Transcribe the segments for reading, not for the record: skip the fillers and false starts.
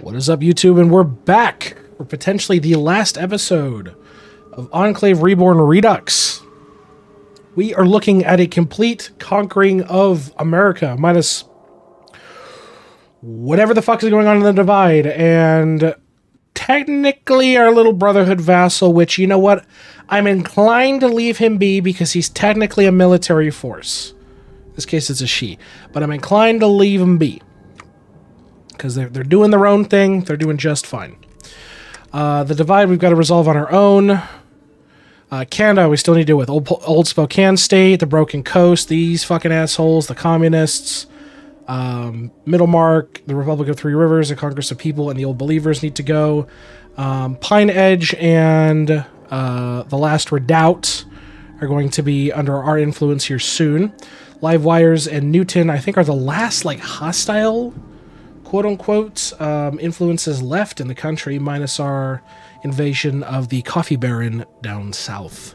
What is up, YouTube? And we're back for potentially the last episode of Enclave Reborn Redux. We are looking at a complete conquering of America, minus whatever the fuck is going on in the Divide, and technically our little Brotherhood vassal, which, you know what? I'm inclined to leave him be because he's technically a military force. In this case, it's a she. But I'm inclined to leave him be. Because they're doing their own thing. They're doing just fine. The Divide we've got to resolve on our own. Canada we still need to deal with. Old Spokane State, the Broken Coast, these fucking assholes, the Communists, Middlemark, the Republic of Three Rivers, the Congress of People, and the Old Believers need to go. Pine Edge and the Last Redoubt are going to be under our influence here soon. Live Wires and Newton, I think, are the last, like, hostile, quote-unquote, influences left in the country, minus our invasion of the Coffee Baron down south.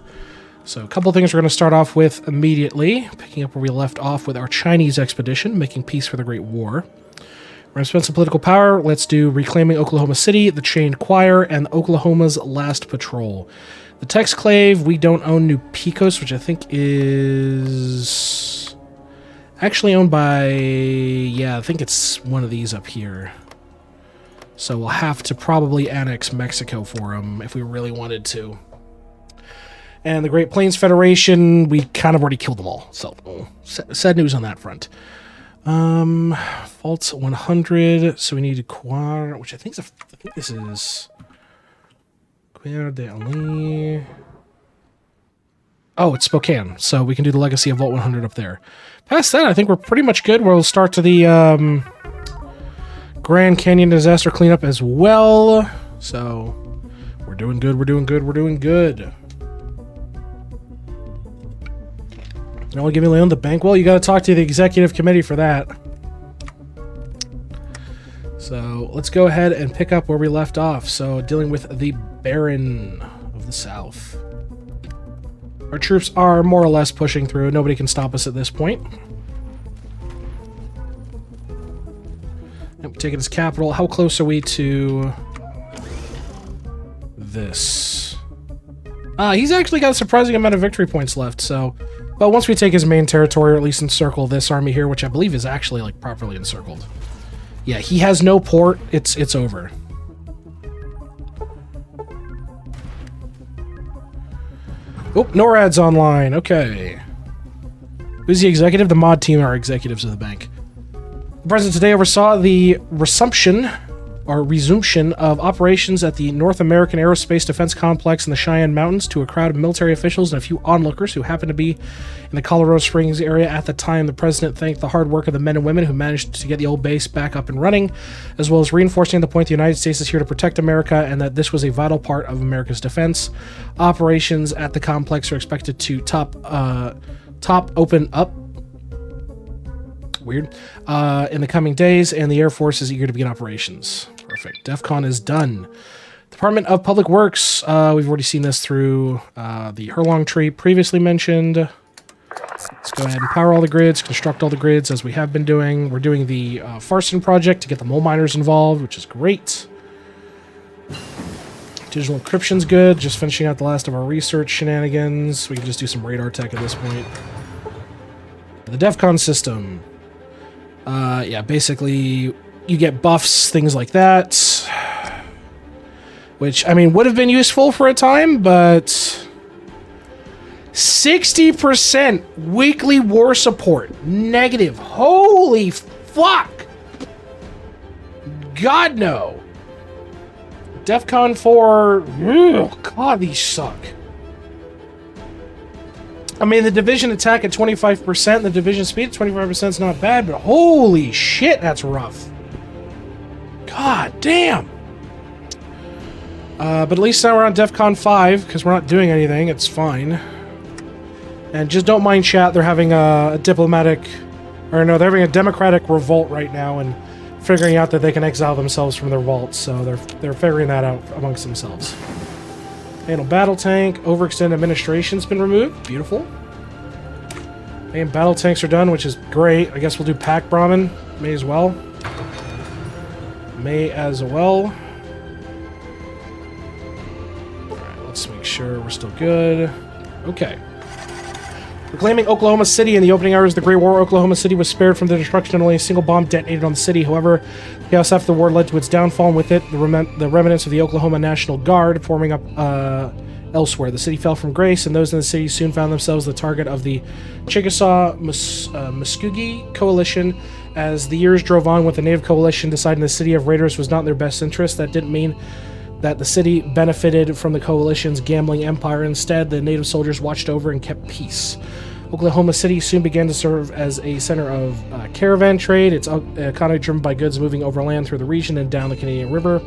So a couple things we're going to start off with immediately, picking up where we left off with our Chinese expedition, making peace for the Great War. We're going to spend some political power. Let's do Reclaiming Oklahoma City, the Chained Choir, and Oklahoma's Last Patrol. The Texclave, we don't own New Pecos, which I think is actually owned by, yeah, I think it's one of these up here. So we'll have to probably annex Mexico for them if we really wanted to. And the Great Plains Federation, we kind of already killed them all. So, sad news on that front. Faults 100, so we need to acquire, which I think this is Cuir de Ali. Oh, it's Spokane, so we can do the Legacy of Vault 100 up there. Past that, I think we're pretty much good. We'll start to the Grand Canyon disaster cleanup as well. So, we're doing good, we're doing good, we're doing good. You want to give me Leon the bank? Well, you got to talk to the executive committee for that. So, let's go ahead and pick up where we left off. So, dealing with the Baron of the South. Our troops are more or less pushing through. Nobody can stop us at this point. Yep, taking his capital. How close are we to this? He's actually got a surprising amount of victory points left, so... But once we take his main territory, or at least encircle this army here, which I believe is actually, like, properly encircled. Yeah, he has no port. It's over. Oh, NORAD's online. Okay. Who's the executive? The mod team are executives of the bank. The president today oversaw the resumption of operations at the North American Aerospace Defense Complex in the Cheyenne Mountains to a crowd of military officials and a few onlookers who happened to be in the Colorado Springs area at the time. The president thanked the hard work of the men and women who managed to get the old base back up and running, as well as reinforcing the point the United States is here to protect America and that this was a vital part of America's defense. Operations at the complex are expected to open up in the coming days, and the Air Force is eager to begin operations. Perfect. DEFCON is done. Department of Public Works, we've already seen this through the Hurlong tree previously mentioned. Let's go ahead and power all the grids, construct all the grids as we have been doing. We're doing the Farson project to get the mole miners involved, which is great. Digital encryption's good, just finishing out the last of our research shenanigans. We can just do some radar tech at this point. The DEFCON system. Yeah, basically, you get buffs, things like that. Which, I mean, would have been useful for a time, but... 60% weekly war support. Negative. Holy fuck! God, no. DEFCON 4... Ugh, God, these suck. I mean, the division attack at 25%, the division speed at 25% is not bad, but holy shit, that's rough. God damn. But at least now we're on DEFCON 5, because we're not doing anything, it's fine. And just don't mind chat, they're having a diplomatic... Or no, they're having a democratic revolt right now, and figuring out that they can exile themselves from their vaults, so they're figuring that out amongst themselves. Handle battle tank. Overextended administration's been removed. Beautiful. And battle tanks are done, which is great. I guess we'll do Pack Brahmin. May as well. May as well. Alright, let's make sure we're still good. Okay. Reclaiming Oklahoma City in the opening hours of the Great War, Oklahoma City was spared from the destruction and only a single bomb detonated on the city. However, the chaos after the war led to its downfall, and with it, the remnants of the Oklahoma National Guard forming up elsewhere. The city fell from grace, and those in the city soon found themselves the target of the Chickasaw-Muskogee Coalition. As the years drove on with the Native Coalition deciding the city of raiders was not in their best interest, that didn't mean that the city benefited from the coalition's gambling empire. Instead, the native soldiers watched over and kept peace. Oklahoma City soon began to serve as a center of caravan trade, its economy driven by goods moving overland through the region and down the Canadian River.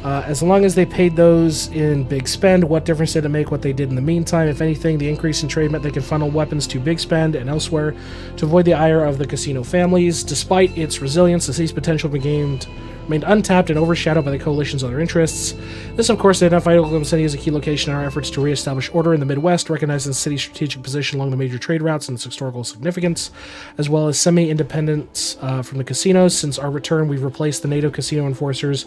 As long as they paid those in Big Spend, what difference did it make what they did in the meantime? If anything, the increase in trade meant they could funnel weapons to Big Spend and elsewhere to avoid the ire of the casino families. Despite its resilience, the city's potential remained untapped and overshadowed by the coalition's other interests. This, of course, identified Oklahoma City as a key location in our efforts to reestablish order in the Midwest, recognizing the city's strategic position along the major trade routes and its historical significance, as well as semi-independence from the casinos. Since our return, we've replaced the native casino enforcers,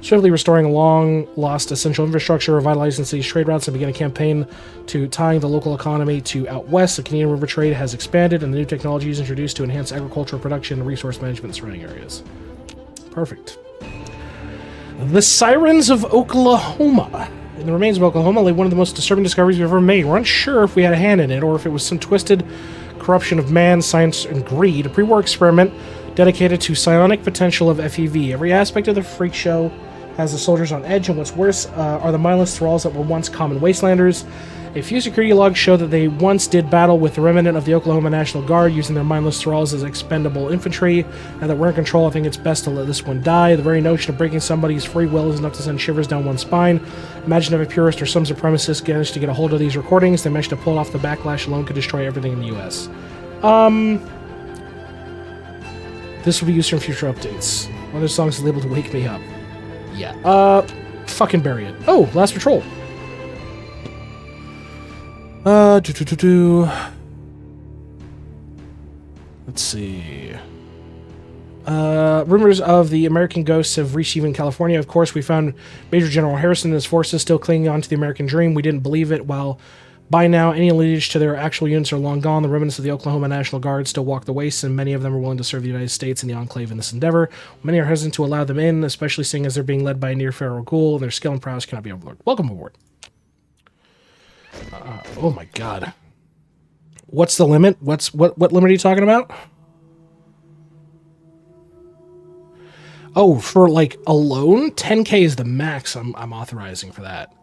swiftly restoring a long-lost essential infrastructure, revitalizing the city's trade routes, and began a campaign to tying the local economy to out west. The Canadian River trade has expanded, and the new technologies introduced to enhance agricultural production and resource management in surrounding areas. Perfect. The Sirens of Oklahoma. In the remains of Oklahoma lay one of the most disturbing discoveries we've ever made. We're unsure if we had a hand in it or if it was some twisted corruption of man, science, and greed. A pre-war experiment dedicated to psionic potential of FEV. Every aspect of the freak show has the soldiers on edge, and what's worse are the mindless thralls that were once common wastelanders. A few security logs show that they once did battle with the remnant of the Oklahoma National Guard, using their mindless thralls as expendable infantry. Now that we're in control, I think it's best to let this one die. The very notion of breaking somebody's free will is enough to send shivers down one's spine. Imagine if a purist or some supremacist managed to get a hold of these recordings. They managed to pull it off. The backlash alone could destroy everything in the U.S. This will be used in future updates. One of their songs is labeled to wake me up. Yeah. Fucking bury it. Oh, last patrol. Let's see. Rumors of the American ghosts have reached even California. Of course, we found Major General Harrison and his forces still clinging on to the American dream. We didn't believe it. While by now any lineage to their actual units are long gone, the remnants of the Oklahoma National Guard still walk the wastes, and many of them are willing to serve the United States and the Enclave in this endeavor. Many are hesitant to allow them in, especially seeing as they're being led by a near-feral ghoul, and their skill and prowess cannot be overlooked. Welcome aboard. Oh my god. What's the limit? What limit are you talking about? Oh, for like a loan? 10K is the max I'm authorizing for that.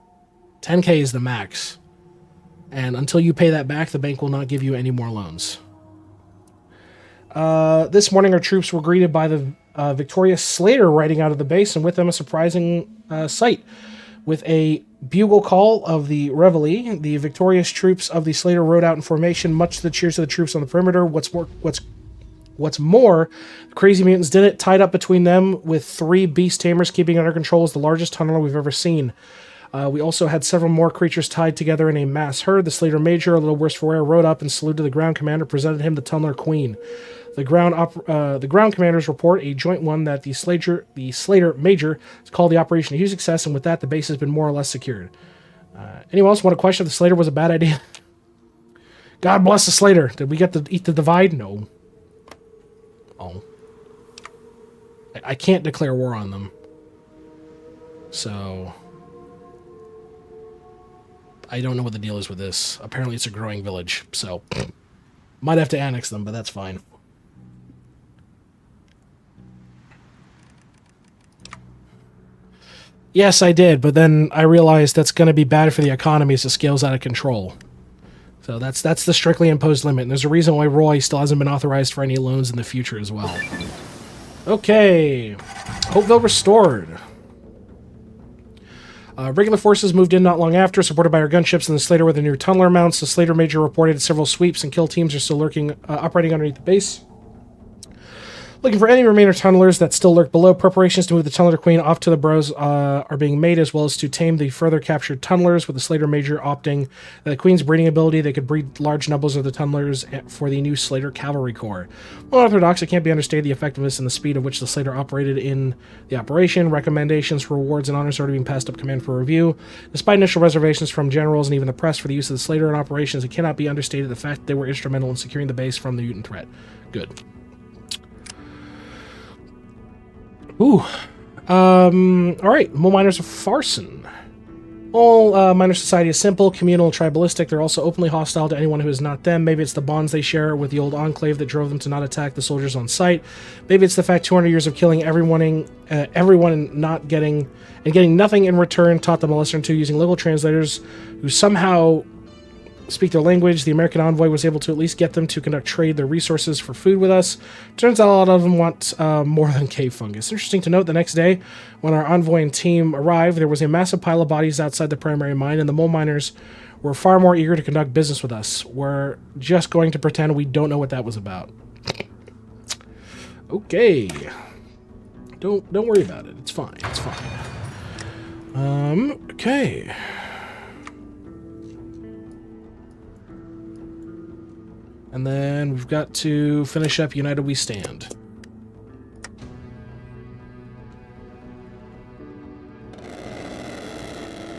10K is the max. And until you pay that back, the bank will not give you any more loans. This morning, our troops were greeted by the victorious Slater riding out of the base, and with them a surprising sight. With a bugle call of the Reveille, the victorious troops of the Slater rode out in formation, much to the cheers of the troops on the perimeter. What's more, the crazy mutants did it, tied up between them with 3 beast tamers, keeping under control as the largest tunneler we've ever seen. We also had several more creatures tied together in a mass herd. The Slater Major, a little worse for wear, rode up and saluted the ground commander, presented him the Tunneler Queen. The ground commanders report a joint one that the Slater Major is called the operation a huge success, and with that, the base has been more or less secured. Anyone else want to question if the Slater was a bad idea? God bless the Slater. Did we get to eat the divide? No. Oh. I can't declare war on them. So I don't know what the deal is with this. Apparently it's a growing village, so might have to annex them, but that's fine. Yes, I did, but then I realized that's going to be bad for the economy as it scales out of control. So that's the strictly imposed limit, and there's a reason why Roy still hasn't been authorized for any loans in the future as well. Okay. Hopeville restored. Regular forces moved in not long after, supported by our gunships and the Slater with the new tunneler mounts. The Slater Major reported several sweeps, and kill teams are still operating underneath the base. Looking for any remainder tunnelers that still lurk below. Preparations to move the tunneler queen off to the bros are being made, as well as to tame the further captured tunnelers, with the Slater Major opting the queen's breeding ability. They could breed large numbers of the tunnelers for the new Slater Cavalry Corps. While orthodox, it can't be understated the effectiveness and the speed at which the Slater operated in the operation. Recommendations for rewards and honors are already being passed up command for review. Despite initial reservations from generals and even the press for the use of the Slater in operations, it cannot be understated the fact that they were instrumental in securing the base from the mutant threat. Good. Ooh. Alright. Mole miners of Farson. All miner society is simple, communal, and tribalistic. They're also openly hostile to anyone who is not them. Maybe it's the bonds they share with the old Enclave that drove them to not attack the soldiers on sight. Maybe it's the fact 200 years of killing everyone and not getting nothing in return taught them a lesson or two using local translators who somehow speak their language. The American envoy was able to at least get them to trade their resources for food with us. Turns out a lot of them want more than cave fungus. Interesting to note, the next day, when our envoy and team arrived, there was a massive pile of bodies outside the primary mine, and the mole miners were far more eager to conduct business with us. We're just going to pretend we don't know what that was about. Okay. Don't worry about it. It's fine. It's fine. Okay. And then we've got to finish up United We Stand.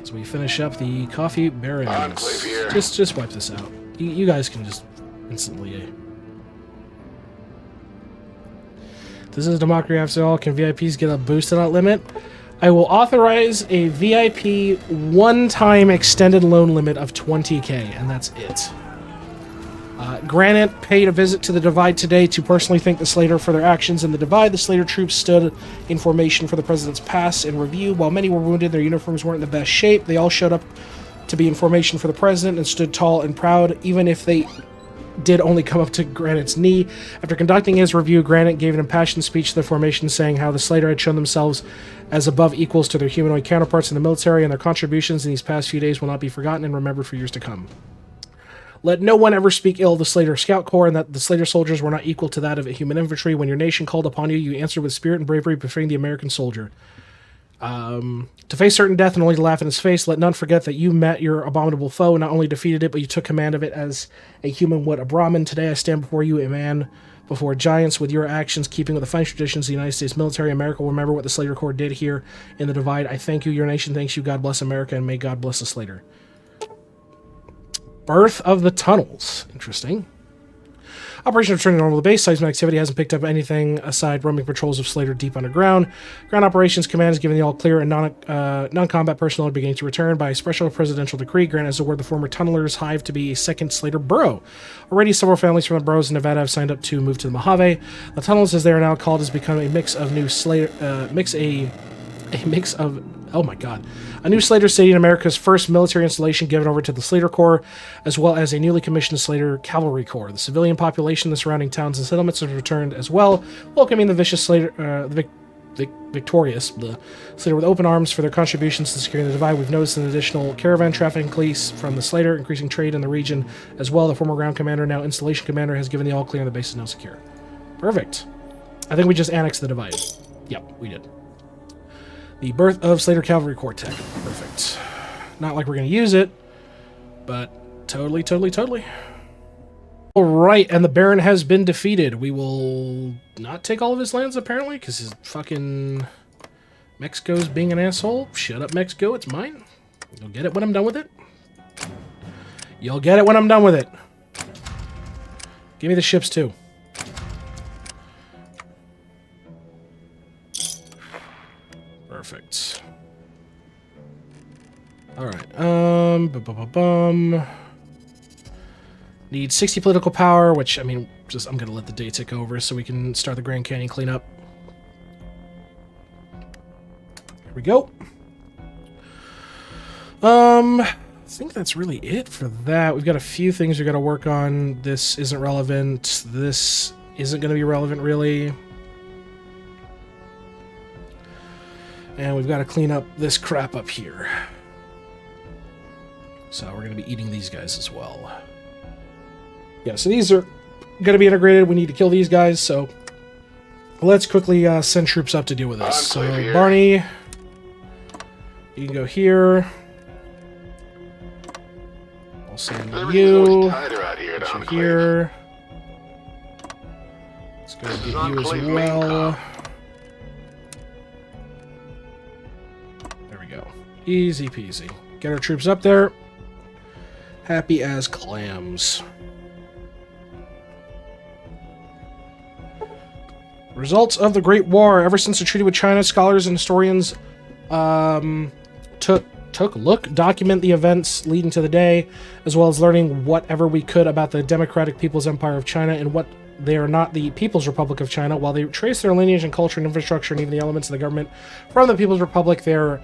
So we finish up the coffee barons. Just wipe this out. You guys can just instantly. This is a democracy after all. Can VIPs get a boosted out limit? I will authorize a VIP one-time extended loan limit of 20k, and that's it. Granite paid a visit to the Divide today to personally thank the Slater for their actions in the Divide. The Slater troops stood in formation for the President's pass and review. While many were wounded, their uniforms weren't in the best shape. They all showed up to be in formation for the President and stood tall and proud, even if they did only come up to Granite's knee. After conducting his review, Granite gave an impassioned speech to the formation, saying how the Slater had shown themselves as above equals to their humanoid counterparts in the military, and their contributions in these past few days will not be forgotten and remembered for years to come. Let no one ever speak ill of the Slater Scout Corps, and that the Slater soldiers were not equal to that of human infantry. When your nation called upon you, you answered with spirit and bravery befitting the American soldier. To face certain death and only to laugh in his face, let none forget that you met your abominable foe and not only defeated it, but you took command of it as a human would a Brahmin. Today I stand before you, a man before giants, with your actions keeping with the fine traditions of the United States military. America will remember what the Slater Corps did here in the Divide. I thank you, your nation thanks you, God bless America, and may God bless the Slater. Birth of the Tunnels. Interesting. Operation returning to normal to base. Seismic activity hasn't picked up anything aside roaming patrols of Slater deep underground. Ground Operations Command has given the all-clear, and non-combat personnel are beginning to return. By special presidential decree, Grant has awarded the former tunnelers' hive to be a second Slater borough. Already, several families from the boroughs in Nevada have signed up to move to the Mojave. The tunnels, as they are now called, has become a mix of new Slater... Oh my god. A new Slater City in America's first military installation given over to the Slater Corps, as well as a newly commissioned Slater Cavalry Corps. The civilian population in the surrounding towns and settlements has returned as well, welcoming the vicious Slater, victorious, the Slater with open arms for their contributions to securing the Divide. We've noticed an additional caravan traffic increase from the Slater, increasing trade in the region as well. The former ground commander, now installation commander, has given the all clear and the base is now secure. Perfect. I think we just annexed the Divide. Yep, we did. The birth of Slater Cavalry Corps tech. Perfect. Not like we're going to use it, but totally. Alright, and the Baron has been defeated. We will not take all of his lands, apparently, because his fucking Mexico's being an asshole. Shut up, Mexico. It's mine. You'll get it when I'm done with it. You'll get it when I'm done with it. Give me the ships, too. Perfect. Alright, Need 60 political power, which, I mean, I'm gonna let the day tick over so we can start the Grand Canyon cleanup. Here we go. I think that's really it for that. We've got a few things we gotta work on. This isn't relevant. This isn't gonna be relevant, really. And we've got to clean up this crap up here. So we're going to be eating these guys as well. Yeah, so these are going to be integrated. We need to kill these guys, so let's quickly send troops up to deal with this. So, Enclave here. Barney, you can go here. I'll send Everything's always you tighter out here at put you Enclave. here. Let's go This get is you as Enclave main well. com. There we go. Easy peasy. Get our troops up there. Happy as clams. Results of the Great War. Ever since the treaty with China, scholars and historians document the events leading to the day, as well as learning whatever we could about the Democratic People's Empire of China and what they are not the People's Republic of China. While they trace their lineage and culture and infrastructure and even the elements of the government from the People's Republic, they're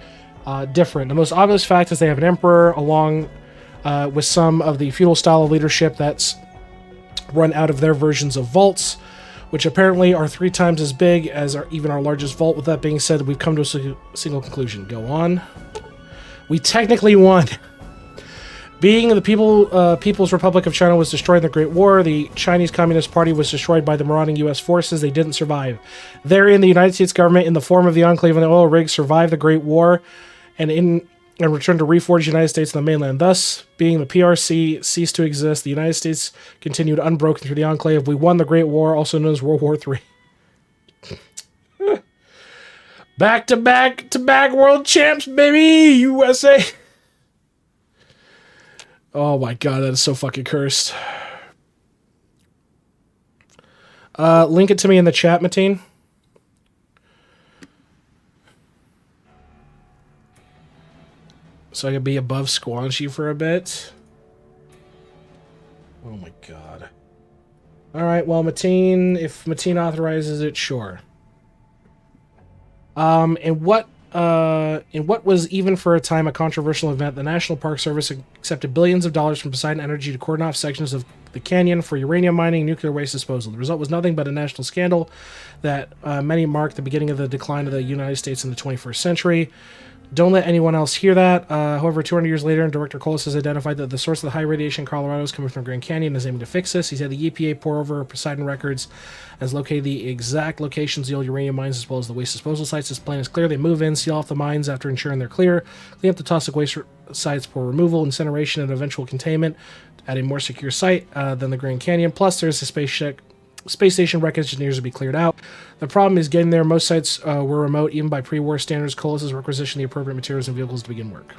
different. The most obvious fact is they have an emperor, along with some of the feudal style of leadership that's run out of their versions of vaults, which apparently are 3 times as big as even our largest vault. With that being said, we've come to a single conclusion. Go on. We technically won. Being the People's Republic of China was destroyed in the Great War, the Chinese Communist Party was destroyed by the marauding U.S. forces. They didn't survive. Therein, the United States government, in the form of the Enclave and the oil rigs, survived the Great War and returned to reforge the United States on the mainland. Thus, being the PRC ceased to exist, the United States continued unbroken through the Enclave. We won the Great War, also known as World War III. Back to back world champs, baby! USA! Oh my god, that is so fucking cursed. Link it to me in the chat, Mateen. So I can be above Squanchy for a bit. Oh my god. Alright, well, Mateen, if Mateen authorizes it, sure. In what was even for a time a controversial event, the National Park Service accepted billions of dollars from Poseidon Energy to cordon off sections of the canyon for uranium mining and nuclear waste disposal. The result was nothing but a national scandal that many marked the beginning of the decline of the United States in the 21st century. Don't let anyone else hear that. However, 200 years later, Director Colas has identified that the source of the high radiation in Colorado is coming from Grand Canyon and is aiming to fix this. He said the EPA pour over Poseidon records has located the exact locations of the old uranium mines as well as the waste disposal sites. This plan is clear. They move in, seal off the mines after ensuring they're clear, clean up the toxic waste sites for removal, incineration, and eventual containment at a more secure site than the Grand Canyon. Plus, there's a space station wreckage that needs to be cleared out. The problem is getting there. Most sites were remote, even by pre-war standards. Colas has requisitioned the appropriate materials and vehicles to begin work.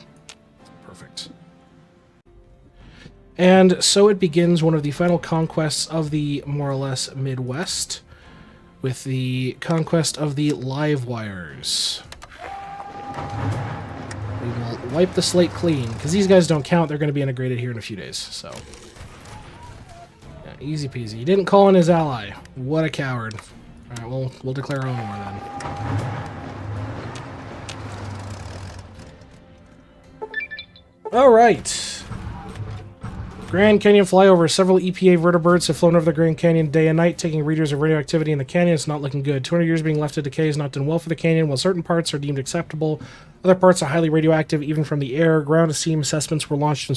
Perfect. And so it begins one of the final conquests of the more or less Midwest, with the conquest of the live wires. We will wipe the slate clean, because these guys don't count. They're going to be integrated here in a few days, so... easy peasy. He didn't call in his ally. What a coward. Alright, we'll declare our own war then. Alright. Grand Canyon flyover. Several EPA vertibirds have flown over the Grand Canyon day and night, taking readers of radioactivity in the canyon. It's not looking good. 200 years being left to decay has not done well for the canyon. While certain parts are deemed acceptable, other parts are highly radioactive, even from the air. Ground to steam assessments were launched to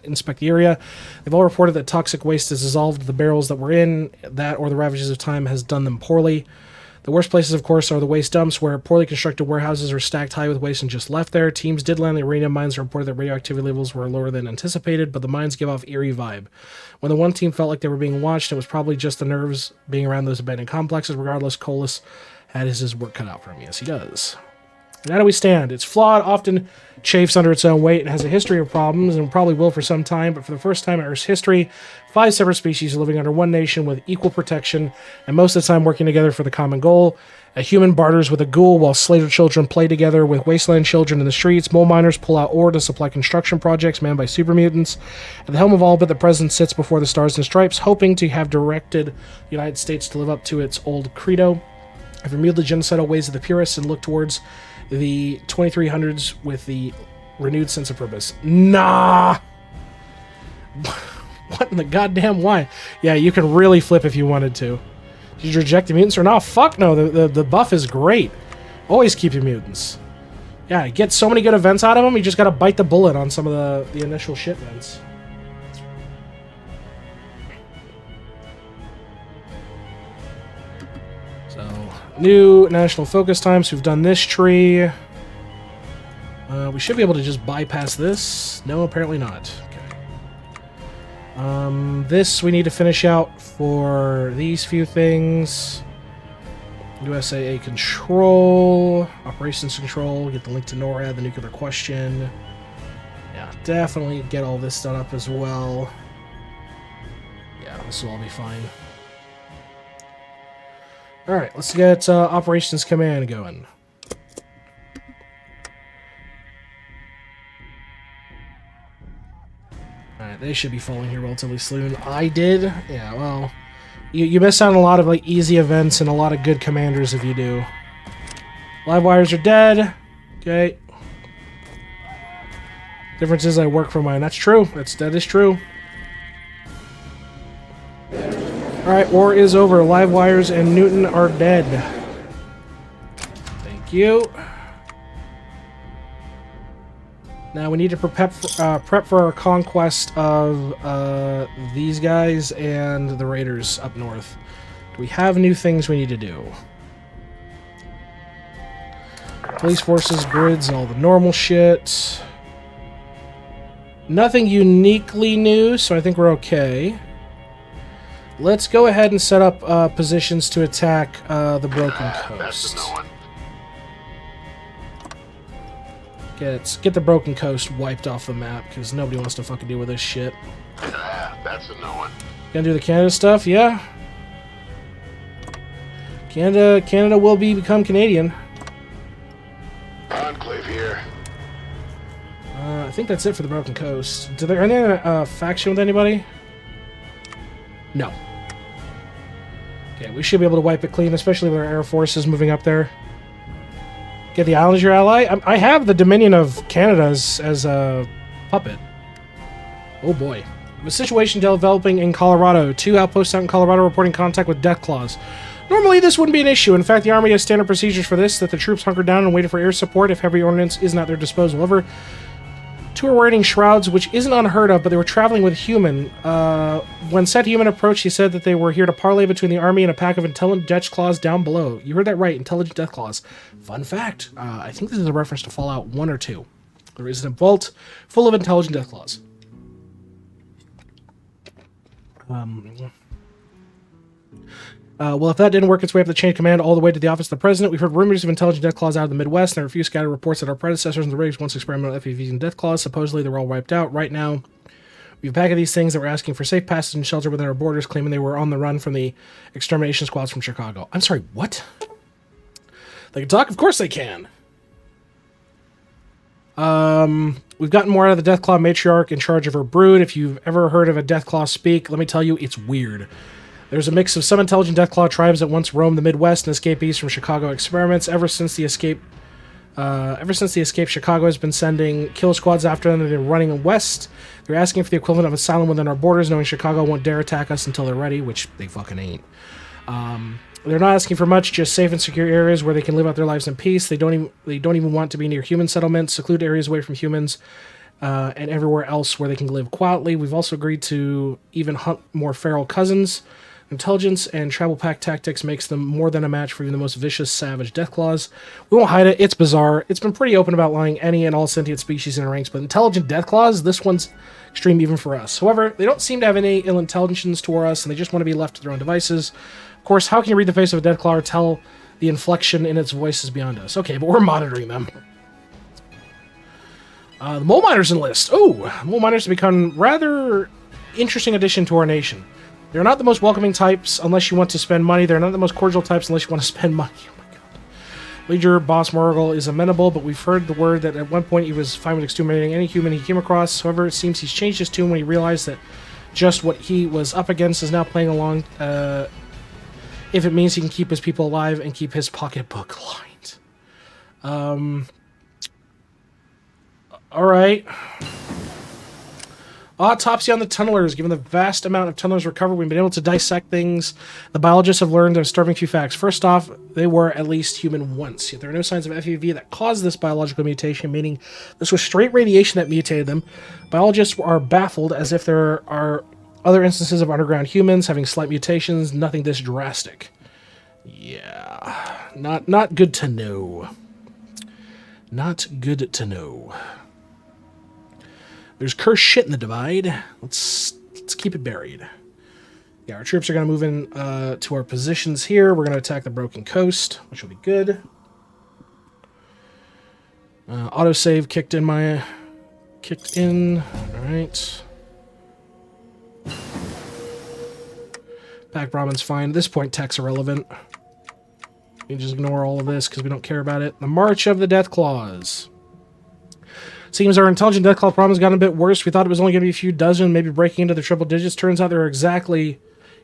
inspect the area. They've all reported that toxic waste has dissolved the barrels that were in. That or the ravages of time has done them poorly. The worst places, of course, are the waste dumps, where poorly constructed warehouses are stacked high with waste and just left there. Teams did land the uranium mines and reported that radioactivity levels were lower than anticipated, but the mines give off eerie vibe. When the one team felt like they were being watched, it was probably just the nerves being around those abandoned complexes. Regardless, Colas had his work cut out for him. Yes, he does. And how do we stand? It's flawed, often chafes under its own weight, and has a history of problems, and probably will for some time, but for the first time in Earth's history, 5 separate species are living under one nation with equal protection, and most of the time working together for the common goal. A human barters with a ghoul, while slater children play together with wasteland children in the streets. Mole miners pull out ore to supply construction projects manned by super mutants. At the helm of all but the president sits before the stars and stripes, hoping to have directed the United States to live up to its old credo. I've removed the genocidal ways of the purists and looked towards the 2300s with the renewed sense of purpose. Nah! What in the goddamn why? Yeah, you can really flip if you wanted to. Did you reject the mutants or not? Fuck no, the buff is great. Always keep your mutants. Yeah, get so many good events out of them, you just gotta bite the bullet on some of the initial shit events. So, New national focus time, so we've done this tree. We should be able to just bypass this. No, apparently not. Okay. This we need to finish out for these few things. USAA control, operations control, get the link to NORAD, the nuclear question. Yeah, definitely get all this done up as well. Yeah, this will all be fine. Alright, let's get operations command going. Alright, they should be falling here relatively soon. I did? Yeah, well... You miss out on a lot of like easy events and a lot of good commanders if you do. Live wires are dead. Okay. Difference is I work for mine. That's true. That is true. Alright, war is over. Live wires and Newton are dead. Thank you. Now we need to prep for our conquest of these guys and the raiders up north. Do we have new things we need to do? Police forces, grids, and all the normal shit. Nothing uniquely new, so I think we're okay. Let's go ahead and set up positions to attack the Broken Coast. Get the Broken Coast wiped off the map, because nobody wants to fucking deal with this shit. That's a no one. Gonna do the Canada stuff, yeah. Canada will become Canadian. Enclave here. I think that's it for the Broken Coast. Are there any faction with anybody? No. Okay, we should be able to wipe it clean, especially with our air forces moving up there. Get the island as your ally? I have the Dominion of Canada as a puppet. Oh boy. A situation developing in Colorado. 2 outposts out in Colorado reporting contact with death claws. Normally this wouldn't be an issue. In fact, the Army has standard procedures for this, that the troops hunker down and wait for air support if heavy ordnance isn't at their disposal. However, 2 are wearing shrouds, which isn't unheard of, but they were traveling with human. When said human approached, he said that they were here to parley between the Army and a pack of intelligent death claws down below. You heard that right, intelligent death claws. Fun fact, I think this is a reference to Fallout 1 or 2. There is a vault full of intelligent death claws. Well, if that didn't work its way up the chain of command all the way to the office of the president, we've heard rumors of intelligent death claws out of the Midwest, and there are a few scattered reports that our predecessors in the rigs once experimented with FPVs and death claws. Supposedly, they were all wiped out. Right now, we have a pack of these things that were asking for safe passage and shelter within our borders, claiming they were on the run from the extermination squads from Chicago. I'm sorry, what? They can talk? Of course they can. We've gotten more out of the Deathclaw matriarch in charge of her brood. If you've ever heard of a Deathclaw speak, let me tell you, it's weird. There's a mix of some intelligent Deathclaw tribes that once roamed the Midwest and escapees from Chicago experiments. Ever since the escape, Chicago has been sending kill squads after them. They've been running west. They're asking for the equivalent of asylum within our borders, knowing Chicago won't dare attack us until they're ready, which they fucking ain't. They're not asking for much, just safe and secure areas where they can live out their lives in peace. They don't even want to be near human settlements, secluded areas away from humans, and everywhere else where they can live quietly. We've also agreed to even hunt more feral cousins. Intelligence and travel pack tactics makes them more than a match for even the most vicious, savage Deathclaws. We won't hide it. It's bizarre. It's been pretty open about lying any and all sentient species in our ranks, but intelligent Deathclaws, this one's extreme even for us. However, they don't seem to have any ill intentions toward us, and they just want to be left to their own devices. Of course, how can you read the face of a Deathclaw or tell the inflection in its voice is beyond us? Okay, but we're monitoring them. The Mole Miners enlist. Oh, Mole Miners have become rather interesting addition to our nation. They're not the most welcoming types unless you want to spend money. They're not the most cordial types unless you want to spend money. Oh my god. Leader Boss Morgul is amenable, but we've heard the word that at one point he was fine with exterminating any human he came across. However, it seems he's changed his tune when he realized that just what he was up against is now playing along, if it means he can keep his people alive and keep his pocketbook lined. Alright. Autopsy on the tunnelers. Given the vast amount of tunnelers recovered, we've been able to dissect things. The biologists have learned a disturbing few facts. First off, they were at least human once. Yet there are no signs of FEV that caused this biological mutation, meaning this was straight radiation that mutated them. Biologists are baffled as if there are other instances of underground humans having slight mutations, nothing this drastic. Yeah. Not good to know. Not good to know. There's cursed shit in the divide. Let's keep it buried. Yeah, our troops are going to move in to our positions here. We're going to attack the Broken Coast, which will be good. Autosave kicked in. All right. Pack Brahmin's fine. At this point, tech's irrelevant. We just ignore all of this because we don't care about it. The March of the Death Claws. Seems our intelligent Deathclaw problem has gotten a bit worse. We thought it was only going to be a few dozen, maybe breaking into the triple digits. Turns out they're exactly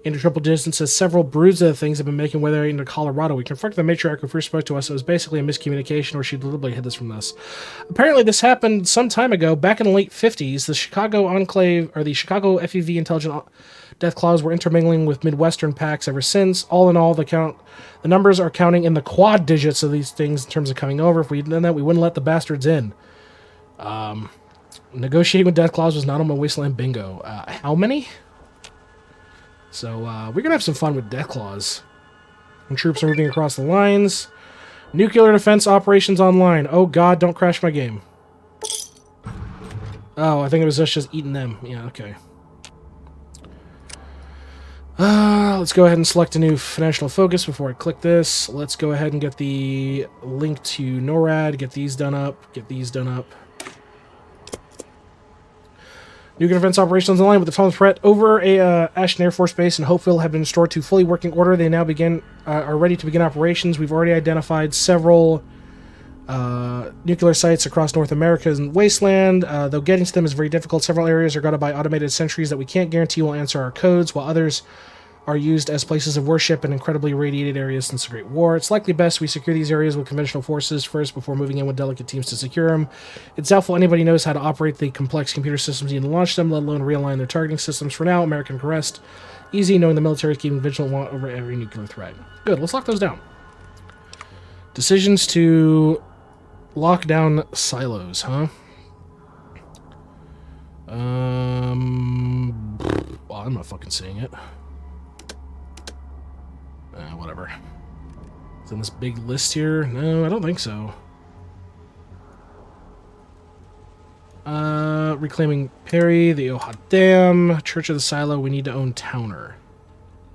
into triple digits, as several broods of the things have been making their way into Colorado. We confronted the matriarch who first spoke to us. It was basically a miscommunication, or she deliberately hid this from us. Apparently, this happened some time ago, back in the late 50s. The Chicago Enclave, or the Chicago FEV intelligent Deathclaws were intermingling with Midwestern packs ever since. All in all, the numbers are counting in the quad digits of these things in terms of coming over. If we had done that, we wouldn't let the bastards in. Negotiating with Deathclaws was not on my wasteland bingo. How many? So, we're gonna have some fun with Deathclaws. And troops are moving across the lines. Nuclear defense operations online. Oh god, don't crash my game. Oh, I think it was us just eating them. Yeah, okay. Let's go ahead and select a new national focus before I click this. Let's go ahead and get the link to NORAD. Get these done up. Get these done up. Nuclear defense operations online with the following threat over Ashton Air Force Base and Hopeville have been restored to fully working order. They now are ready to begin operations. We've already identified several nuclear sites across North America and wasteland. Though getting to them is very difficult. Several areas are guarded by automated sentries that we can't guarantee will answer our codes, while others are used as places of worship in incredibly irradiated areas since the Great War. It's likely best we secure these areas with conventional forces first before moving in with delicate teams to secure them. It's doubtful anybody knows how to operate the complex computer systems needed to launch them, let alone realign their targeting systems. For now, American can rest easy, knowing the military is keeping vigilant over every nuclear threat. Good, let's lock those down. Decisions to lock down silos, huh? Well, I'm not fucking seeing it. Whatever. Is in this big list here? No, I don't think so. Reclaiming Perry, the Ohio Dam, Church of the Silo. We need to own Towner.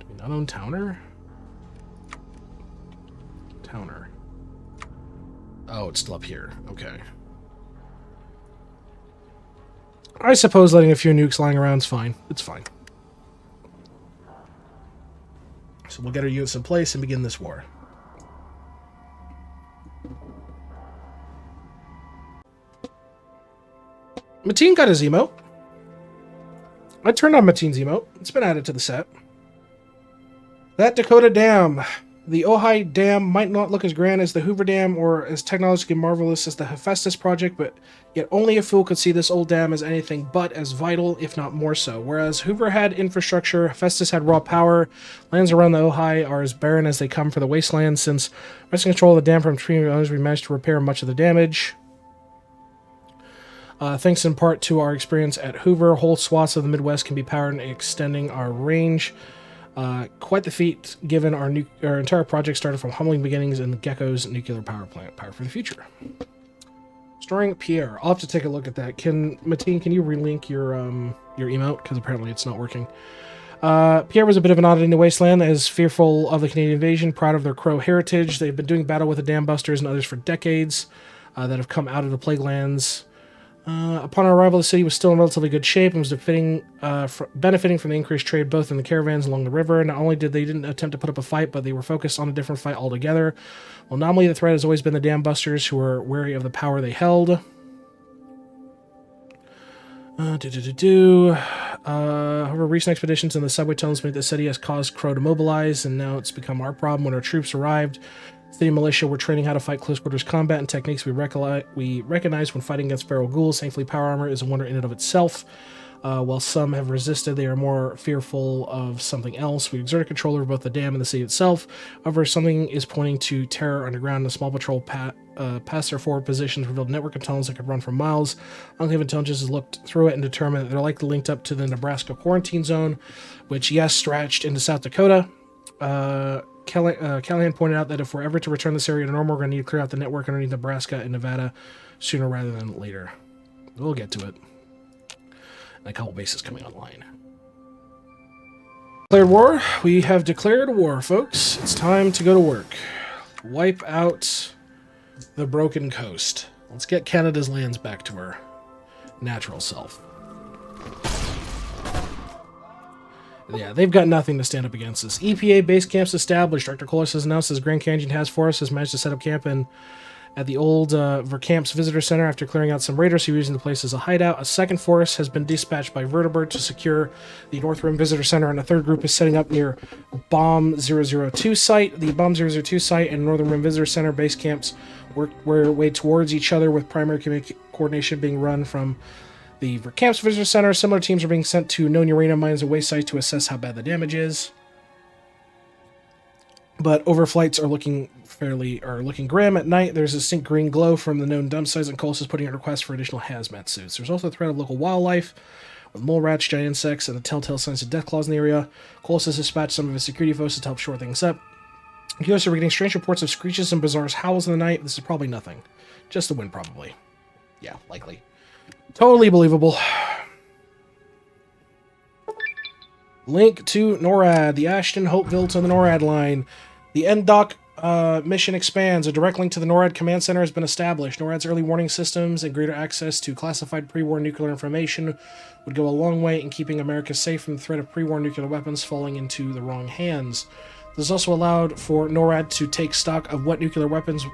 Do we not own Towner? Towner. Oh, it's still up here. Okay. I suppose letting a few nukes lying around is fine. It's fine. So we'll get our units in place and begin this war. Mateen got his emote. I turned on Mateen's emote. It's been added to the set. That Dakota Dam. The Ojai Dam might not look as grand as the Hoover Dam or as technologically marvelous as the Hephaestus project, but yet only a fool could see this old dam as anything but as vital, if not more so. Whereas Hoover had infrastructure, Hephaestus had raw power. Lands around the Ojai are as barren as they come for the wasteland. Since wresting control of the dam from treaty owners, we managed to repair much of the damage. Thanks in part to our experience at Hoover, whole swaths of the Midwest can be powered and extending our range. Quite the feat, given our entire project started from humbling beginnings in Gecko's nuclear power plant. Power for the future. Storing Pierre. I'll have to take a look at that. Mateen, can you relink your emote? Because apparently it's not working. Pierre was a bit of an oddity in the wasteland, as fearful of the Canadian invasion, proud of their Crow heritage. They've been doing battle with the Dam Busters and others for decades that have come out of the Plague Lands. Upon our arrival, the city was still in relatively good shape and was benefiting from the increased trade both in the caravans along the river. Not only didn't attempt to put up a fight, but they were focused on a different fight altogether. Well, nominally the threat has always been the Dam Busters, who were wary of the power they held. However, recent expeditions in the subway tunnels made the city has caused Crow to mobilize, and now it's become our problem. When our troops arrived, city militia were training how to fight close quarters combat and techniques we recognize when fighting against feral ghouls. Thankfully, power armor is a wonder in and of itself. While some have resisted, they are more fearful of something else. We exerted control over both the dam and the city itself. However, something is pointing to terror underground. A small patrol past their forward positions revealed a network of tunnels that could run for miles. Enclave intelligence has looked through it and determined that they're likely linked up to the Nebraska quarantine zone, which, yes, stretched into South Dakota. Callahan pointed out that if we're ever to return this area to normal, we're going to need to clear out the network underneath Nebraska and Nevada sooner rather than later. We'll get to it. And a couple bases coming online. Declared war. We have declared war, folks. It's time to go to work. Wipe out the broken coast. Let's get Canada's lands back to her natural self. Yeah, they've got nothing to stand up against us. EPA base camps established. Director Colas has announced his Grand Canyon Task Force has managed to set up camp at the old Verkamps Visitor Center after clearing out some raiders who were using the place as a hideout. A second force has been dispatched by Vertibird to secure the North Rim Visitor Center, and a third group is setting up near Bomb 002 site. The Bomb 002 site and Northern Rim Visitor Center base camps work their way towards each other, with primary coordination being run from the Verkamps Visitor Center. Similar teams are being sent to known uranium mines and waste sites to assess how bad the damage is. But overflights are looking grim. At night, there's a distinct green glow from the known dump sites, and Colas is putting in requests for additional hazmat suits. There's also a threat of local wildlife, with mole rats, giant insects, and the telltale signs of death claws in the area. Colas has dispatched some of his security forces to help shore things up. Viewers are getting strange reports of screeches and bizarre howls in the night. This is probably nothing. Just the wind, probably. Yeah, likely. Totally believable. Link to NORAD. The Ashton Hopeville to the NORAD line. The NDOC mission expands. A direct link to the NORAD command center has been established. NORAD's early warning systems and greater access to classified pre-war nuclear information would go a long way in keeping America safe from the threat of pre-war nuclear weapons falling into the wrong hands. This has also allowed for NORAD to take stock of what nuclear weapons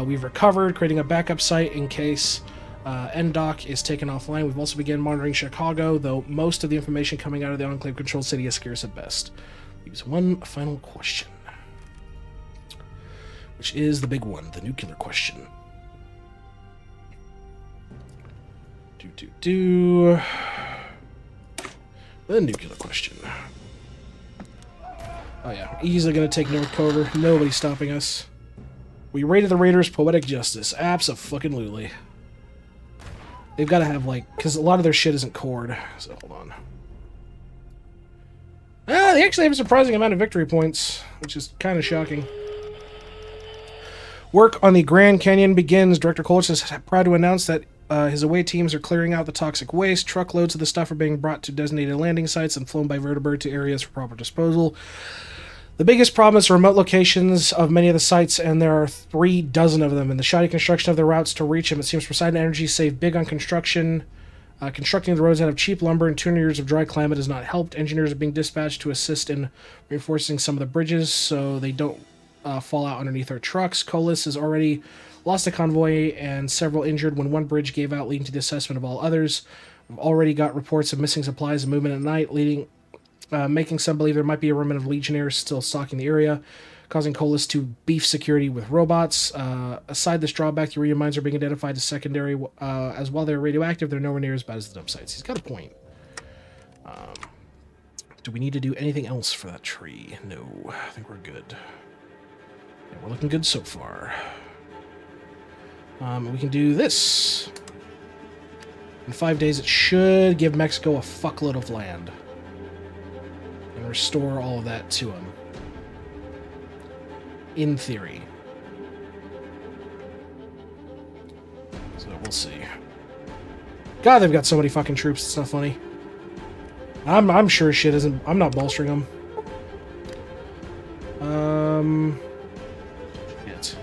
we've recovered, creating a backup site in case NDOC is taken offline. We've also begun monitoring Chicago, though most of the information coming out of the Enclave-controlled city is scarce at best. Leaves one final question, which is the big one, the nuclear question. The nuclear question. Oh yeah, easily gonna take North Cover. Nobody's stopping us. We raided the Raiders. Poetic justice. Abso-fucking-lutely. They've got to have, like... Because a lot of their shit isn't cored. So, hold on. They actually have a surprising amount of victory points, which is kind of shocking. Work on the Grand Canyon begins. Director Colas is proud to announce that his away teams are clearing out the toxic waste. Truckloads of the stuff are being brought to designated landing sites and flown by Vertibird to areas for proper disposal. The biggest problem is the remote locations of many of the sites, and there are 36 of them, and the shoddy construction of the routes to reach them. It seems Poseidon Energy saved big on construction. Constructing the roads out of cheap lumber and 200 years of dry climate has not helped. Engineers are being dispatched to assist in reinforcing some of the bridges so they don't fall out underneath our trucks. Colas has already lost a convoy and several injured when one bridge gave out, leading to the assessment of all others. We've already got reports of missing supplies and movement at night, making some believe there might be a remnant of legionnaires still stalking the area, causing Colas to beef security with robots. Aside this drawback, the uranium mines are being identified as secondary. As while they're radioactive, they're nowhere near as bad as the dump sites. He's got a point. Do we need to do anything else for that tree? No, I think we're good. Yeah, we're looking good so far. We can do this. In 5 days, it should give Mexico a fuckload of land. And restore all of that to him. In theory. So we'll see. God, they've got so many fucking troops, it's not funny. I'm sure shit isn't... I'm not bolstering them. Yet.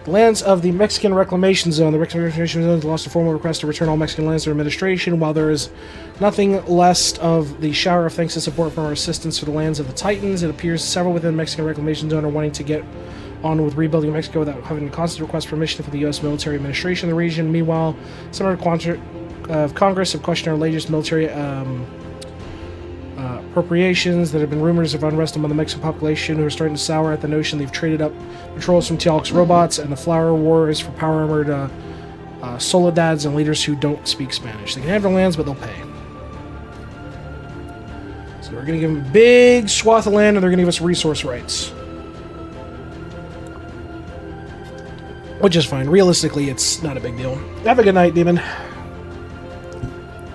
The lands of the Mexican Reclamation Zone. The Mexican Reclamation Zone has lost a formal request to return all Mexican lands to administration. While there is nothing less of the shower of thanks and support from our assistance for the lands of the Titans, it appears several within the Mexican Reclamation Zone are wanting to get on with rebuilding Mexico without having to constantly request permission from the U.S. military administration of the region. Meanwhile, some of Congress have questioned our latest military appropriations. There have been rumors of unrest among the Mexican population who are starting to sour at the notion they've traded up patrols from Teal'c's robots, and the flower war is for power-armored soldads and leaders who don't speak Spanish. They can have their lands, but they'll pay. So we're going to give them a big swath of land, and they're going to give us resource rights. Which is fine. Realistically, it's not a big deal. Have a good night, Demon.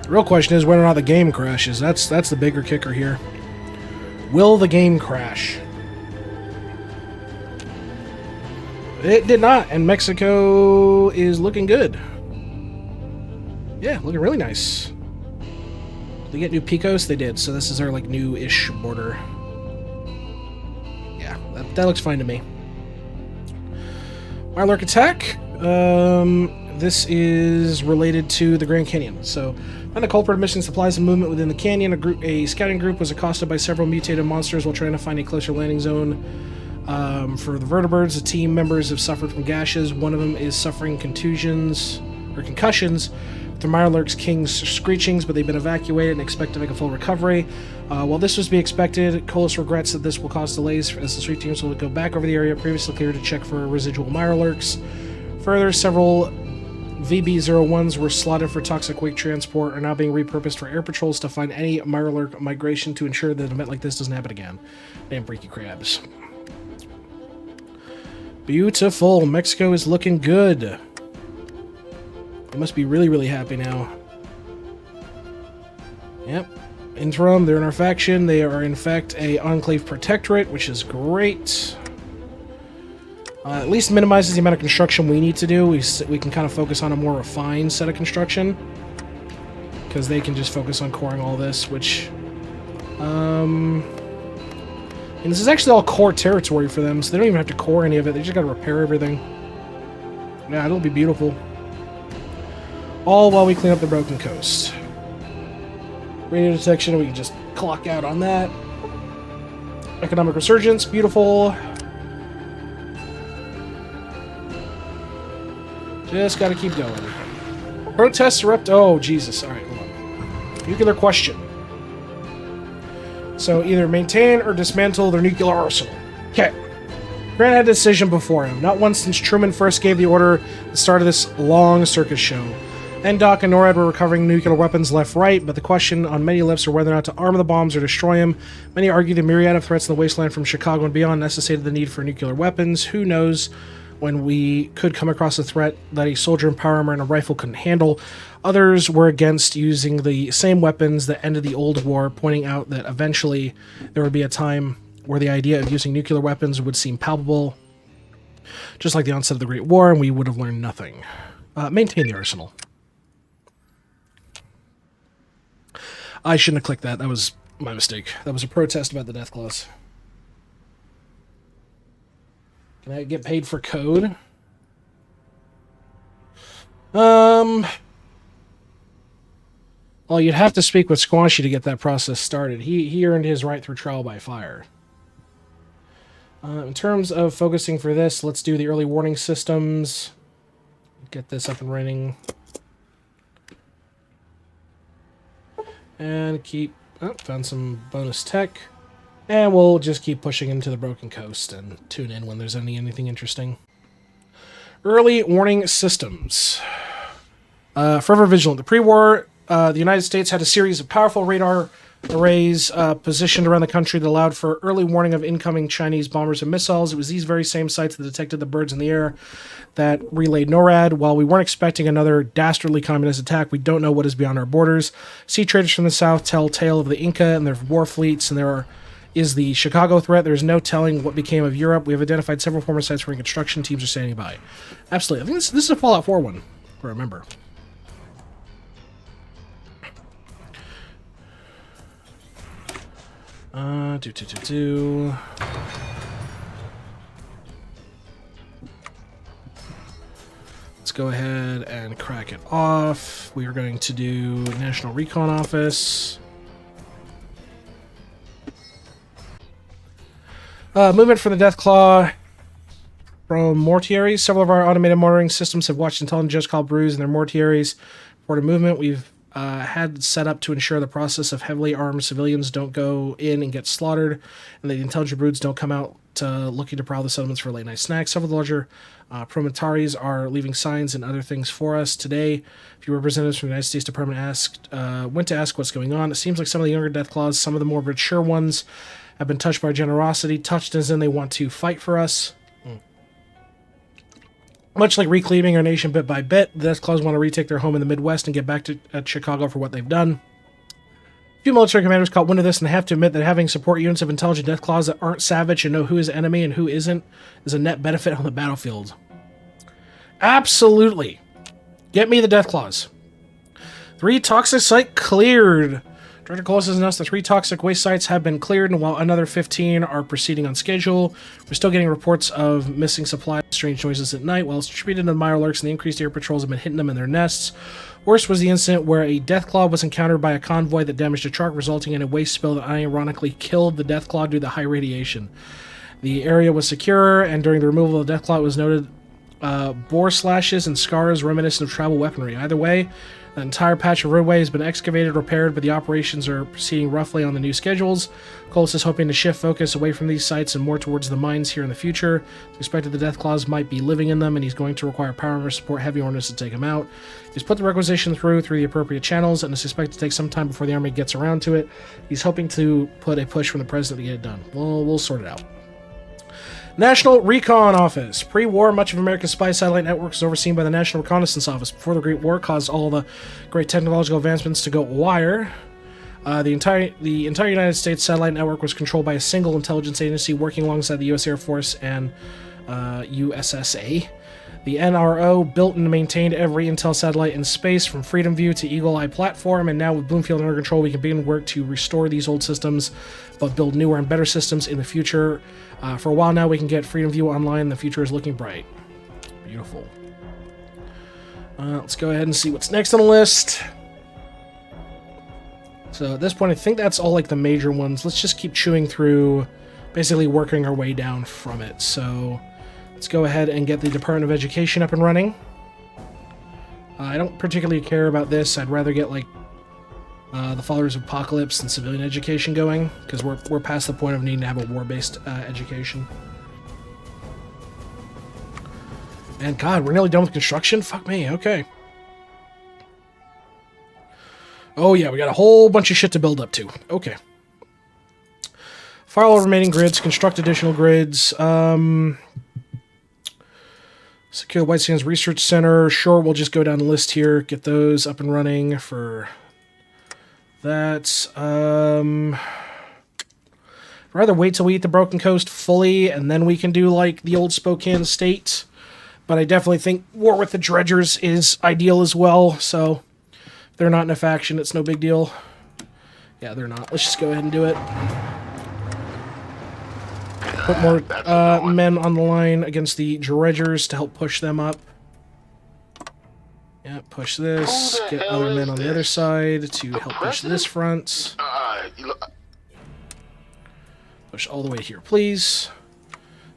The real question is whether or not the game crashes. That's the bigger kicker here. Will the game crash? It did not, and Mexico is looking good. Yeah, looking really nice. Did they get new picos? They did, so this is our, like, new-ish border. Yeah, that looks fine to me. Mirelurk attack. This is related to the Grand Canyon. So, find the culprit of missing supplies and movement within the canyon. A scouting group was accosted by several mutated monsters while trying to find a closer landing zone. For the vertebrates, the team members have suffered from gashes. One of them is suffering concussions with the Mirelurk's King's screechings, but they've been evacuated and expect to make a full recovery. While this was to be expected, Colas regrets that this will cause delays as the street teams will go back over the area previously cleared to check for residual Mirelurks. Further, several VB-01s were slotted for toxic weight transport are now being repurposed for air patrols to find any Mirelurk migration to ensure that an event like this doesn't happen again. Damn freaky crabs. Beautiful. Mexico is looking good. They must be really, really happy now. Yep. Interim, they're in our faction. They are, in fact, a Enclave Protectorate, which is great. At least minimizes the amount of construction we need to do. We can kind of focus on a more refined set of construction. Because they can just focus on coring all this, which... And this is actually all core territory for them, so they don't even have to core any of it. They just gotta repair everything. Yeah, it'll be beautiful. All while we clean up the broken coast. Radio detection, we can just clock out on that. Economic resurgence, beautiful. Just gotta keep going. Protests erupt. Oh, Jesus. Alright, hold on. Nuclear question. So either maintain or dismantle their nuclear arsenal. Okay. Grant had a decision before him. Not once since Truman first gave the order at the start of this long circus show. NDOC and NORAD were recovering nuclear weapons left-right, but the question on many lips are whether or not to arm the bombs or destroy them. Many argue the myriad of threats in the wasteland from Chicago and beyond necessitated the need for nuclear weapons. Who knows when we could come across a threat that a soldier in power armor and a rifle couldn't handle. Others were against using the same weapons that ended the old war, pointing out that eventually there would be a time where the idea of using nuclear weapons would seem palpable, just like the onset of the Great War, and we would have learned nothing. Maintain the arsenal. I shouldn't have clicked that. That was my mistake. That was a protest about the death clause. Can I get paid for code? Well, you'd have to speak with Squashy to get that process started. He earned his right through trial by fire. In terms of focusing for this, let's do the early warning systems. Get this up and running. And keep... Oh, found some bonus tech. And we'll just keep pushing into the Broken Coast and tune in when there's anything interesting. Early warning systems. Forever vigilant. The pre-war, the United States had a series of powerful radar arrays positioned around the country that allowed for early warning of incoming Chinese bombers and missiles. It was these very same sites that detected the birds in the air that relayed NORAD. While we weren't expecting another dastardly communist attack, we don't know what is beyond our borders. Sea traders from the south tell tale of the Inca and their war fleets, and there is the Chicago threat. There's no telling what became of Europe. We have identified several former sites where construction teams are standing by. Absolutely. I think this is a Fallout 4 one, if I remember. Let's go ahead and crack it off. We are going to do National Recon Office. Movement for the Deathclaw from mortuaries. Several of our automated monitoring systems have watched intelligent just called brews in their mortuaries. Reported movement. We've had set up to ensure the process of heavily armed civilians don't go in and get slaughtered, and the intelligent broods don't come out looking to prowl the settlements for late night snacks. Several of the larger prometaries are leaving signs and other things for us. Today, a few representatives from the United States Department went to ask what's going on. It seems like some of the younger Deathclaws, some of the more mature ones, have been touched by our generosity. Touched as in they want to fight for us. Much like reclaiming our nation bit by bit, the Deathclaws want to retake their home in the Midwest and get back to Chicago for what they've done. Few military commanders caught wind of this and have to admit that having support units of intelligent Deathclaws that aren't savage and know who is enemy and who isn't is a net benefit on the battlefield. Absolutely. Get me the Deathclaws. 3 toxic site cleared. Director Coles has announced the 3 toxic waste sites have been cleared, and while another 15 are proceeding on schedule, we're still getting reports of missing supplies, strange noises at night, while it's distributed into mire lurks and the increased air patrols have been hitting them in their nests. Worst was the incident where a Deathclaw was encountered by a convoy that damaged a truck, resulting in a waste spill that ironically killed the Deathclaw due to high radiation. The area was secure, and during the removal of the Deathclaw, it was noted bore slashes and scars reminiscent of travel weaponry. Either way, the entire patch of roadway has been excavated, repaired, but the operations are proceeding roughly on the new schedules. Coles is hoping to shift focus away from these sites and more towards the mines here in the future. It's expected the Deathclaws might be living in them, and he's going to require power armor support heavy ordnance to take them out. He's put the requisition through the appropriate channels, and is expected to take some time before the army gets around to it. He's hoping to put a push from the president to get it done. We'll sort it out. National Recon Office. Pre-war, much of America's spy satellite network was overseen by the National Reconnaissance Office. Before the Great War caused all the great technological advancements to go wire, the entire United States satellite network was controlled by a single intelligence agency working alongside the U.S. Air Force and USSA. The NRO built and maintained every intel satellite in space, from Freedom View to Eagle Eye platform, and now with Bloomfield under control, we can begin work to restore these old systems, but build newer and better systems in the future. For a while now, we can get Freedom View online. The future is looking bright. Beautiful. Let's go ahead and see what's next on the list. So at this point, I think that's all like the major ones. Let's just keep chewing through, basically working our way down from it. So let's go ahead and get the Department of Education up and running. I don't particularly care about this. I'd rather get like the Followers of Apocalypse and civilian education going, because we're past the point of needing to have a war-based education. And God, we're nearly done with construction? Fuck me, okay. Oh yeah, we got a whole bunch of shit to build up to. Okay. File all remaining grids, construct additional grids, secure the White Sands Research Center. Sure, we'll just go down the list here, get those up and running for that. I'd rather wait till we eat the Broken Coast fully, and then we can do, like, the old Spokane State. But I definitely think War with the Dredgers is ideal as well, so if they're not in a faction, it's no big deal. Yeah, they're not. Let's just go ahead and do it. Put more men on the line against the Dredgers to help push them up. Yeah, push this. Get other men on the other side to help push this front. Push all the way here, please.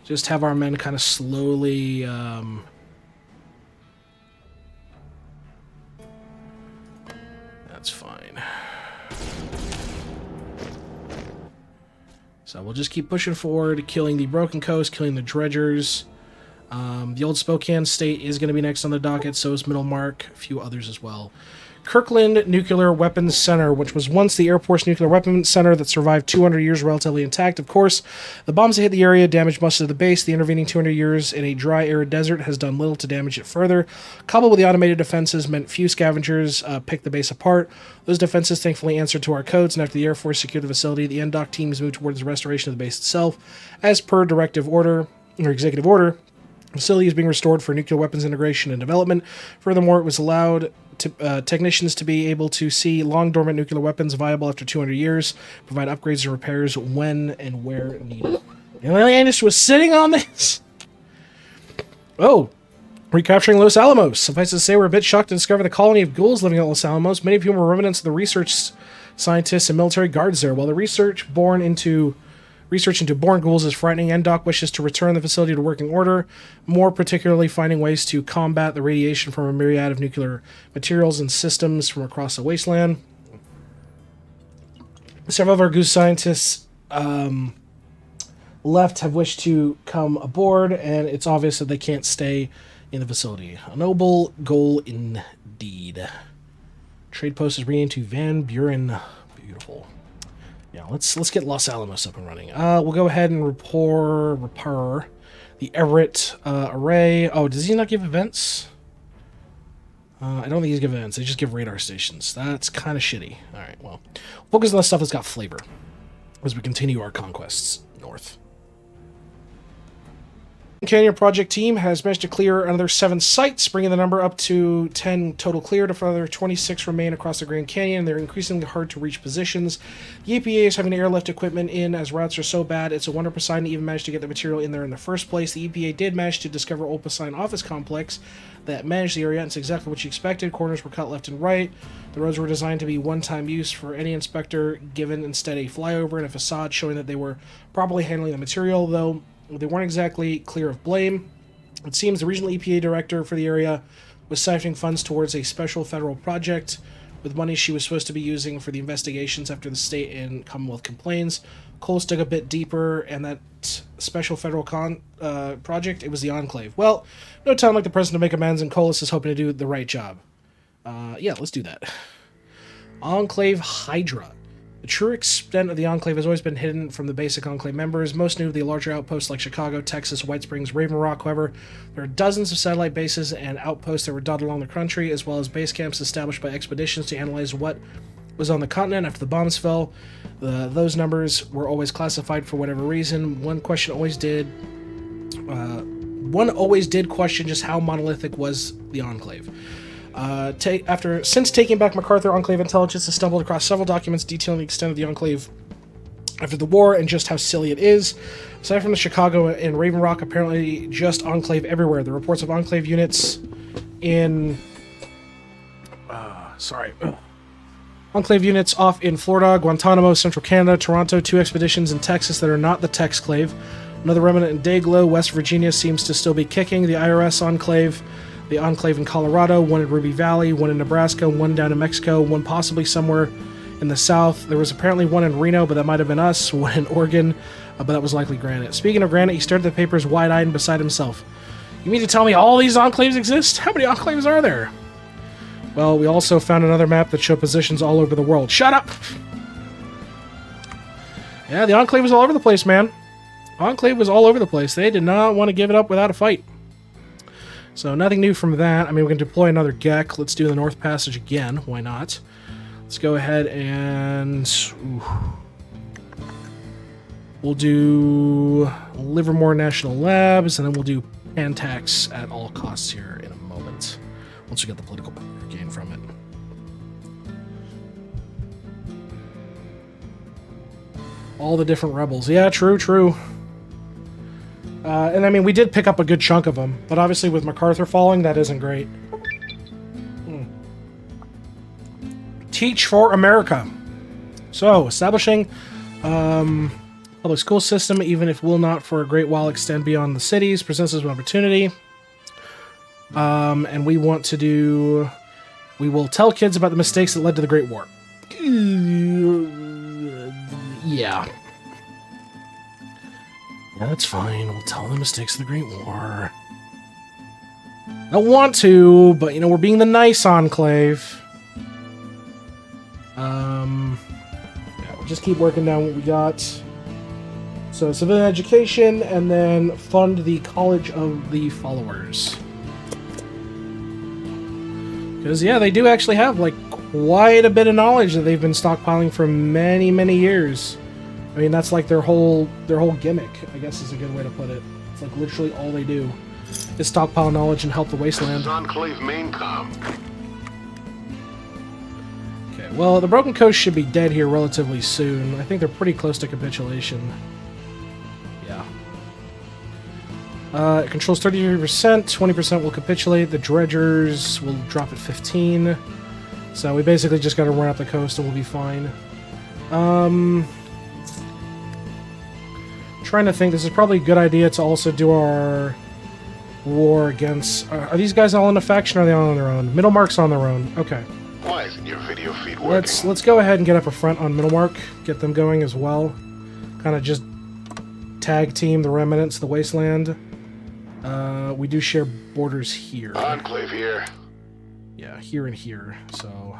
Just have our men kind of slowly... That's fine. So we'll just keep pushing forward, killing the Broken Coast, killing the Dredgers. The old Spokane State is going to be next on the docket, so is Middlemark, a few others as well. Kirkland Nuclear Weapons Center, which was once the Air Force Nuclear Weapons Center that survived 200 years relatively intact. Of course, the bombs that hit the area damaged most of the base. The intervening 200 years in a dry, arid desert has done little to damage it further. Coupled with the automated defenses meant few scavengers picked the base apart. Those defenses thankfully answered to our codes, and after the Air Force secured the facility, the NDOC teams moved towards the restoration of the base itself. As per executive order, the facility is being restored for nuclear weapons integration and development. Furthermore, it was allowed technicians to be able to see long-dormant nuclear weapons viable after 200 years, provide upgrades and repairs when and where needed. The alienist was sitting on this! Oh, recapturing Los Alamos. Suffice to say, we're a bit shocked to discover the colony of ghouls living at Los Alamos, many of whom were remnants of the research scientists and military guards there. While the research into born ghouls is frightening, NDOC wishes to return the facility to working order, more particularly finding ways to combat the radiation from a myriad of nuclear materials and systems from across the wasteland. Several of our goose scientists left have wished to come aboard, and it's obvious that they can't stay in the facility. A noble goal indeed. Trade post is renamed to Van Buren. Beautiful. Yeah, let's get Los Alamos up and running. We'll go ahead and repair the Everett array. Oh, does he not give events? I don't think these give events. They just give radar stations. That's kind of shitty. All right, well, focus on the stuff that's got flavor as we continue our conquests north. Canyon Project team has managed to clear another 7 sites, bringing the number up to 10 total cleared. A further 26 remain across the Grand Canyon. They're increasingly hard to reach positions. The EPA is having airlift equipment in as routes are so bad. It's a wonder Poseidon even managed to get the material in there in the first place. The EPA did manage to discover Old Poseidon office complex that managed the area, and it's exactly what you expected. Corners were cut left and right. The roads were designed to be one-time use for any inspector, given instead a flyover and a facade showing that they were properly handling the material, though they weren't exactly clear of blame. It seems the regional EPA director for the area was siphoning funds towards a special federal project with money she was supposed to be using for the investigations after the state and Commonwealth complaints. Coles dug a bit deeper, and that special federal project, it was the Enclave. Well, no time like the president to make amends, and Coles is hoping to do the right job. Yeah, let's do that. Enclave Hydra. The true extent of the Enclave has always been hidden from the basic Enclave members. Most knew of the larger outposts like Chicago, Texas, White Springs, Raven Rock. However, there are dozens of satellite bases and outposts that were dotted along the country, as well as base camps established by expeditions to analyze what was on the continent after the bombs fell. Those numbers were always classified for whatever reason. One always did question just how monolithic was the Enclave. Since taking back MacArthur, Enclave intelligence has stumbled across several documents detailing the extent of the Enclave after the war and just how silly it is. Aside from the Chicago and Raven Rock, apparently just Enclave everywhere. The reports of Enclave units in... Enclave units off in Florida, Guantanamo, Central Canada, Toronto, 2 expeditions in Texas that are not the Texclave. Another remnant in Dayglow, West Virginia seems to still be kicking. The IRS Enclave, the Enclave in Colorado, 1 in Ruby Valley, 1 in Nebraska, 1 down in Mexico, 1 possibly somewhere in the south. There was apparently 1 in Reno, but that might have been us, 1 in Oregon, but that was likely Granite. Speaking of Granite, he stared at the papers wide-eyed and beside himself. You mean to tell me all these Enclaves exist? How many Enclaves are there? Well, we also found another map that showed positions all over the world. Shut up! Yeah, the Enclave was all over the place, man. Enclave was all over the place. They did not want to give it up without a fight. So nothing new from that. I mean, we can deploy another GEC. Let's do the North Passage again. Why not? Let's go ahead and... we'll do Livermore National Labs, and then we'll do Pantax at all costs here in a moment. Once we get the political power gain from it. All the different rebels. Yeah, true. And I mean, we did pick up a good chunk of them, but obviously with MacArthur falling, that isn't great. Teach for America. So, establishing public school system, even if will not for a great while extend beyond the cities, presents us an opportunity. And we want to do... we will tell kids about the mistakes that led to the Great War. Yeah. Yeah, that's fine. We'll tell the mistakes of the Great War. I don't want to, but, you know, we're being the nice Enclave. Yeah, we'll just keep working down what we got. So, civilian education, and then fund the College of the Followers. Because, yeah, they do actually have, like, quite a bit of knowledge that they've been stockpiling for many, many years. I mean, that's like their whole gimmick, I guess is a good way to put it. It's like literally all they do is stockpile knowledge and help the wasteland. This is Enclave Maincom. Okay, well, the Broken Coast should be dead here relatively soon. I think they're pretty close to capitulation. Yeah. It controls 33%, 20% will capitulate. The dredgers will drop at 15. So we basically just got to run up the coast and we'll be fine. Trying to think, this is probably a good idea to also do our war against... are these guys all in a faction, or are they all on their own? Middlemark's on their own. Okay. Why isn't your video feed working? Let's go ahead and get up a front on Middlemark. Get them going as well. Kind of just tag team the remnants, the wasteland. We do share borders here. Enclave here. Yeah, here and here. So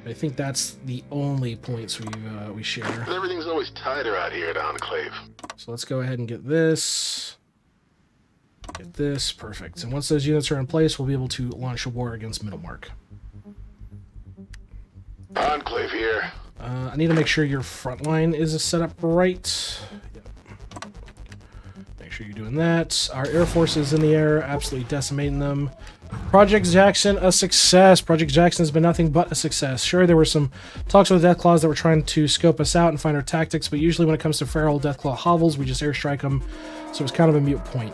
I think that's the only points we share. Everything's always tighter out here at Enclave. So let's go ahead and get this. Get this. Perfect. And once those units are in place, we'll be able to launch a war against Middlemark. Enclave here. I need to make sure your front line is set up right. Yep. Make sure you're doing that. Our Air Force is in the air, absolutely decimating them. Project Jackson, a success. Project Jackson has been nothing but a success. Sure, there were some talks with the Deathclaws that were trying to scope us out and find our tactics, but usually when it comes to feral Deathclaw hovels, we just airstrike them, so it was kind of a moot point.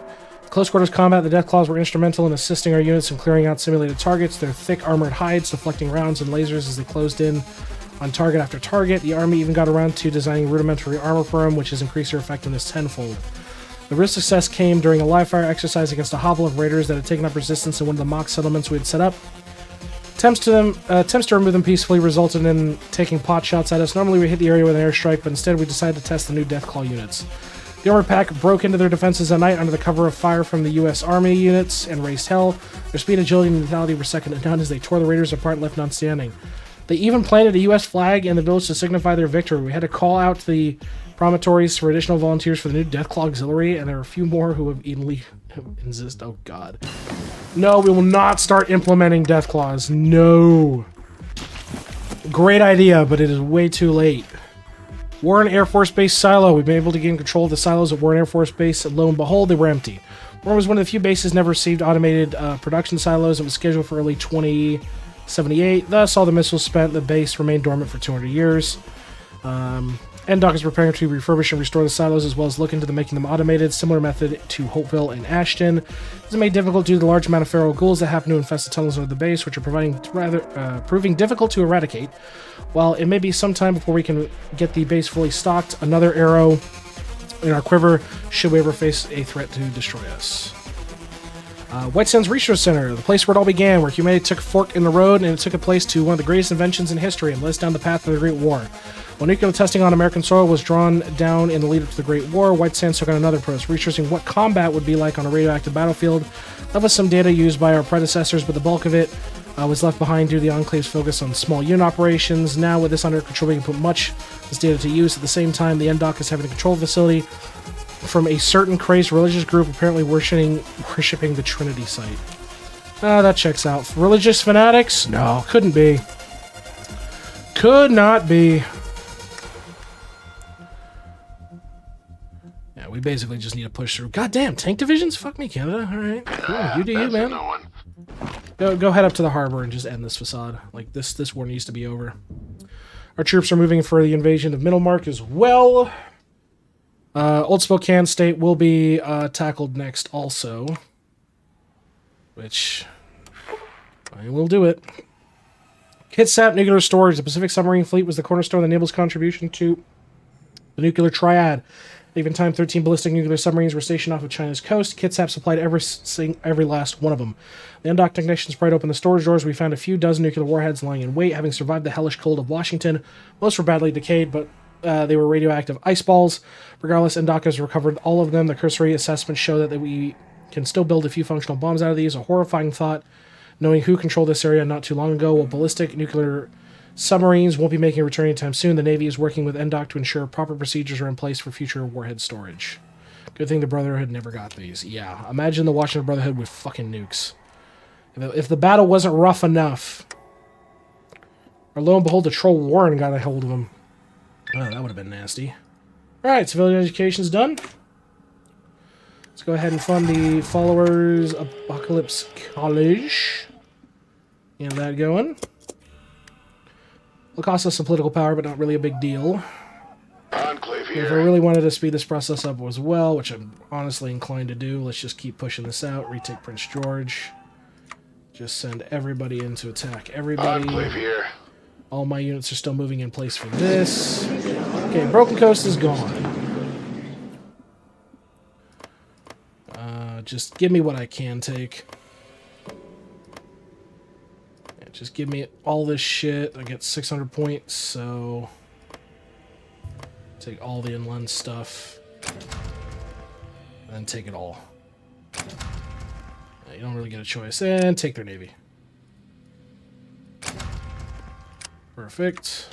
Close quarters combat, the Deathclaws were instrumental in assisting our units in clearing out simulated targets, their thick armored hides deflecting rounds and lasers as they closed in on target after target. The army even got around to designing rudimentary armor for them, which has increased their effectiveness tenfold. The real success came during a live-fire exercise against a hovel of raiders that had taken up resistance in one of the mock settlements we had set up. Attempts to remove them peacefully resulted in taking pot shots at us. Normally we hit the area with an airstrike, but instead we decided to test the new Deathclaw units. The armored pack broke into their defenses at night under the cover of fire from the U.S. Army units and raised hell. Their speed, agility, and lethality were second to none as they tore the raiders apart and left none standing. They even planted a U.S. flag in the village to signify their victory. We had to call out the promontories for additional volunteers for the new Deathclaw Auxiliary, and there are a few more who have evenly insist. Oh God, no! We will not start implementing Deathclaws. No. Great idea, but it is way too late. Warren Air Force Base silo. We've been able to gain control of the silos at Warren Air Force Base, and lo and behold, they were empty. Warren was one of the few bases never received automated production silos. It was scheduled for early 2078. Thus, all the missiles spent. The base remained dormant for 200 years. NDOC is preparing to refurbish and restore the silos as well as look into the making them automated. Similar method to Hopeville and Ashton. This is made difficult due to the large amount of feral ghouls that happen to infest the tunnels under the base, which are proving difficult to eradicate. While it may be some time before we can get the base fully stocked, another arrow in our quiver should we ever face a threat to destroy us. White Sands Research Center, the place where it all began, where humanity took a fork in the road and it took a place to one of the greatest inventions in history and led us down the path of the Great War. While nuclear testing on American soil was drawn down in the lead up to the Great War, White Sands took on another approach, researching what combat would be like on a radioactive battlefield. That was some data used by our predecessors, but the bulk of it was left behind due to the Enclave's focus on small unit operations. Now, with this under control, we can put much of this data to use. At the same time, the NDOC is having to control the facility from a certain crazed religious group apparently worshipping the Trinity site. That checks out. Religious fanatics? No, couldn't be. Could not be. Yeah, we basically just need to push through. Goddamn, tank divisions? Fuck me, Canada. Alright, cool. You do you, man. Go head up to the harbor and just end this facade. Like, this war needs to be over. Our troops are moving for the invasion of Middlemark as well. Old Spokane State will be tackled next also. Which, I will do it. Kitsap Nuclear Storage. The Pacific Submarine Fleet was the cornerstone of the Naval's contribution to the nuclear triad. Even time 13 ballistic nuclear submarines were stationed off of China's coast. Kitsap supplied every last one of them. The undocked technicians pried open the storage doors. We found a few dozen nuclear warheads lying in wait, having survived the hellish cold of Washington. Most were badly decayed, but they were radioactive ice balls. Regardless, NDOC has recovered all of them. The cursory assessments show that we can still build a few functional bombs out of these. A horrifying thought, knowing who controlled this area not too long ago. While ballistic nuclear submarines won't be making a return anytime soon, the Navy is working with NDOC to ensure proper procedures are in place for future warhead storage. Good thing the Brotherhood never got these. Yeah, imagine the Washington Brotherhood with fucking nukes. If the battle wasn't rough enough, or lo and behold, the Troll Warren got a hold of them. Oh, that would have been nasty. Alright, civilian education's done. Let's go ahead and fund the Followers Apocalypse College. Get that going. It'll cost us some political power, but not really a big deal. Enclave here. If I really wanted to speed this process up as well, which I'm honestly inclined to do, let's just keep pushing this out. Retake Prince George. Just send everybody in to attack everybody. Enclave here. All my units are still moving in place for this. Okay, Broken Coast is gone. Just give me what I can take. Yeah, just give me all this shit. I get 600 points, so take all the inland stuff. And then take it all. Yeah, you don't really get a choice. And take their navy. Perfect.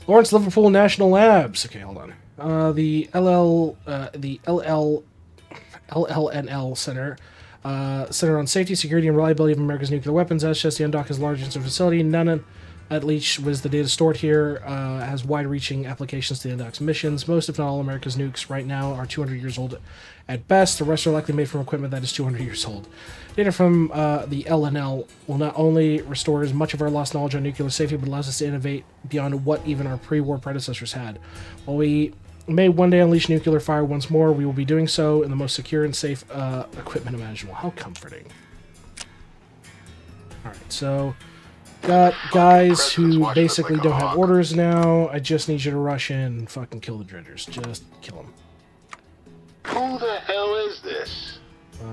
Lawrence Liverpool National Labs. Okay, hold on. The LL LLNL Center, centered on safety, security, and reliability of America's nuclear weapons. As just the undock is the largest facility. At least was the data stored here, has wide-reaching applications to the undock's missions. Most, if not all, America's nukes right now are 200 years old at best. The rest are likely made from equipment that is 200 years old. Data from the LNL will not only restore as much of our lost knowledge on nuclear safety, but allows us to innovate beyond what even our pre-war predecessors had. While we may one day unleash nuclear fire once more, we will be doing so in the most secure and safe equipment imaginable. How comforting. Alright, so got guys who basically don't have orders now. I just need you to rush in and fucking kill the dredgers. Just kill them. Who the hell is this?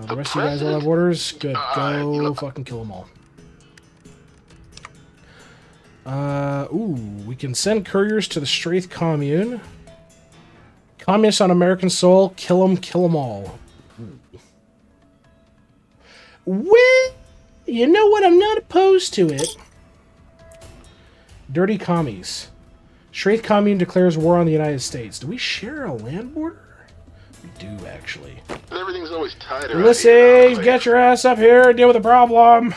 The rest of you guys all have orders? Good. Go fucking kill them all. Ooh, we can send couriers to the Straith Commune. Communists on American soil, kill them all. Well, you know what? I'm not opposed to it. Dirty commies. Straith Commune declares war on the United States. Do we share a land border? We do, actually. Everything's always tighter. Ulysses, get your ass up here and deal with the problem.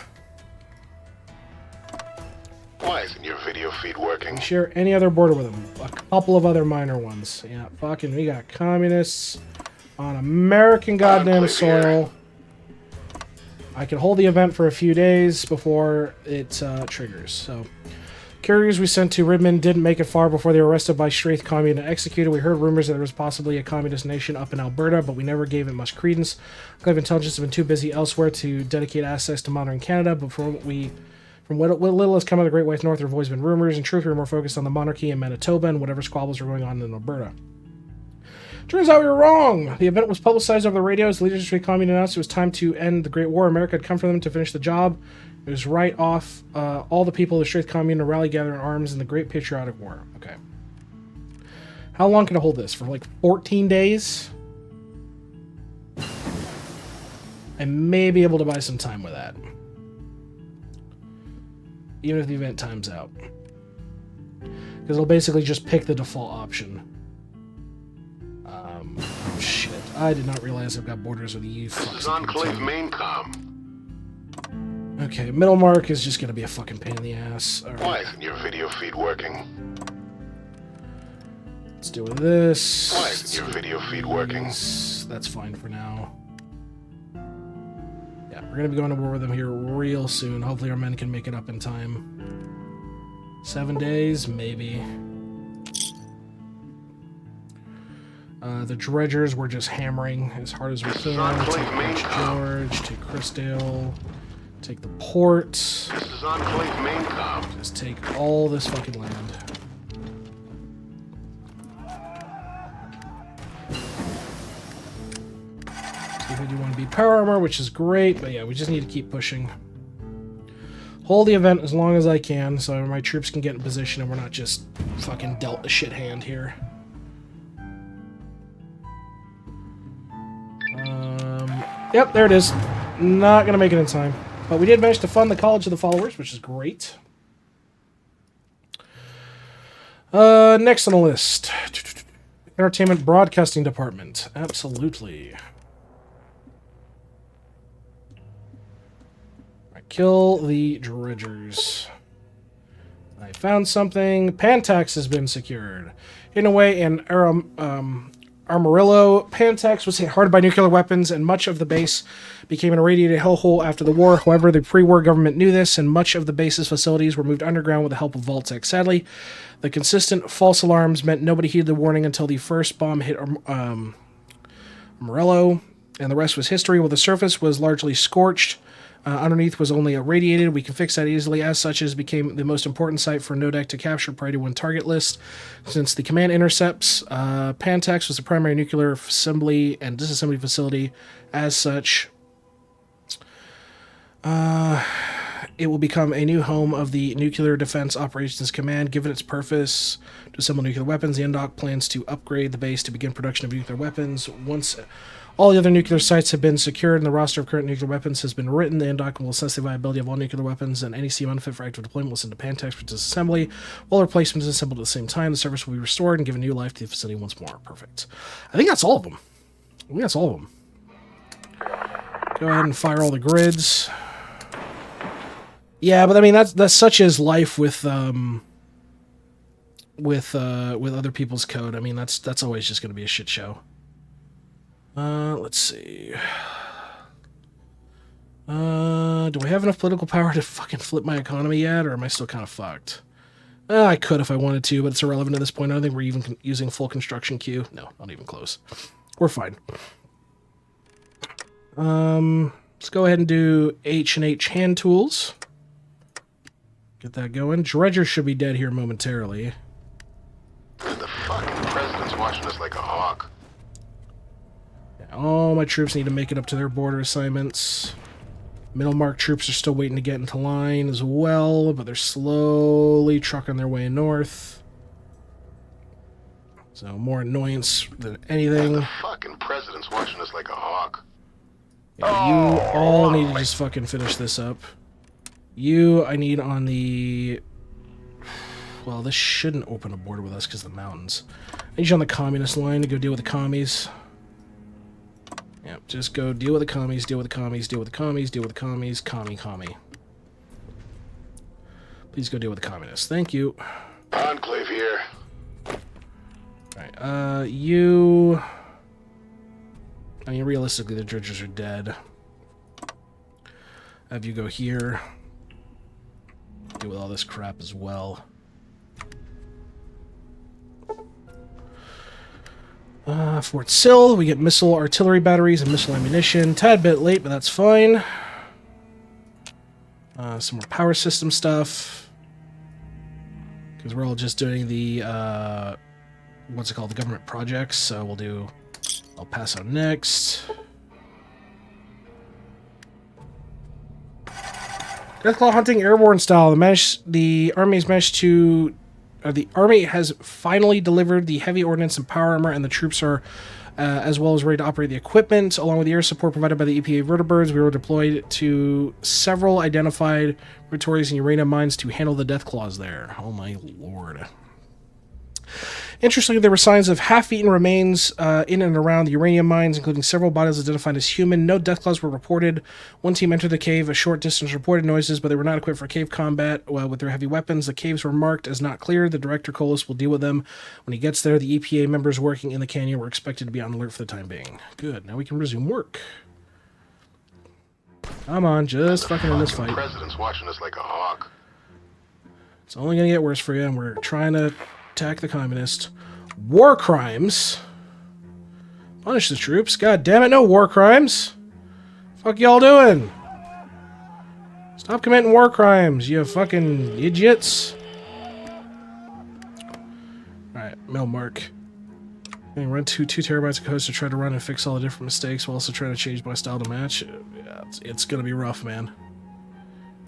Why isn't your video feed working? We share any other border with them. A couple of other minor ones. Yeah, fucking, we got communists on American goddamn soil. I can hold the event for a few days before it triggers. So, couriers we sent to Redmond didn't make it far before they were arrested by Straith Commune and executed. We heard rumors that there was possibly a communist nation up in Alberta, but we never gave it much credence. Enclave intelligence has been too busy elsewhere to dedicate assets to monitoring Canada, but from what little has come of the Great White North, there have always been rumors. In truth, we were more focused on the monarchy in Manitoba and whatever squabbles were going on in Alberta. Turns out we were wrong. The event was publicized over the radio as the leaders of the Straith Commune announced it was time to end the Great War. America had come for them to finish the job. It was right off all the people of the Straith Commune to rally together in arms in the Great Patriotic War. Okay. How long can I hold this? For like 14 days? I may be able to buy some time with that. Even if the event times out. Because it'll basically just pick the default option. Oh shit. I did not realize I've got borders with you. This is Enclave Maincom. Okay, middle mark is just gonna be a fucking pain in the ass. All right. Why isn't your video feed working? Let's do this. Why isn't your video feed working? That's fine for now. Yeah, we're gonna be going to war with them here real soon. Hopefully our men can make it up in time. 7 days, maybe. The dredgers were just hammering as hard as we could. Take Prince George, take Chrisdale, take the port. This is Enclave Maincom. Just take all this fucking land. See if I do want to be power armor, which is great, but yeah, we just need to keep pushing. Hold the event as long as I can so my troops can get in position and we're not just fucking dealt a shit hand here. Yep, there it is. Not gonna make it in time. But we did manage to fund the College of the Followers, which is great. Next on the list. Entertainment Broadcasting Department. Absolutely. Right, kill the dredgers. I found something. Pantax has been secured. In a way, in Amarillo, Pantax was hit hard by nuclear weapons, and much of the base became an irradiated hellhole after the war. However, the pre-war government knew this, and much of the base's facilities were moved underground with the help of Vault-Tec. Sadly, the consistent false alarms meant nobody heeded the warning until the first bomb hit Amarillo, and the rest was history. While the surface was largely scorched, underneath was only irradiated. We can fix that easily. As such, it became the most important site for NODEC to capture Priority 1 target list. Since the command intercepts, Pantax was the primary nuclear assembly and disassembly facility. As such, it will become a new home of the Nuclear Defense Operations Command. Given its purpose to assemble nuclear weapons, the NDOC plans to upgrade the base to begin production of nuclear weapons. Once all the other nuclear sites have been secured and the roster of current nuclear weapons has been written, the NDOC will assess the viability of all nuclear weapons, and any CM unfit for active deployment will send to Pantax for disassembly. While replacements assembled at the same time, the service will be restored and given new life to the facility once more. Perfect. I think that's all of them. I think that's all of them. Go ahead and fire all the grids. Yeah, but I mean that's such as life with other people's code. I mean that's always just going to be a shit show. Let's see. Do I have enough political power to fucking flip my economy yet, or am I still kind of fucked? I could if I wanted to, but it's irrelevant at this point. I don't think we're even using full construction queue. No, not even close. We're fine. Let's go ahead and do H&H hand tools. Get that going. Dredger should be dead here momentarily. The fucking president's watching us like a hawk. Yeah, all my troops need to make it up to their border assignments. Middle mark troops are still waiting to get into line as well, but they're slowly trucking their way north. So more annoyance than anything. The fucking president's watching us like a hawk. Yeah, you all need to just fucking finish this up. You, I need on the... Well, this shouldn't open a border with us because of the mountains. I need you on the communist line to go deal with the commies. Yeah, just go deal with the commies, deal with the commies, deal with the commies, deal with the commies, commie. Please go deal with the communists. Thank you. Enclave here. Alright, you... I mean, realistically, the dredgers are dead. Have you go here. Deal with all this crap as well. Fort Sill, we get missile artillery batteries and missile ammunition. Tad bit late, but that's fine. Some more power system stuff. Because we're all just doing the, what's it called? The government projects. So we'll do El Paso next. Deathclaw hunting airborne style. The army's managed to... the army has finally delivered the heavy ordnance and power armor, and the troops are as well as ready to operate the equipment. Along with the air support provided by the EPA vertibirds, we were deployed to several identified laboratories and uranium mines to handle the Deathclaws there. Oh my lord. Interestingly, there were signs of half-eaten remains in and around the uranium mines, including several bodies identified as human. No Deathclaws were reported. One team entered the cave a short distance, reported noises, but they were not equipped for cave combat with their heavy weapons. The caves were marked as not clear. The Director Colas will deal with them when he gets there. The EPA members working in the canyon were expected to be on alert for the time being. Good. Now we can resume work. Come on, just fucking in this fight. The president's watching us like a hawk. It's only going to get worse for you, and we're trying to attack the communists. War crimes. Punish the troops. God damn it, no war crimes. Fuck y'all doing? Stop committing war crimes, you fucking idiots. Alright, mail mark. I'm run 2 terabytes of code to try to run and fix all the different mistakes while also trying to change my style to match. Yeah, it's gonna be rough, man.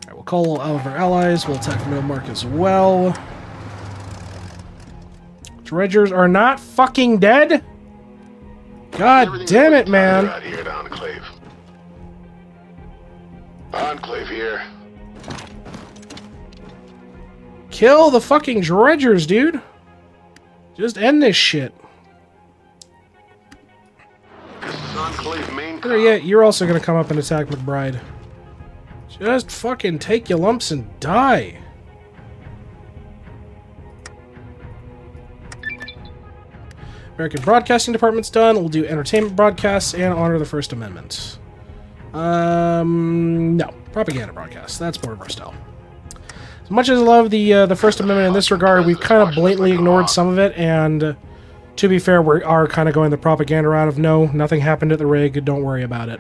Alright, we'll call all of our allies. We'll attack mail mark as well. Dredgers are not fucking dead? God damn it, man. Out here at Enclave. Enclave here. Kill the fucking dredgers, dude. Just end this shit. This is Enclave main. Yeah, you're also gonna come up and attack McBride. Just fucking take your lumps and die. American Broadcasting Department's done. We'll do entertainment broadcasts and honor the First Amendment. No. Propaganda broadcasts. That's more of our style. As much as I love the First Amendment in this regard, we've kind of blatantly ignored some of it, and to be fair, we are kind of going the propaganda route of no, nothing happened at the rig, don't worry about it.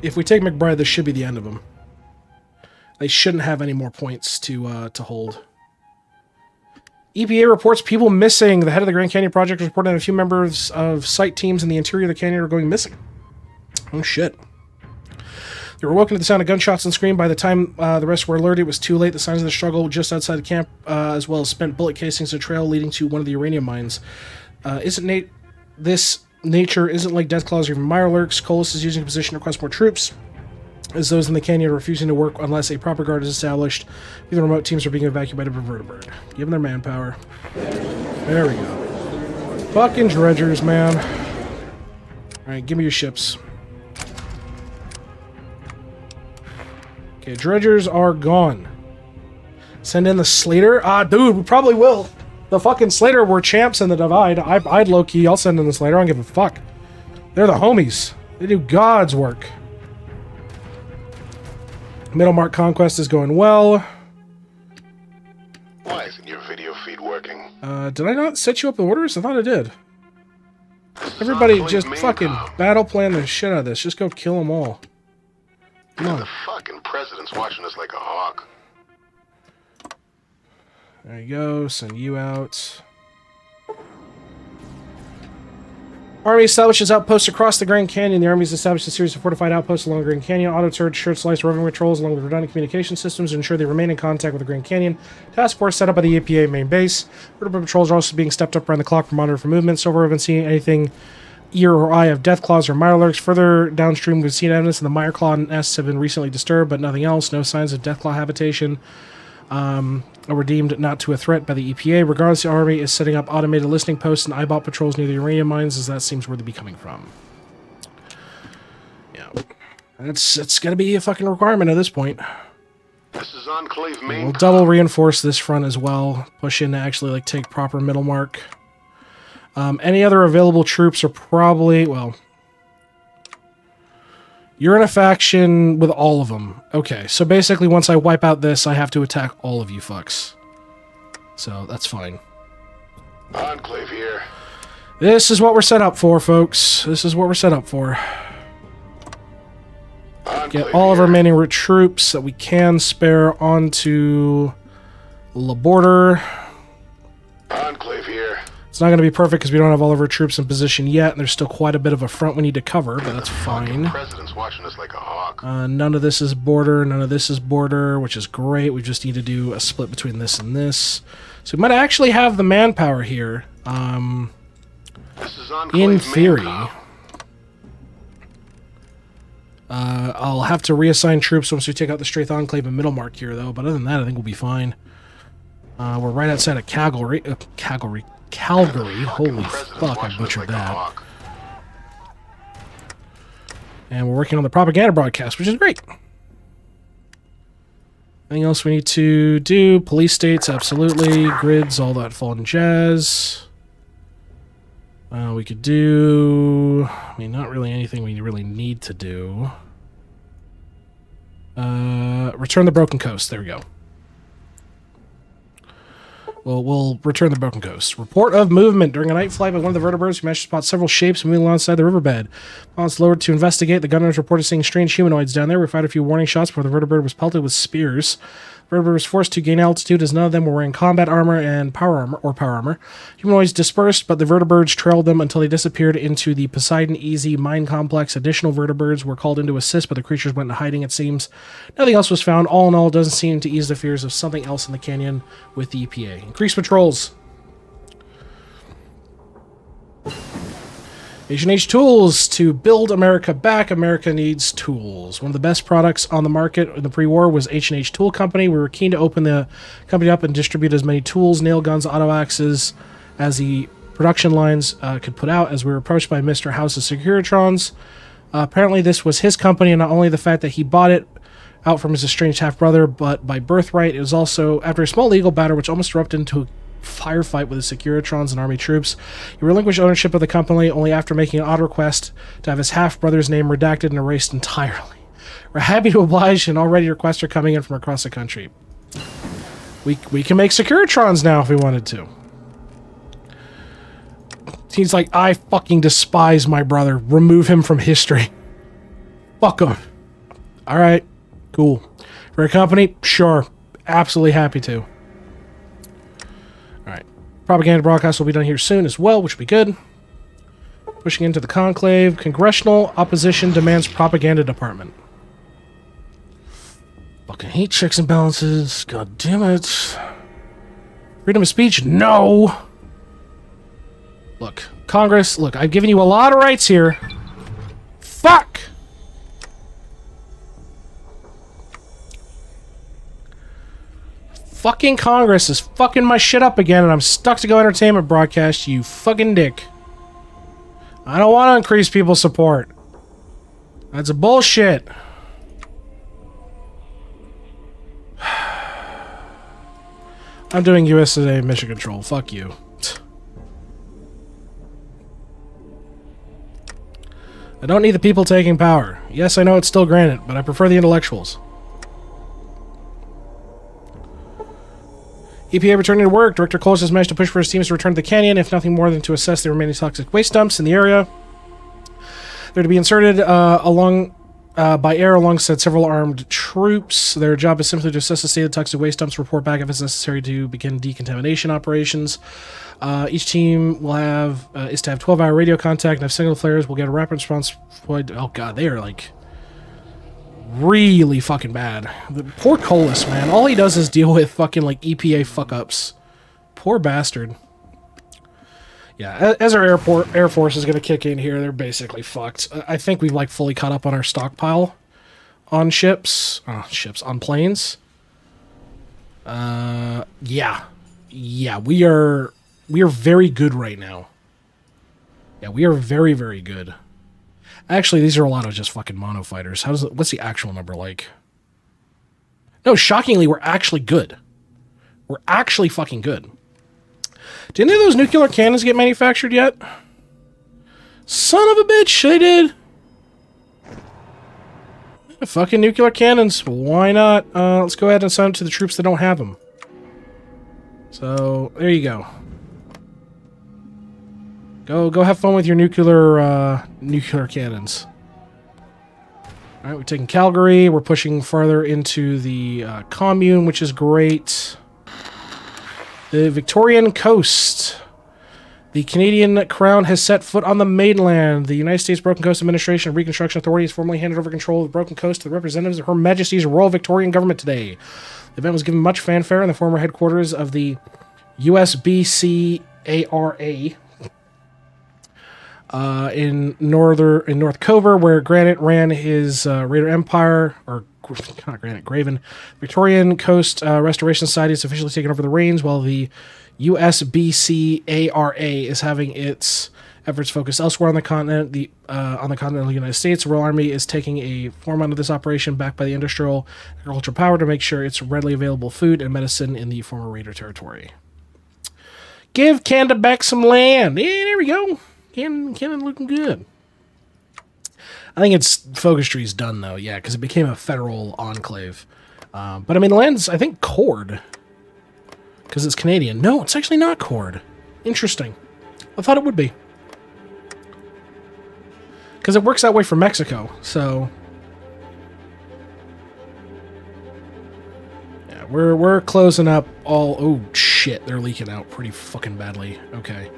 If we take McBride, this should be the end of them. They shouldn't have any more points to hold. EPA reports people missing. The head of the Grand Canyon Project reported that a few members of site teams in the interior of the canyon are going missing. Oh, shit. They were woken to the sound of gunshots and scream. By the time the rest were alerted, it was too late. The signs of the struggle just outside the camp, as well as spent bullet casings, a trail leading to one of the uranium mines. This nature isn't like Deathclaws or even Mirelurks. Colas is using a position to request more troops, as those in the canyon are refusing to work unless a proper guard is established. The remote teams are being evacuated by vertibird. Give them their manpower. There we go. Fucking dredgers, man. Alright, give me your ships. Okay, dredgers are gone. Send in the Slater? Ah, dude, we probably will. The fucking Slater were champs in the Divide. I'd low-key, I'll send in the Slater. I don't give a fuck. They're the homies. They do God's work. Middlemark Conquest is going well. Why isn't your video feed working? Did I not set you up the orders? I thought I did. Everybody just fucking battle plan the shit out of this. Just go kill them all. Come on. The fucking president's watching us like a hawk. There you go. Send you out. Army establishes outposts across the Grand Canyon. The Army's established a series of fortified outposts along the Grand Canyon. Auto-turret, shirt-slice, roving patrols along with redundant communication systems to ensure they remain in contact with the Grand Canyon. Task force set up by the EPA main base. Vertical patrols are also being stepped up around the clock for monitor for movement. So far, we haven't seen anything ear or eye of death claws or mirelurks. Further downstream, we've seen evidence that the mire claw nests have been recently disturbed, but nothing else. No signs of death claw habitation. Were deemed not to a threat by the EPA. Regardless, the Army is setting up automated listening posts and eyeball patrols near the uranium mines, as that seems where they'd be coming from. Yeah. It's going to be a fucking requirement at this point. This is Enclave main. We'll double reinforce this front as well. Push in to actually like take proper middle mark. Any other available troops are probably, well... You're in a faction with all of them. Okay, so basically once I wipe out this, I have to attack all of you fucks. So, that's fine. Enclave here. This is what we're set up for, folks. This is what we're set up for. Enclave Get all of here. our remaining troops that we can spare onto the border. Enclave here. It's not going to be perfect because we don't have all of our troops in position yet, and there's still quite a bit of a front we need to cover, but that's fine. The president's watching us like a hawk. None of this is border, none of this is border, which is great. We just need to do a split between this and this. So we might actually have the manpower here. This is Enclave In main theory. power. I'll have to reassign troops once we take out the Straith Enclave and Middlemark here, though. But other than that, I think we'll be fine. We're right outside of Calgary. Calgary. Holy fuck, I butchered that. And we're working on the propaganda broadcast, which is great. Anything else we need to do? Police states, absolutely. Grids, all that fun jazz. We could do... I mean, not really anything we really need to do. Return the Broken Coast. There we go. We'll return the Broken Coast. Report of movement. During a night flight by one of the vertebrates, we managed to spot several shapes moving alongside the riverbed. Pilots lowered to investigate. The gunners reported seeing strange humanoids down there. We fired a few warning shots before the vertebrate was pelted with spears. The vertebrate was forced to gain altitude as none of them were wearing combat armor and power armor. Humanoids dispersed, but the vertebrates trailed them until they disappeared into the Poseidon Easy mine complex. Additional vertebrates were called in to assist, but the creatures went into hiding, it seems. Nothing else was found. All in all, it doesn't seem to ease the fears of something else in the canyon with the EPA. Increased patrols. H&H Tools. To build America back, America needs tools. One of the best products on the market in the pre-war was H&H Tool Company. We were keen to open the company up and distribute as many tools, nail guns, auto axes as the production lines could put out, as we were approached by Mr. House's Securitrons. Apparently this was his company, and not only the fact that he bought it out from his estranged half-brother, but by birthright. It was also after a small legal battle which almost erupted into a firefight with the Securitrons and army troops. He relinquished ownership of the company only after making an odd request to have his half-brother's name redacted and erased entirely. We're happy to oblige, and already requests are coming in from across the country. We can make Securitrons now if we wanted to. Seems like I fucking despise my brother. Remove him from history. Fuck him. Alright. Cool. For a company? Sure. Absolutely happy to. Alright. Propaganda broadcast will be done here soon as well, which will be good. Pushing into the conclave. Congressional opposition demands propaganda department. Fucking hate checks and balances. God damn it. Freedom of speech? No! Look. Congress, look, I've given you a lot of rights here. Fuck! fucking Congress is fucking my shit up again, and I'm stuck to go entertainment broadcast, you fucking dick. I don't want to increase people's support. That's a bullshit. I'm doing USA mission control. Fuck you. I don't need the people taking power. Yes, I know it's still granted, but I prefer the intellectuals. EPA returning to work. Director Coles has managed to push for his teams to return to the canyon, if nothing more than to assess the remaining toxic waste dumps in the area. They're to be inserted by air alongside several armed troops. Their job is simply to assess the state of toxic waste dumps, report back if it's necessary to begin decontamination operations. Each team will is to have 12-hour radio contact and have signal flares. We'll get a rapid response. Oh god, they are like really fucking bad. The poor Colas, man. All he does is deal with fucking like EPA fuck-ups. Poor bastard. Yeah, as our Air Force is going to kick in here, they're basically fucked. I think we've like fully caught up on our stockpile on on planes. Yeah, we are very good right now. Yeah, we are very, very good. Actually, these are a lot of just fucking mono fighters. What's the actual number like? No, shockingly, we're actually good. We're actually fucking good. Did any of those nuclear cannons get manufactured yet? Son of a bitch, they did. Fucking nuclear cannons. Why not? Let's go ahead and send them to the troops that don't have them. So, there you go. Go have fun with your nuclear cannons. Alright, we're taking Calgary. We're pushing farther into the commune, which is great. The Victorian coast. The Canadian Crown has set foot on the mainland. The United States Broken Coast Administration and Reconstruction Authority has formally handed over control of the Broken Coast to the representatives of Her Majesty's Royal Victorian Government today. The event was given much fanfare in the former headquarters of the USBCARA in North Cover, where Granite ran his Raider Empire, or not Granite, Graven. Victorian Coast Restoration Society has officially taken over the reins, while the USBCARA is having its efforts focused elsewhere on the continent. On the continental United States, the Royal Army is taking a form out of this operation, backed by the industrial agricultural power, to make sure it's readily available food and medicine in the former Raider territory. Give Canada back some land. Yeah, there we go. Canada looking good. I think its focus tree is done, though, yeah, because it became a federal enclave. But, I mean, the land's, I think, cored. Because it's Canadian. No, it's actually not cored. Interesting. I thought it would be. Because it works that way for Mexico, so... Yeah, we're closing up all... Oh, shit, they're leaking out pretty fucking badly. Okay.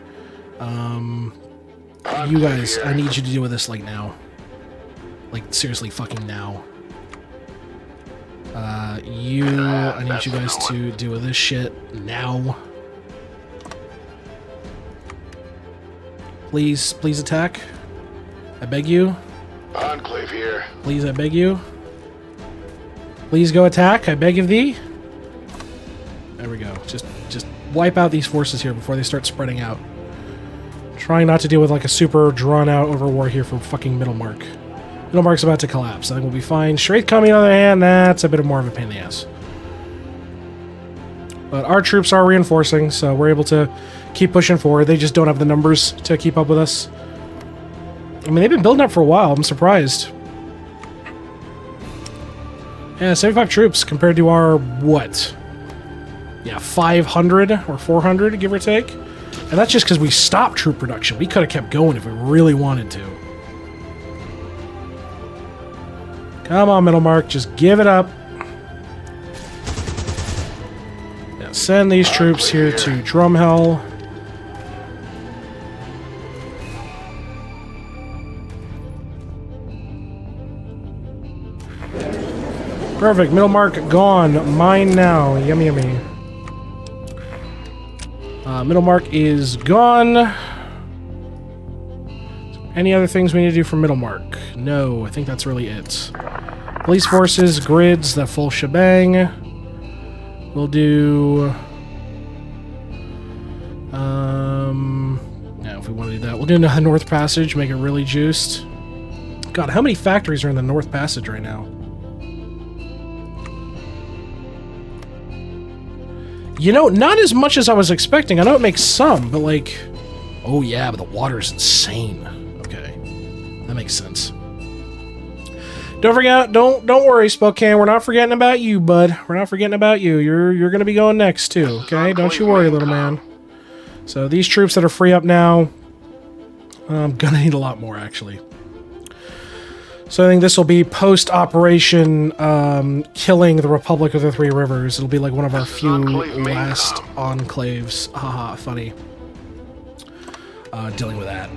You guys, I need you to deal with this, like, now. Like, seriously, fucking now. I need you guys to deal with this shit now. Please attack. I beg you. Enclave here. Please, I beg you. Please go attack, I beg of thee. There we go. Just wipe out these forces here before they start spreading out. Trying not to deal with like a super drawn-out overwar here for fucking Middlemark. Middlemark's about to collapse. I think we'll be fine. Straith coming, on the other hand, that's a bit more of a pain in the ass. But our troops are reinforcing, so we're able to keep pushing forward. They just don't have the numbers to keep up with us. I mean, they've been building up for a while. I'm surprised. Yeah, 75 troops compared to our, what? Yeah, 500 or 400, give or take. And that's just because we stopped troop production. We could have kept going if we really wanted to. Come on, Middlemark, just give it up. Now send these troops here to Drumhell. Perfect, Middlemark gone. Mine now. Yummy, yummy. Middlemark is gone. Any other things we need to do for Middlemark? No, I think that's really it. Police forces, grids, the full shebang. We'll do... yeah, if we want to do that. We'll do the North Passage, make it really juiced. God, how many factories are in the North Passage right now? You know, not as much as I was expecting. I know it makes some, but like... Oh yeah, but the water's insane. Okay. That makes sense. Don't forget, don't worry, Spokane. We're not forgetting about you, bud. We're not forgetting about you. You're gonna be going next too, okay? Don't you worry, little man. So these troops that are free up now, I'm gonna need a lot more, actually. So I think this will be post-operation killing the Republic of the Three Rivers. It'll be like one of our few last enclaves. Haha, funny. Dealing with that.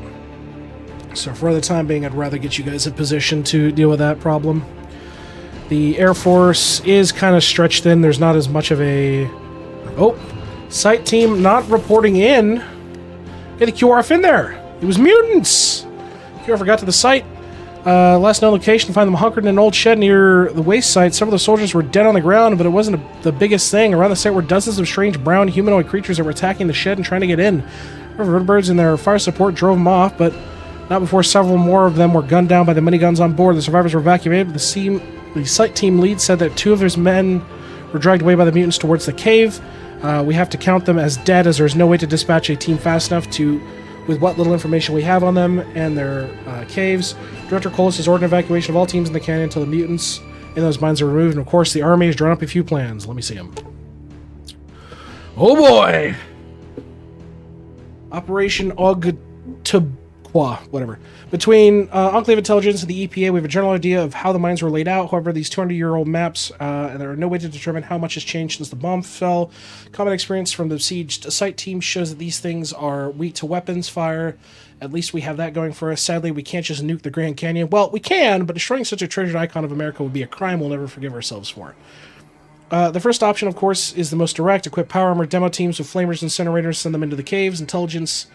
So for the time being, I'd rather get you guys in position to deal with that problem. The Air Force is kind of stretched thin. There's not as much of a... Oh! Site team not reporting in. Hey, the QRF in there! It was mutants! QRF got to the site. Last known location, find them hunkered in an old shed near the waste site. Several of the soldiers were dead on the ground, but it wasn't the biggest thing. Around the site were dozens of strange brown humanoid creatures that were attacking the shed and trying to get in. Birds and their fire support drove them off, but not before several more of them were gunned down by the miniguns on board. The survivors were evacuated, but the site team lead said that 2 of his men were dragged away by the mutants towards the cave. We have to count them as dead, as there's no way to dispatch a team fast enough with what little information we have on them and their caves. Director Colas has ordered evacuation of all teams in the canyon until the mutants in those mines are removed. And of course, the army has drawn up a few plans. Let me see them. Oh boy! Operation Ogtubqua, whatever. Between Enclave Intelligence and the EPA, we have a general idea of how the mines were laid out. However, these 200-year-old maps, and there are no way to determine how much has changed since the bomb fell. Common experience from the besieged site team shows that these things are weak to weapons fire. At least we have that going for us. Sadly, we can't just nuke the Grand Canyon. Well, we can, but destroying such a treasured icon of America would be a crime we'll never forgive ourselves for. The first option, of course, is the most direct. Equip power armor demo teams with flamers and incinerators, send them into the caves. Intelligence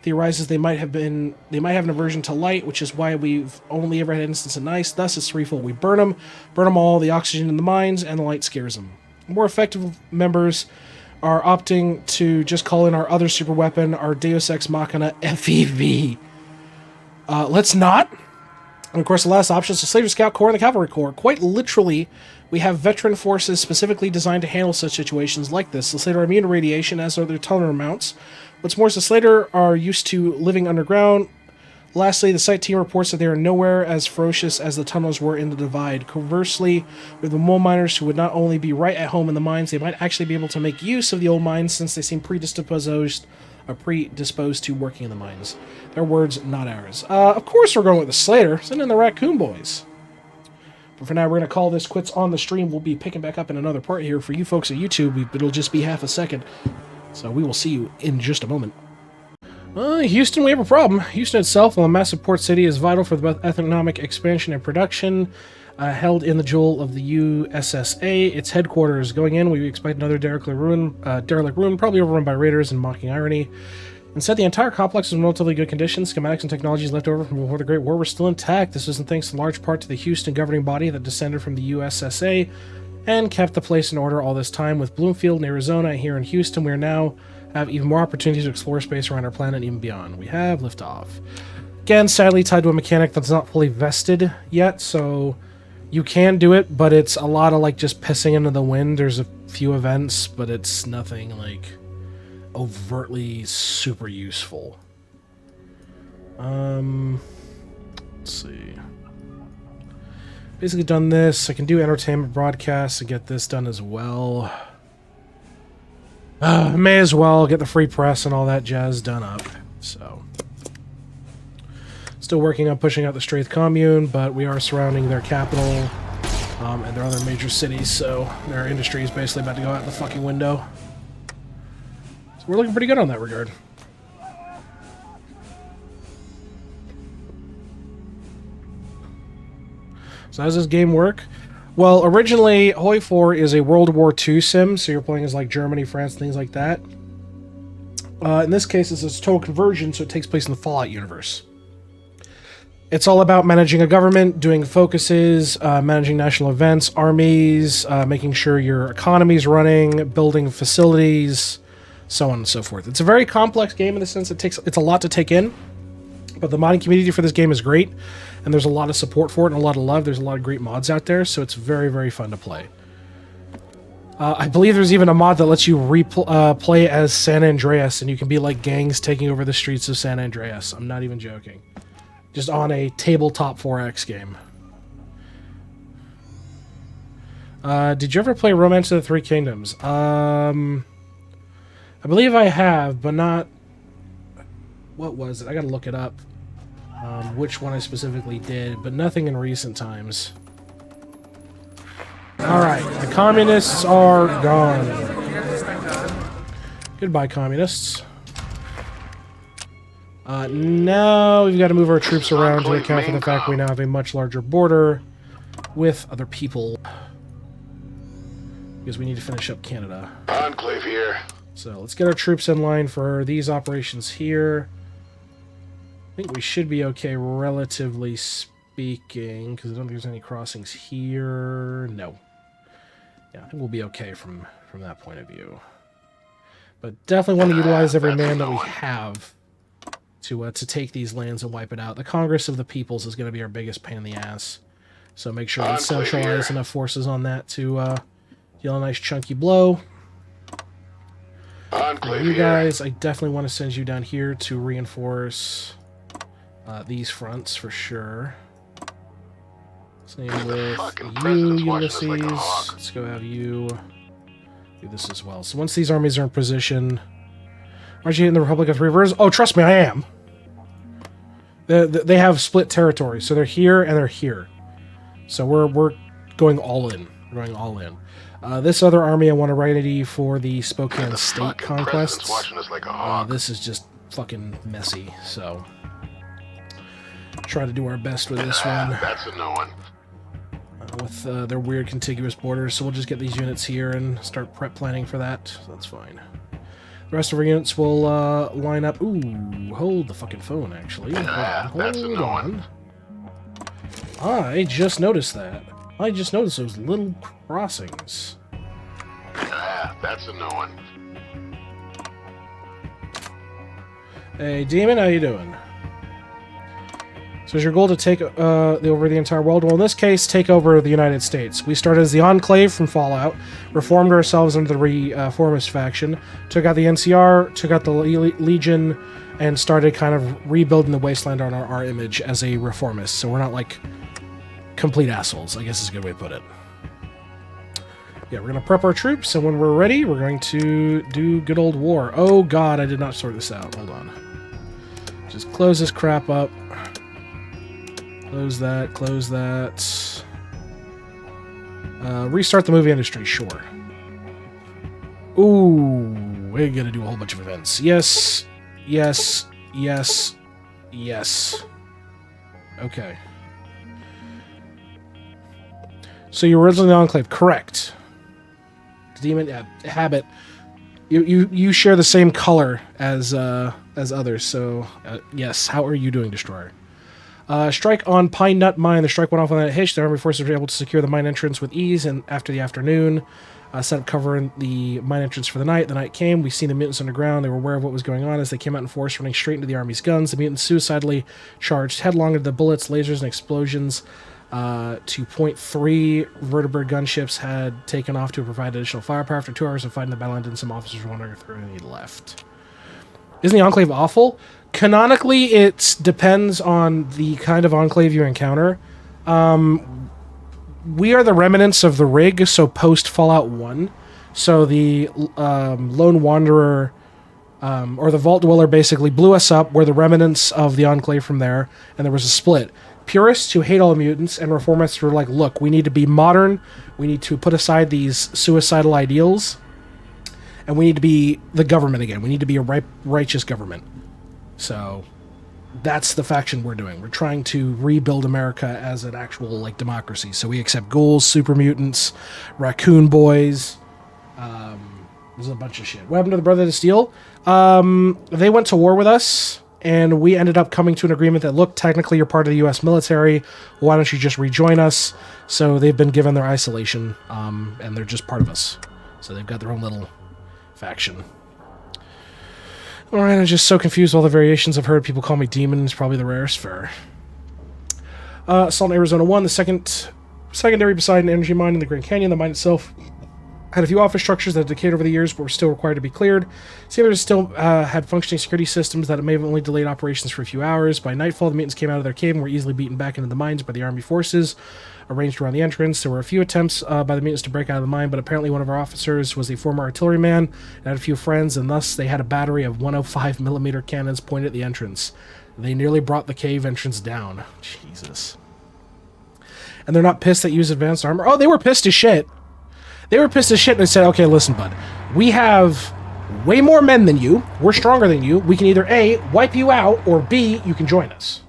theorizes they might have an aversion to light, which is why we've only ever had an instance of ice. Thus, it's threefold. We burn them all, the oxygen in the mines, and the light scares them. More effective members are opting to just call in our other super weapon, our Deus Ex Machina FEV. Let's not. And of course, the last option is the Slater Scout Corps and the Cavalry Corps. Quite literally, we have veteran forces specifically designed to handle such situations like this. The Slater are immune to radiation, as are their toner mounts. What's more, the Slater are used to living underground. Lastly, the site team reports that they are nowhere as ferocious as the tunnels were in the Divide. Conversely, with the mole miners who would not only be right at home in the mines, they might actually be able to make use of the old mines since they seem predisposed to working in the mines. Their words, not ours. Of course we're going with the Slater. Send in the Raccoon Boys. But for now, we're going to call this quits on the stream. We'll be picking back up in another part here. For you folks at YouTube, it'll just be half a second. So we will see you in just a moment. Houston, we have a problem. Houston itself, while a massive port city, is vital for both economic expansion and production. Held in the jewel of the USSA, its headquarters. Going in, we expect another derelict ruin, probably overrun by raiders and mocking irony. Instead, the entire complex is in relatively good condition. Schematics and technologies left over from before the Great War were still intact. This isn't thanks in large part to the Houston governing body that descended from the USSA and kept the place in order all this time. With Bloomfield and Arizona here in Houston, we are now have even more opportunities to explore space around our planet and even beyond. We have liftoff. Again, sadly tied to a mechanic that's not fully vested yet, so you can do it, but it's a lot of like just pissing into the wind. There's a few events, but it's nothing like overtly super useful. Let's see. Basically done this. I can do entertainment broadcasts and get this done as well. May as well get the free press and all that jazz done up. So, still working on pushing out the Straith Commune, but we are surrounding their capital and their other major cities, so their industry is basically about to go out the fucking window. So we're looking pretty good on that regard. So how does this game work? Well, originally, HOI4 is a World War II sim, so you're playing as like Germany, France, things like that. In this case, it's a total conversion, so it takes place in the Fallout universe. It's all about managing a government, doing focuses, managing national events, armies, making sure your economy's running, building facilities, so on and so forth. It's a very complex game in the sense it's a lot to take in, but the modding community for this game is great, and there's a lot of support for it and a lot of love. There's a lot of great mods out there, so it's very, very fun to play. I believe there's even a mod that lets you play as San Andreas, and you can be like gangs taking over the streets of San Andreas. I'm not even joking. Just on a tabletop 4X game. Did you ever play Romance of the Three Kingdoms? I believe I have, but not... What was it? I gotta look it up. Which one I specifically did, but nothing in recent times. Alright, the communists are gone. Goodbye, communists. Now we've got to move our troops around to account for the fact we now have a much larger border with other people. Because we need to finish up Canada. Enclave here. So let's get our troops in line for these operations here. I think we should be okay, relatively speaking, because I don't think there's any crossings here. No. Yeah, I think we'll be okay from that point of view. But definitely want to utilize every man that we have to take these lands and wipe it out. The Congress of the Peoples is going to be our biggest pain in the ass. So make sure we centralize enough forces on that to deal a nice chunky blow. You guys, I definitely want to send you down here to reinforce these fronts for sure. Same with you, Ulysses. Let's go have you do this as well. So once these armies are in position... Aren't you in the Republic of Three Rivers? Oh, trust me, I am. They have split territory, so they're here and they're here. So we're going all in. We're going all in. This other army I want to ready for the Spokane State conquests. This is just fucking messy, so... Try to do our best with this one. That's a no one. With their weird contiguous borders, so we'll just get these units here and start prep planning for that. So that's fine. The rest of our units will line up. Ooh, hold the fucking phone, actually. Hold on. I just noticed that. I just noticed those little crossings. That's a no one. Hey, Demon, how you doing? So is your goal to take over the entire world? Well, in this case, take over the United States. We started as the Enclave from Fallout, reformed ourselves under the Reformist faction, took out the NCR, took out the Legion, and started kind of rebuilding the wasteland on our image as a reformist. So we're not, like, complete assholes, I guess is a good way to put it. Yeah, we're going to prep our troops, and when we're ready, we're going to do good old war. Oh, God, I did not sort this out. Hold on. Just close this crap up. Close that, close that. Restart the movie industry, sure. Ooh, we're gonna do a whole bunch of events. Yes, yes, yes, yes. Okay. So you were originally the Enclave, correct. Demon, Habit. You share the same color as others, so yes. How are you doing, Destroyer? Strike on Pine Nut Mine. The strike went off without a hitch. The army forces were able to secure the mine entrance with ease, and after the afternoon, set up cover in the mine entrance for the night. The night came. We seen the mutants underground. They were aware of what was going on as they came out in force, running straight into the army's guns. The mutants suicidally charged headlong into the bullets, lasers, and explosions. 2.3 vertebrate gunships had taken off to provide additional firepower. After 2 hours of fighting, the battle ended, and some officers were wondering if there were any left. Isn't the Enclave awful? Canonically, it depends on the kind of Enclave you encounter. We are the remnants of the Rig, so post-Fallout 1. So the Lone Wanderer, or the Vault Dweller, basically blew us up. We're the remnants of the Enclave from there, and there was a split. Purists who hate all mutants and reformists were like, look, we need to be modern, we need to put aside these suicidal ideals, and we need to be the government again. We need to be a righteous government. So that's the faction we're doing. We're trying to rebuild America as an actual, like, democracy. So we accept ghouls, super mutants, raccoon boys. There's a bunch of shit. What happened to the Brother of Steel? They went to war with us. and we ended up coming to an agreement that, look, technically you're part of the U.S. military. Why don't you just rejoin us? So they've been given their isolation, and they're just part of us. So they've got their own little faction. All right, I'm just so confused with all the variations I've heard. People call me Demon. It's probably the rarest fur. Assault in Arizona 1, the secondary beside an energy mine in the Grand Canyon. The mine itself had a few office structures that had decayed over the years but were still required to be cleared. Sailors still had functioning security systems that may have only delayed operations for a few hours. By nightfall, the mutants came out of their cave and were easily beaten back into the mines by the army forces arranged around the entrance. There were a few attempts by the mutants to break out of the mine, but apparently one of our officers was a former artilleryman and had a few friends, and thus they had a battery of 105mm cannons pointed at the entrance. They nearly brought the cave entrance down. Jesus. And they're not pissed that you use advanced armor? Oh, they were pissed as shit. They were pissed as shit, and they said, okay, listen, bud. We have way more men than you. We're stronger than you. We can either A, wipe you out, or B, you can join us.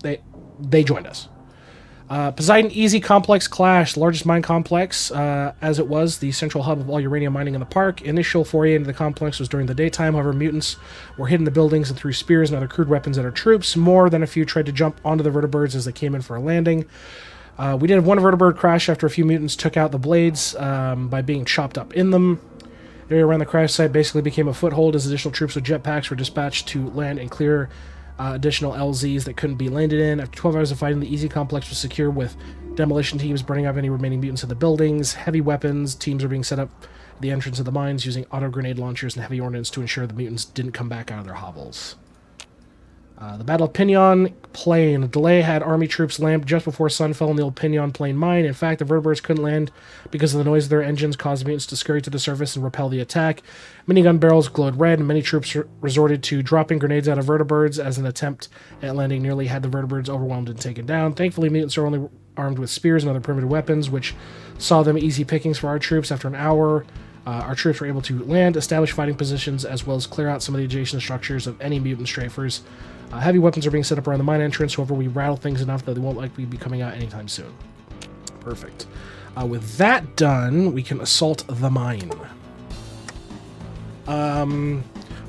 They joined us. Poseidon Easy Complex Clash, largest mine complex, as it was the central hub of all uranium mining in the park. Initial foray into the complex was during the daytime. However, mutants were hid in the buildings and threw spears and other crude weapons at our troops. More than a few tried to jump onto the vertibirds as they came in for a landing. We did have one vertibird crash after a few mutants took out the blades by being chopped up in them. The area around the crash site basically became a foothold as additional troops with jetpacks were dispatched to land and clear additional LZs that couldn't be landed in. After 12 hours of fighting, the Easy Complex was secure with demolition teams burning up any remaining mutants in the buildings. Heavy weapons teams are being set up at the entrance of the mines using auto grenade launchers and heavy ordnance to ensure the mutants didn't come back out of their hovels. The Battle of Pinion Plain. A delay had army troops land just before sun fell in the old Pinion Plain mine. In fact, the vertibirds couldn't land because of the noise of their engines caused the mutants to scurry to the surface and repel the attack. Minigun barrels glowed red, and many troops resorted to dropping grenades out of vertibirds as an attempt at landing nearly had the vertibirds overwhelmed and taken down. Thankfully, mutants are only armed with spears and other primitive weapons, which saw them easy pickings for our troops. After an hour, our troops were able to land, establish fighting positions, as well as clear out some of the adjacent structures of any mutant strafers. Heavy weapons are being set up around the mine entrance. However, we rattle things enough that they won't likely be coming out anytime soon. Perfect. With that done, we can assault the mine.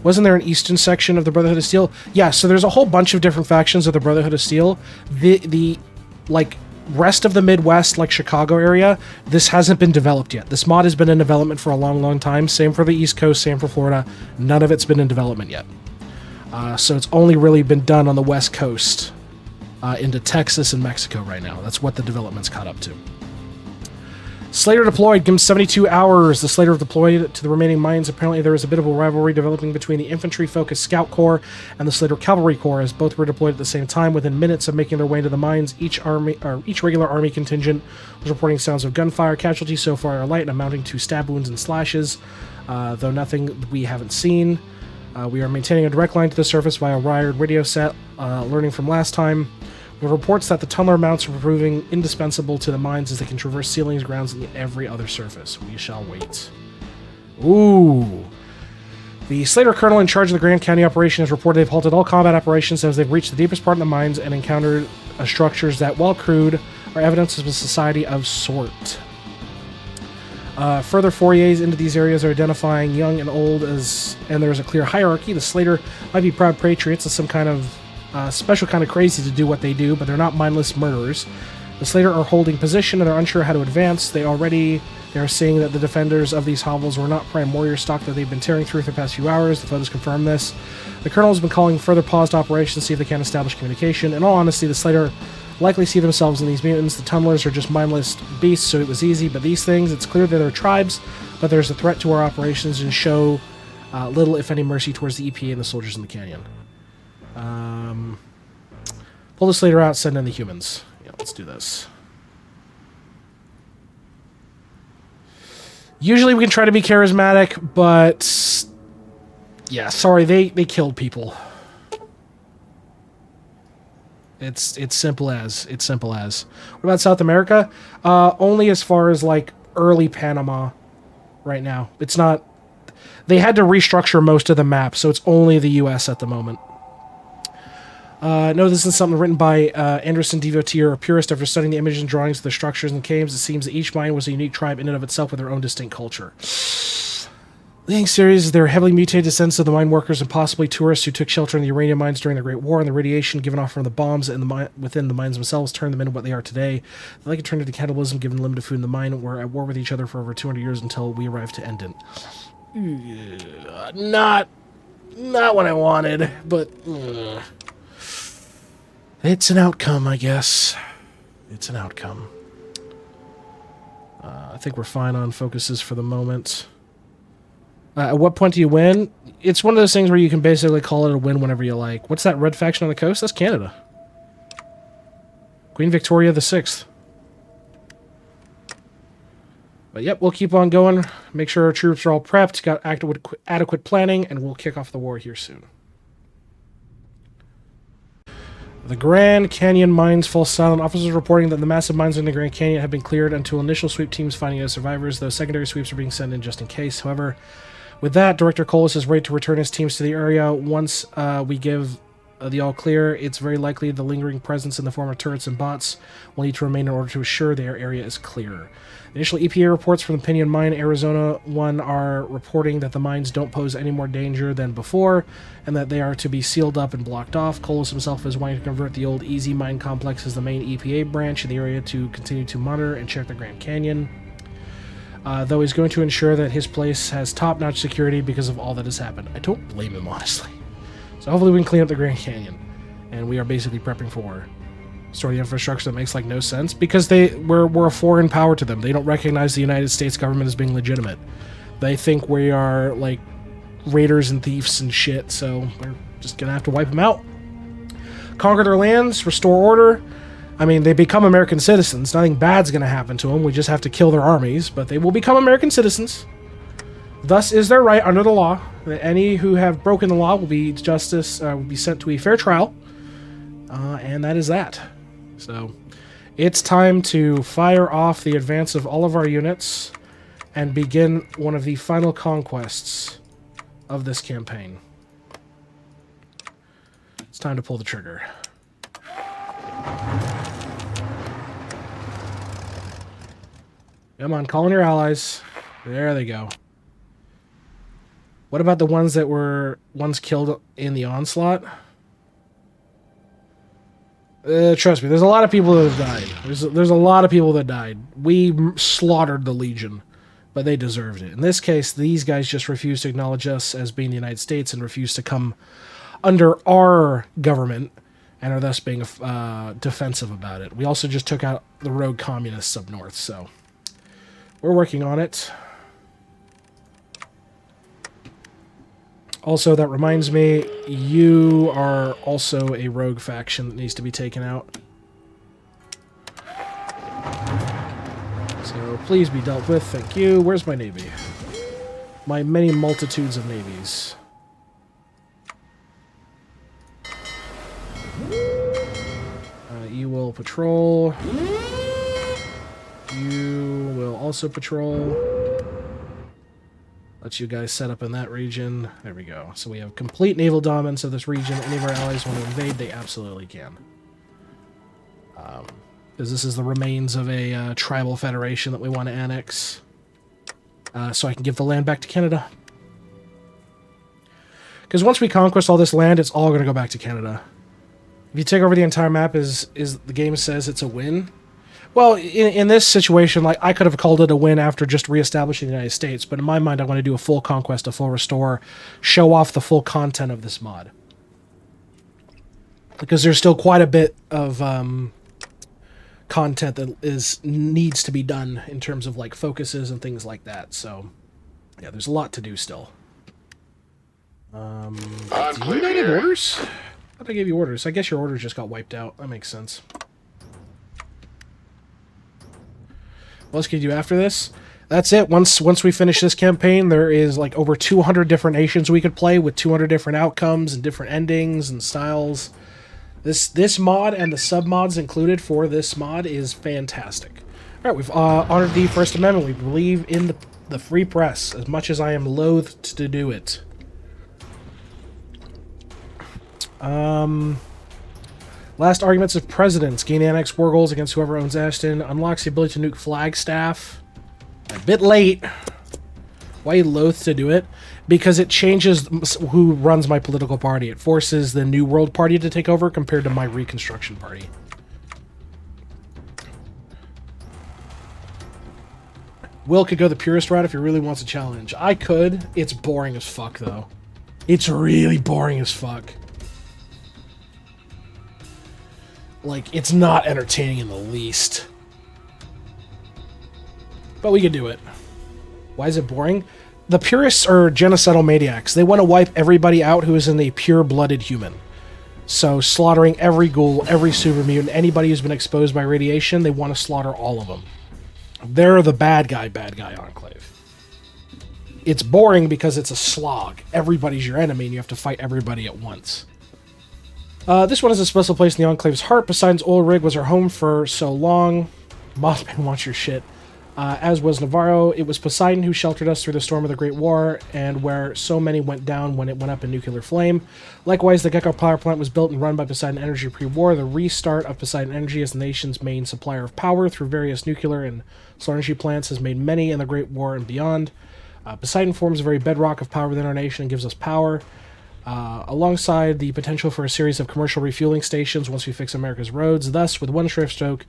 Wasn't there an eastern section of the Brotherhood of Steel? Yeah, so there's a whole bunch of different factions of the Brotherhood of Steel. The like rest of the Midwest, like Chicago area, this hasn't been developed yet. This mod has been in development for a long, long time. Same for the East Coast, same for Florida. None of it's been in development yet. So it's only really been done on the West Coast into Texas and Mexico right now. That's what the development's caught up to. Slater deployed. Give him 72 hours. The Slater deployed to the remaining mines. Apparently there was a bit of a rivalry developing between the infantry-focused Scout Corps and the Slater Cavalry Corps, as both were deployed at the same time. Within minutes of making their way into the mines, each regular army contingent was reporting sounds of gunfire. Casualties so far are light and amounting to stab wounds and slashes, though nothing we haven't seen. We are maintaining a direct line to the surface via a wired radio set, learning from last time. With reports that the tunneler mounts are proving indispensable to the mines as they can traverse ceilings, grounds, and every other surface. We shall wait. Ooh. The Slater colonel in charge of the Grand County operation has reported they've halted all combat operations as they've reached the deepest part of the mines and encountered structures that, while crude, are evidence of a society of sort. Further forays into these areas are identifying young and old, and there is a clear hierarchy. The Slater might be proud patriots and some kind of special kind of crazy to do what they do, but they're not mindless murderers. The Slater are holding position and they're unsure how to advance. They are seeing that the defenders of these hovels were not prime warrior stock that they've been tearing through for the past few hours. The photos confirm this. The colonel has been calling further paused operations to see if they can establish communication. In all honesty, the Slater likely see themselves in these mutants. The tunnelers are just mindless beasts, so it was easy, but these things, it's clear that they're tribes, but there's a threat to our operations and show little, if any, mercy towards the EPA and the soldiers in the canyon. Pull the Slater out, send in the humans. Yeah, let's do this. Usually we can try to be charismatic, but yeah, sorry, they killed people. It's simple as. What about South America? Only as far as like early Panama right now. It's not. They had to restructure most of the map, so it's only the U.S. at the moment. No, this is something written by Anderson Devotee, a purist. After studying the images and drawings of the structures and caves, it seems that each mine was a unique tribe in and of itself with their own distinct culture. Leading series, they're heavily mutated descendants of the mine workers and possibly tourists who took shelter in the uranium mines during the Great War, and the radiation given off from the bombs and within the mines themselves turned them into what they are today. They like it turned into cannibalism given limited food in the mine, were at war with each other for over 200 years until we arrived to end it. Not what I wanted, but it's an outcome, I guess. It's an outcome. I think we're fine on focuses for the moment. At what point do you win? It's one of those things where you can basically call it a win whenever you like. What's that red faction on the coast? That's Canada. Queen Victoria VI. But yep, we'll keep on going. Make sure our troops are all prepped, got adequate planning, and we'll kick off the war here soon. The Grand Canyon mines fall silent. Officers reporting that the massive mines in the Grand Canyon have been cleared until initial sweep teams finding no survivors, though secondary sweeps are being sent in just in case. However, with that, Director Colas is ready to return his teams to the area. Once we give the all clear, it's very likely the lingering presence in the form of turrets and bots will need to remain in order to assure their area is clear. Initial EPA reports from the Pinion Mine, Arizona 1 are reporting that the mines don't pose any more danger than before, and that they are to be sealed up and blocked off. Colas himself is wanting to convert the old Easy Mine Complex as the main EPA branch in the area to continue to monitor and check the Grand Canyon. Though he's going to ensure that his place has top-notch security because of all that has happened. I don't blame him, honestly. So hopefully we can clean up the Grand Canyon. And we are basically prepping for war. Store the infrastructure that makes, like, no sense. Because we're a foreign power to them. They don't recognize the United States government as being legitimate. They think we are, like, raiders and thieves and shit. So we're just going to have to wipe them out. Conquer their lands, restore order. I mean, they become American citizens. Nothing bad's going to happen to them. We just have to kill their armies, but they will become American citizens. Thus is their right under the law. That any who have broken the law will be will be sent to a fair trial, and that is that. So, it's time to fire off the advance of all of our units and begin one of the final conquests of this campaign. It's time to pull the trigger. Come on, call in your allies. There they go. What about the ones that were once killed in the onslaught? Trust me, there's a lot of people that have died. There's a lot of people that died. We slaughtered the Legion, but they deserved it. In this case, these guys just refused to acknowledge us as being the United States and refused to come under our government and are thus being defensive about it. We also just took out the rogue communists up north, so we're working on it. Also, that reminds me, you are also a rogue faction that needs to be taken out. So please be dealt with. Thank you. Where's my navy? My many multitudes of navies. You will patrol. You will also patrol. Let you guys set up in that region. There we go. So we have complete naval dominance of this region. Any of our allies want to invade, they absolutely can. Because this is the remains of a tribal federation that we want to annex. So I can give the land back to Canada. Because once we conquest all this land, it's all going to go back to Canada. If you take over the entire map, is the game says it's a win. Well, in this situation, like, I could have called it a win after just reestablishing the United States, but in my mind, I want to do a full conquest, a full restore, show off the full content of this mod. Because there's still quite a bit of content that needs to be done in terms of, like, focuses and things like that. So, yeah, there's a lot to do still. Do you need orders? I thought I gave you orders. I guess your orders just got wiped out. That makes sense. What else can you do after this? That's it. Once we finish this campaign, there is like over 200 different nations we could play with 200 different outcomes and different endings and styles. This mod and the sub-mods included for this mod is fantastic. All right, we've honored the First Amendment. We believe in the free press as much as I am loath to do it. Last arguments of presidents. Gain annex war goals against whoever owns Ashton. Unlocks the ability to nuke Flagstaff. A bit late. Why are you loath to do it? Because it changes who runs my political party. It forces the New World Party to take over compared to my Reconstruction Party. Will could go the purist route if he really wants a challenge. I could. It's boring as fuck, though. It's really boring as fuck. Like, it's not entertaining in the least. But we could do it. Why is it boring? The purists are genocidal maniacs. They want to wipe everybody out who isn't a pure-blooded human. So, slaughtering every ghoul, every super mutant, anybody who's been exposed by radiation, they want to slaughter all of them. They're the bad guy Enclave. It's boring because it's a slog. Everybody's your enemy and you have to fight everybody at once. This one has a special place in the Enclave's heart. Poseidon's oil rig was our home for so long. Mothman wants your shit. As was Navarro, it was Poseidon who sheltered us through the storm of the Great War, and where so many went down when it went up in nuclear flame. Likewise, the Gecko power plant was built and run by Poseidon Energy pre-war. The restart of Poseidon Energy as the nation's main supplier of power through various nuclear and solar energy plants has made many in the Great War and beyond. Poseidon forms a very bedrock of power within our nation and gives us power. Alongside the potential for a series of commercial refueling stations once we fix America's roads. Thus, with one shrift stroke,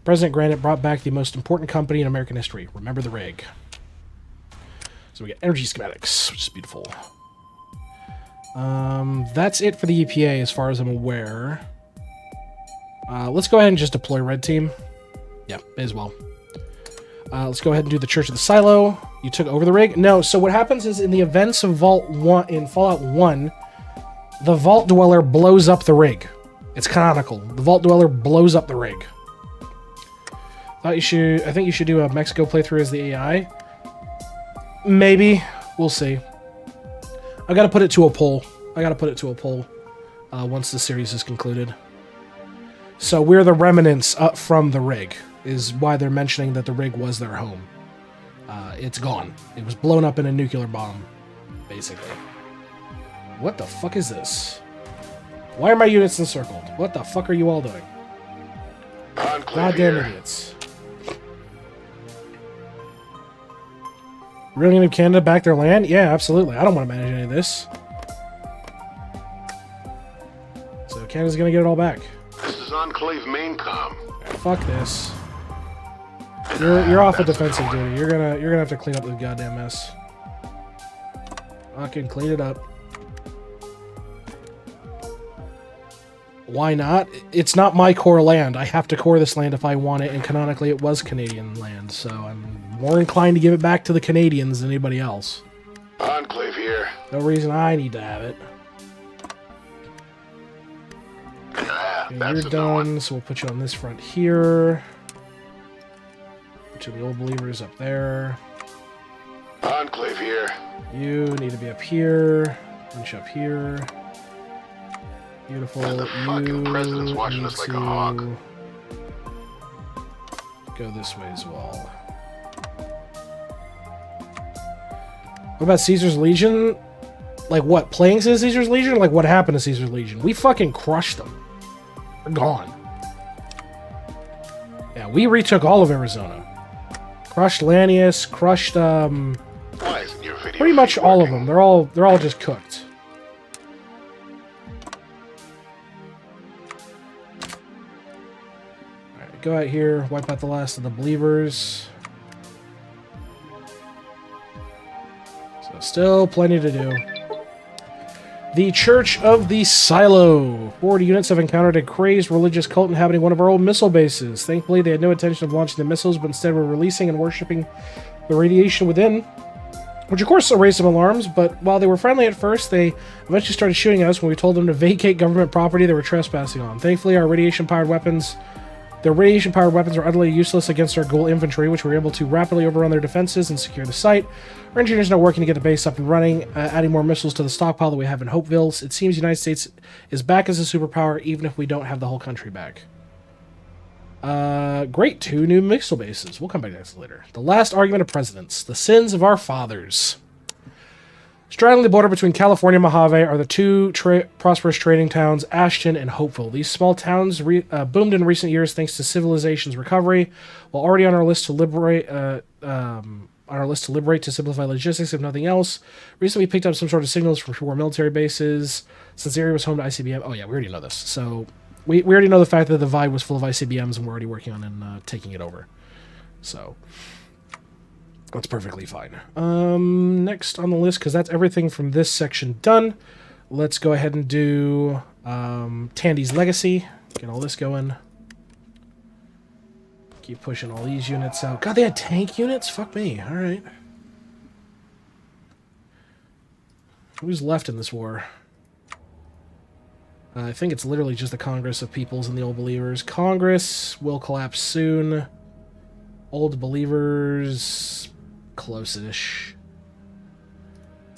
President Granite brought back the most important company in American history. Remember the rig. So we get energy schematics, which is beautiful. That's it for the EPA as far as I'm aware. Let's go ahead and just deploy Red Team. Yeah, may as well. Let's go ahead and do the Church of the Silo. You took over the rig? No, so what happens is in the events of in Fallout 1, the Vault Dweller blows up the rig. It's canonical. The Vault Dweller blows up the rig. I think you should do a Mexico playthrough as the AI. Maybe. We'll see. I gotta put it to a poll. Once the series is concluded. So we're the remnants up from the rig, is why they're mentioning that the rig was their home. It's gone. It was blown up in a nuclear bomb, basically. What the fuck is this? Why are my units encircled? What the fuck are you all doing? Goddamn idiots. Really gonna give Canada back their land? Yeah, absolutely. I don't want to manage any of this. So Canada's gonna get it all back. This is Enclave Maincom. Fuck this. You're off of defensive duty. You're gonna have to clean up the goddamn mess. Fucking clean it up. Why not? It's not my core land. I have to core this land if I want it, and canonically it was Canadian land, so I'm more inclined to give it back to the Canadians than anybody else. Enclave here. No reason I need to have it. Yeah, Okay, you're done, so we'll put you on this front here. Put you the old believers up there. Enclave here. You need to be up here. Bunch up here. Beautiful. The fucking president's watching us like a hawk. Go this way as well. What about Caesar's Legion? Like what? Playing Caesar's Legion? Like what happened to Caesar's Legion? We fucking crushed them. They're gone. Yeah, we retook all of Arizona. Crushed Lanius, crushed Why isn't your video pretty much all of them. They're all just cooked. Alright, go out here, wipe out the last of the believers. So still plenty to do. The Church of the Silo. 40 units have encountered a crazed religious cult inhabiting one of our old missile bases. Thankfully, they had no intention of launching the missiles, but instead were releasing and worshipping the radiation within, which of course raised some alarms, but while they were friendly at first, they eventually started shooting at us when we told them to vacate government property they were trespassing on. Thankfully, their radiation-powered weapons are utterly useless against our ghoul infantry, which were able to rapidly overrun their defenses and secure the site. Our engineers are now working to get the base up and running, adding more missiles to the stockpile that we have in Hopeville. It seems the United States is back as a superpower, even if we don't have the whole country back. Great, 2 new missile bases. We'll come back to this later. The last argument of presidents. The sins of our fathers. Straddling the border between California and Mojave are the two prosperous trading towns, Ashton and Hopeful. These small towns boomed in recent years thanks to civilization's recovery. While already on our list to liberate, on our list to liberate to simplify logistics, if nothing else. Recently, we picked up some sort of signals from four military bases. Since the area was home to ICBM... Oh, yeah, we already know this. So, we already know the fact that the Vibe was full of ICBMs, and we're already working on taking it over. So, that's perfectly fine. Next on the list, because that's everything from this section done, let's go ahead and do Tandy's Legacy. Get all this going. Keep pushing all these units out. God, they had tank units? Fuck me. All right. Who's left in this war? I think it's literally just the Congress of Peoples and the Old Believers. Congress will collapse soon. Old Believers, close-ish.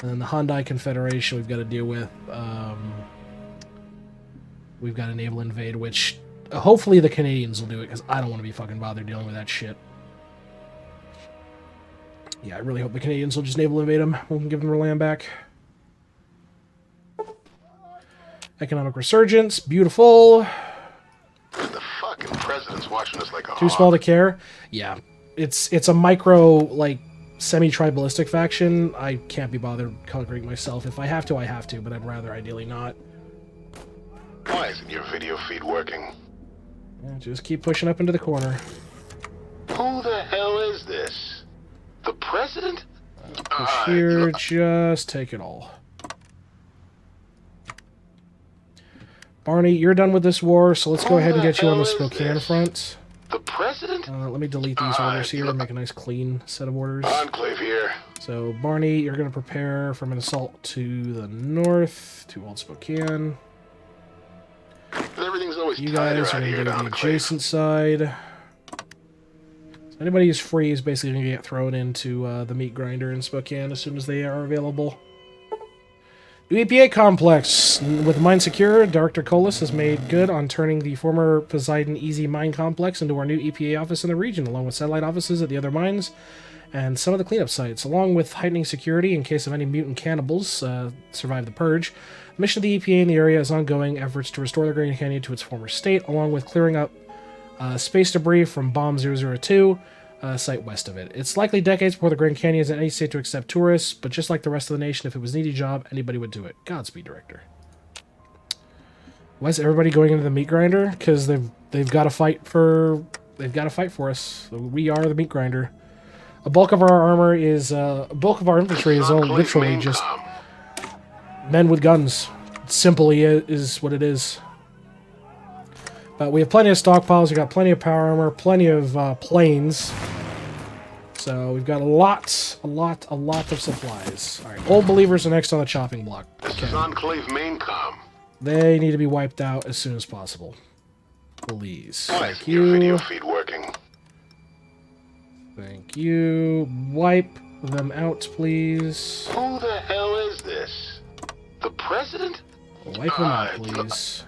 And then the Hyundai Confederation we've got to deal with. We've got a naval invade, which hopefully the Canadians will do it, because I don't want to be fucking bothered dealing with that shit. Yeah, I really hope the Canadians will just naval invade them. We'll give them their land back. Economic resurgence, beautiful. The fucking president's watching us like a Too small to care? Yeah. It's a micro, like, semi-tribalistic faction. I can't be bothered conquering myself. If I have to, I have to, but I'd rather ideally not. Why isn't your video feed working? Yeah, just keep pushing up into the corner. Who the hell is this? The president? Push here, just take it all. Barney, you're done with this war, so let's go ahead and get you on the Spokane front. The president? Let me delete these orders here and make a nice clean set of orders. Enclave here. So, Barney, you're going to prepare from an assault to the north, to Old Spokane. Everything's always You guys are going to do the adjacent side. So anybody who's free is basically going to get thrown into the meat grinder in Spokane as soon as they are available. New EPA complex. With mine secure, Director Colas has made good on turning the former Poseidon Easy Mine Complex into our new EPA office in the region, along with satellite offices at the other mines and some of the cleanup sites, along with heightening security in case of any mutant cannibals survive the purge. The mission of the EPA in the area is ongoing efforts to restore the Grand Canyon to its former state, along with clearing up space debris from Bomb 002, site west of it. It's likely decades before the Grand Canyon is in any state to accept tourists, but just like the rest of the nation, if it was an easy job, anybody would do it. Godspeed, Director. Why is everybody going into the meat grinder? Because they've got to fight for us. So we are the meat grinder. A bulk of our armor is a bulk of our infantry is all literally just men with guns. Simply is what it is. But we have plenty of stockpiles. We've got plenty of power armor, plenty of planes. So we've got a lot of supplies. All right, Old Believers are next on the chopping block. This is Enclave Maincom. They need to be wiped out as soon as possible. Please. Why Thank isn't your video you. feed working? Thank you. Wipe them out, please. Who the hell is this? The president? Wipe them out, please.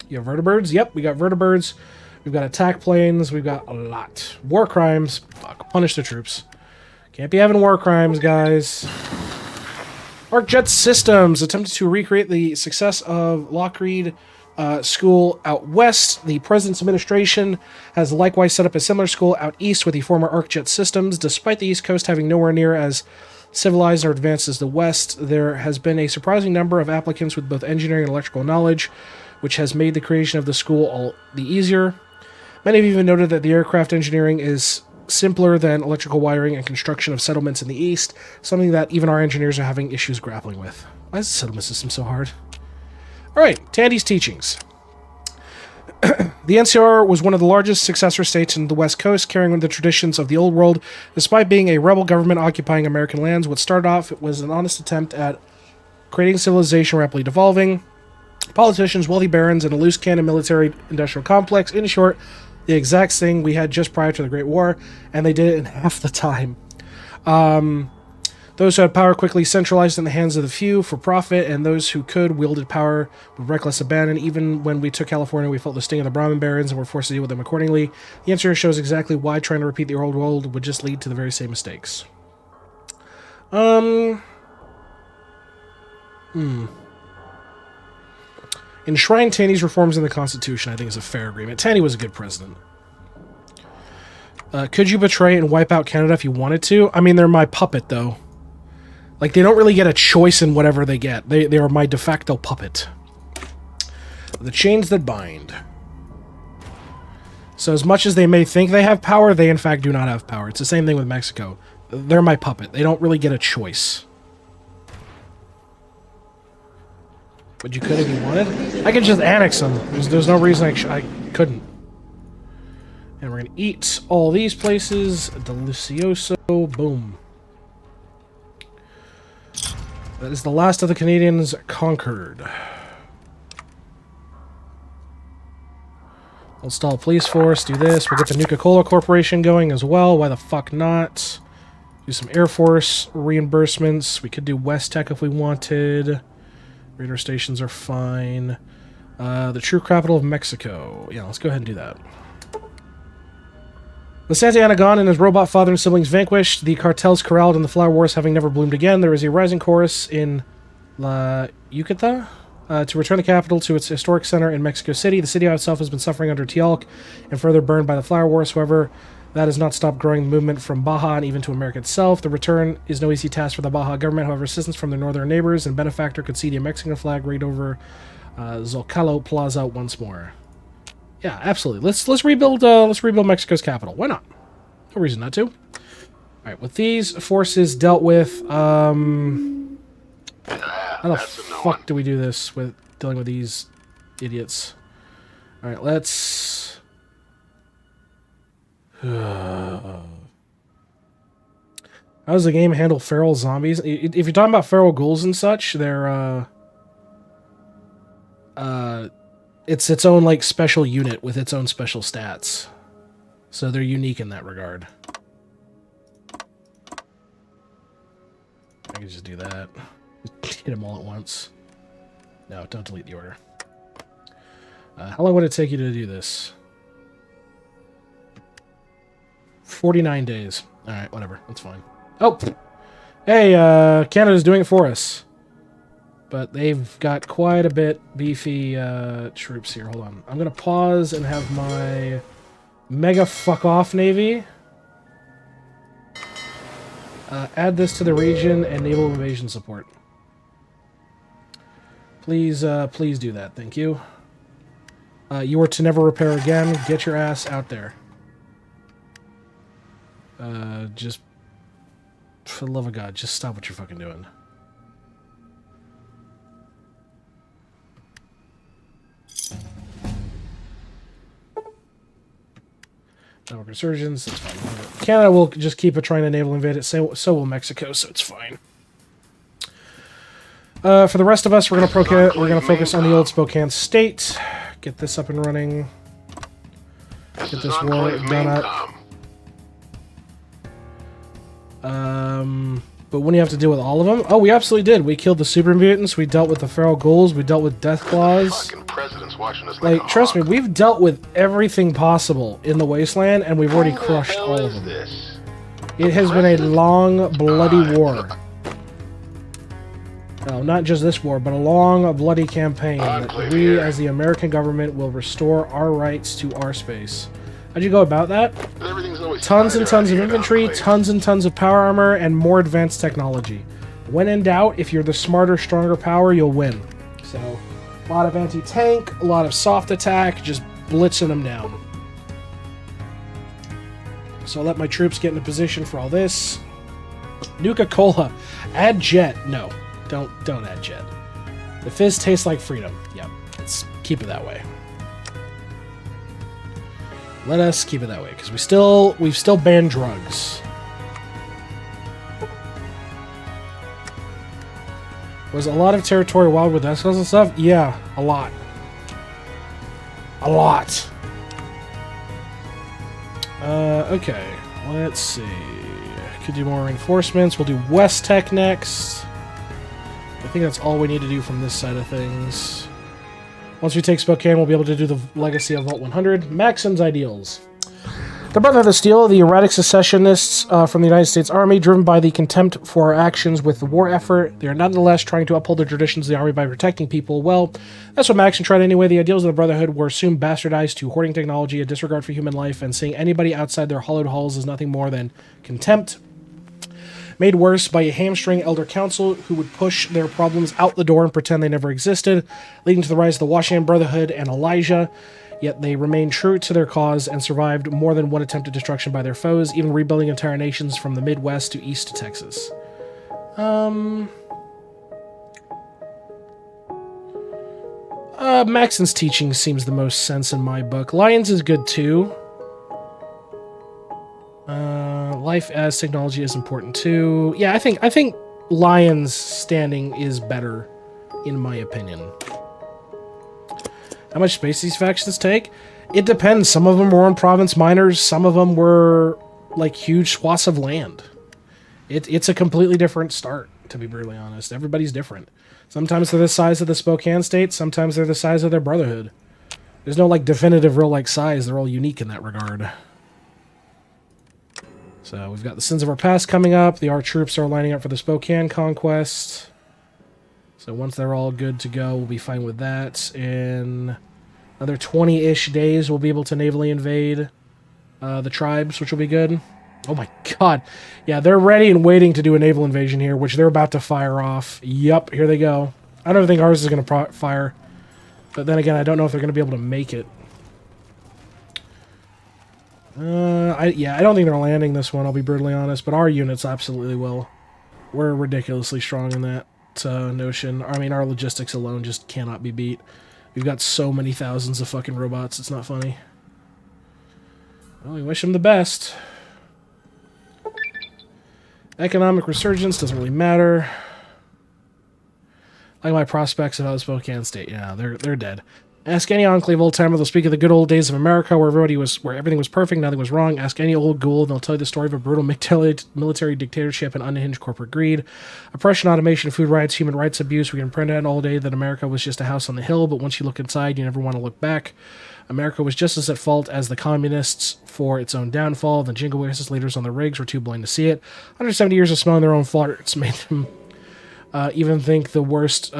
You have vertibirds? Yep, we got vertibirds. We've got attack planes. We've got a lot. War crimes. Fuck, punish the troops. Can't be having war crimes, guys. ArcJet Systems attempted to recreate the success of Lockreed School out west. The President's administration has likewise set up a similar school out east with the former ArcJet Systems. Despite the East Coast having nowhere near as civilized or advanced as the West, there has been a surprising number of applicants with both engineering and electrical knowledge, which has made the creation of the school all the easier. Many have even noted that the aircraft engineering is simpler than electrical wiring and construction of settlements in the East, something that even our engineers are having issues grappling with. Why is the settlement system so hard? Alright, Tandy's teachings. The NCR was one of the largest successor states in the West Coast, carrying the traditions of the Old World. Despite being a rebel government occupying American lands, what started off was an honest attempt at creating civilization rapidly devolving. Politicians, wealthy barons, and a loose cannon military-industrial complex. In short, the exact thing we had just prior to the Great War, and they did it in half the time. Those who had power quickly centralized in the hands of the few for profit, and those who could wielded power with reckless abandon. Even when we took California, we felt the sting of the Brahmin barons and were forced to deal with them accordingly. The answer shows exactly why trying to repeat the old world would just lead to the very same mistakes. Enshrine Taney's reforms in the Constitution, I think, is a fair agreement. Taney was a good president. Could you betray and wipe out Canada if you wanted to? I mean, they're my puppet, though. Like, they don't really get a choice in whatever they get. They are my de facto puppet. The chains that bind. So as much as they may think they have power, they in fact do not have power. It's the same thing with Mexico. They're my puppet. They don't really get a choice. But you could if you wanted. I could just annex them. There's no reason I couldn't. And we're going to eat all these places. Delicioso. Boom. That is the last of the Canadians conquered. Install police force, do this. We'll get the Nuka-Cola Corporation going as well. Why the fuck not? Do some Air Force reimbursements. We could do West Tech if we wanted. Radar stations are fine. The true capital of Mexico. Yeah, let's go ahead and do that. With Santa Anna gone and his robot father and siblings vanquished, the cartels corralled, and the flower wars having never bloomed again, there is a rising chorus in La Yucata to return the capital to its historic center in Mexico City. The city itself has been suffering under Tialc and further burned by the flower wars. However, that has not stopped growing the movement from Baja and even to America itself. The return is no easy task for the Baja government. However, assistance from their northern neighbors and benefactor could see the Mexican flag raid over Zocalo Plaza once more. Yeah, absolutely. Let's rebuild Mexico's capital. Why not? No reason not to. All right, with these forces dealt with, how the fuck do we do this with dealing with these idiots? All right, let's. How does the game handle feral zombies? If you're talking about feral ghouls and such, they're it's its own, like, special unit with its own special stats. So they're unique in that regard. I can just do that. Hit them all at once. No, don't delete the order. How long would it take you to do this? 49 days. Alright, whatever. That's fine. Oh! Hey, Canada's doing it for us. But they've got quite a bit beefy troops here. Hold on. I'm going to pause and have my mega fuck-off navy add this to the region and naval invasion support. Please, please do that. Thank you. You are to never repair again. Get your ass out there. Just, for the love of God, just stop what you're fucking doing. Network resurgence, that's fine. Canada will just keep trying to naval invade it, so will Mexico, so it's fine. For the rest of us, we're gonna focus on the old Spokane state. Get this up and running. Get this war done up. But when do you have to deal with all of them? Oh, we absolutely did. We killed the super mutants. We dealt with the feral ghouls. We dealt with death claws. Like, trust me, we've dealt with everything possible in the wasteland, and we've already crushed all of them. It has been a long, bloody war. No, not just this war, but a long, bloody campaign that we, as the American government, will restore our rights to our space. How'd you go about that? Tons and tons of infantry, tons and tons of power armor, and more advanced technology. When in doubt, if you're the smarter, stronger power, you'll win. So, a lot of anti-tank, a lot of soft attack, just blitzing them down. So I'll let my troops get in a position for all this. Nuka-Cola. Add jet. No, don't add jet. The fizz tastes like freedom. Yep, let's keep it that way. Let us keep it that way, because we've still banned drugs. Was a lot of territory wild with Escos and stuff? Yeah, a lot. A lot. Okay, let's see. Could do more reinforcements. We'll do West Tech next. I think that's all we need to do from this side of things. Once we take Spokane, we'll be able to do the legacy of Vault 100. Maxim's ideals. The Brotherhood of Steel, the erratic secessionists from the United States Army, driven by the contempt for our actions with the war effort, they are nonetheless trying to uphold the traditions of the Army by protecting people. Well, that's what Maxon tried anyway. The ideals of the Brotherhood were soon bastardized to hoarding technology, a disregard for human life, and seeing anybody outside their hollowed halls as nothing more than contempt. Made worse by a hamstring elder council who would push their problems out the door and pretend they never existed, leading to the rise of the Washington Brotherhood and Elijah. Yet they remained true to their cause and survived more than one attempted destruction by their foes, even rebuilding entire nations from the Midwest to east to Texas. Maxon's teaching seems the most sense in my book. Lyons is good too. Life as technology is important too. Yeah, I think Lyons' standing is better, in my opinion. How much space these factions take? It depends. Some of them were on province miners. Some of them were like huge swaths of land. It's a completely different start, to be brutally honest. Everybody's different. Sometimes they're the size of the Spokane state. Sometimes they're the size of their brotherhood. There's no like definitive real like size. They're all unique in that regard. So we've got the Sins of Our Past coming up. Our troops are lining up for the Spokane conquest. So once they're all good to go, we'll be fine with that. In another 20-ish days, we'll be able to navally invade the tribes, which will be good. Oh my god. Yeah, they're ready and waiting to do a naval invasion here, which they're about to fire off. Yup, here they go. I don't think ours is going to fire. But then again, I don't know if they're going to be able to make it. I don't think they're landing this one, I'll be brutally honest. But our units absolutely will. We're ridiculously strong in that notion. I mean, our logistics alone just cannot be beat. We've got so many thousands of fucking robots, it's not funny. Well, we wish them the best. Economic resurgence doesn't really matter. Like my prospects about Spokane State, yeah, they're dead. Ask any Enclave old-timer, they'll speak of the good old days of America where everything was perfect, nothing was wrong. Ask any old ghoul, and they'll tell you the story of a brutal military dictatorship and unhinged corporate greed. Oppression, automation, food riots, human rights abuse. We can print out all day that America was just a house on the hill, but once you look inside, you never want to look back. America was just as at fault as the communists for its own downfall. The jingle racist leaders on the rigs were too blind to see it. 170 years of smelling their own farts made them even think the worst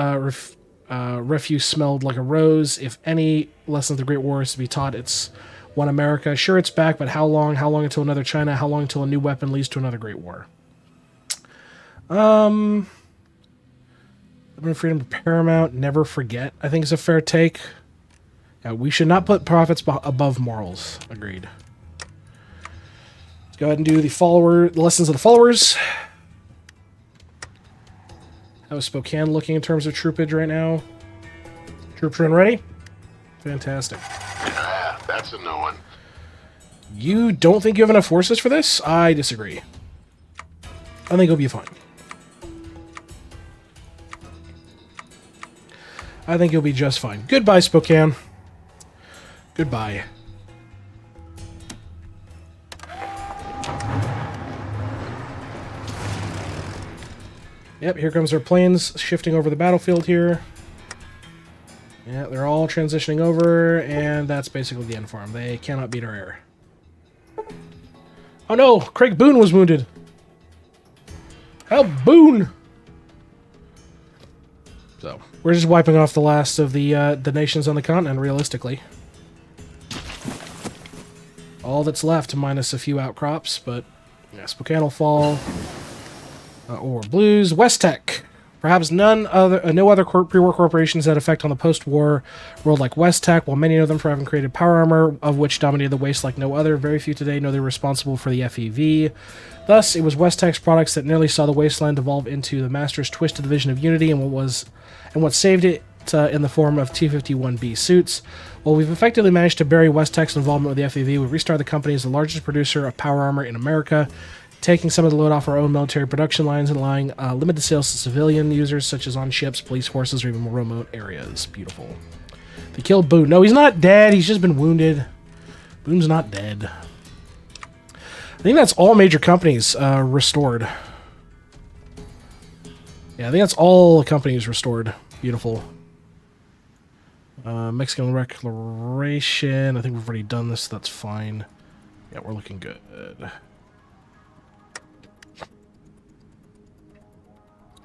refuse smelled like a rose. If any lesson of the Great War is to be taught, it's one America. Sure, it's back, but how long? How long until another China? How long until a new weapon leads to another Great War? Freedom paramount. Never forget, I think is a fair take. Yeah, we should not put profits above morals. Agreed. Let's go ahead and do the lessons of the followers. How is Spokane looking in terms of troopage right now? Troops run ready? Fantastic. Yeah, that's a no one. You don't think you have enough forces for this? I disagree. I think it'll be fine. I think you'll be just fine. Goodbye, Spokane. Goodbye. Yep, here comes our planes shifting over the battlefield here. Yeah, they're all transitioning over, and that's basically the end for them. They cannot beat our air. Oh no! Craig Boone was wounded! Help, Boone! So, we're just wiping off the last of the nations on the continent, realistically. All that's left, minus a few outcrops, but yeah, Spokane will fall. Or Blues. West Tech. Perhaps no other pre-war corporations had effect on the post-war world like West Tech, while many know them for having created power armor, of which dominated the waste like no other. Very few today know they're responsible for the FEV. Thus, it was West Tech's products that nearly saw the wasteland evolve into the Master's twisted vision of unity, and what saved it in the form of T-51B suits. While we've effectively managed to bury West Tech's involvement with the FEV, we restarted the company as the largest producer of power armor in America, taking some of the load off our own military production lines and allowing limited sales to civilian users, such as on ships, police forces, or even more remote areas. Beautiful. They killed Boone. No, he's not dead. He's just been wounded. Boone's not dead. I think that's all major companies restored. Yeah, I think that's all companies restored. Beautiful. Mexican Declaration. I think we've already done this. So that's fine. Yeah, we're looking good.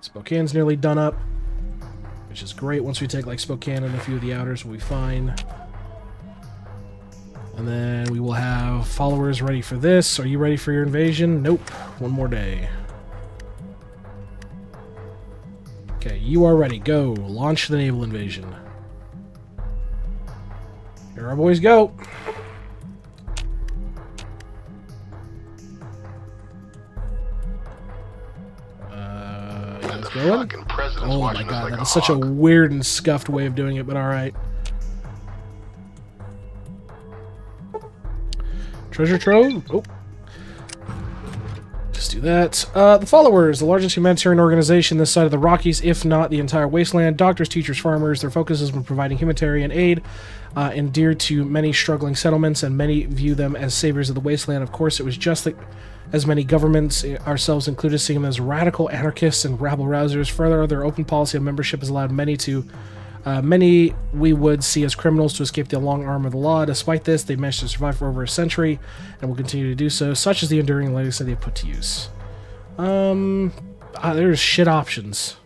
Spokane's nearly done up, which is great. Once we take like Spokane and a few of the outers, we'll be fine. And then we will have followers ready for this. Are you ready for your invasion? Nope. One more day. Okay, you are ready. Go. Launch the naval invasion. Here our boys go. Going? Oh my god, that is such a weird and scuffed way of doing it, but alright. Treasure trove? Oh. Just do that. The Followers, the largest humanitarian organization this side of the Rockies, if not the entire wasteland. Doctors, teachers, farmers. Their focus is on providing humanitarian aid, endeared to many struggling settlements, and many view them as saviors of the wasteland. Of course, it was just like as many governments, ourselves included, seeing them as radical anarchists and rabble-rousers. Further, their open policy of membership has allowed many we would see as criminals to escape the long arm of the law. Despite this, they've managed to survive for over a century and will continue to do so. Such is the enduring legacy they've put to use. There's shit options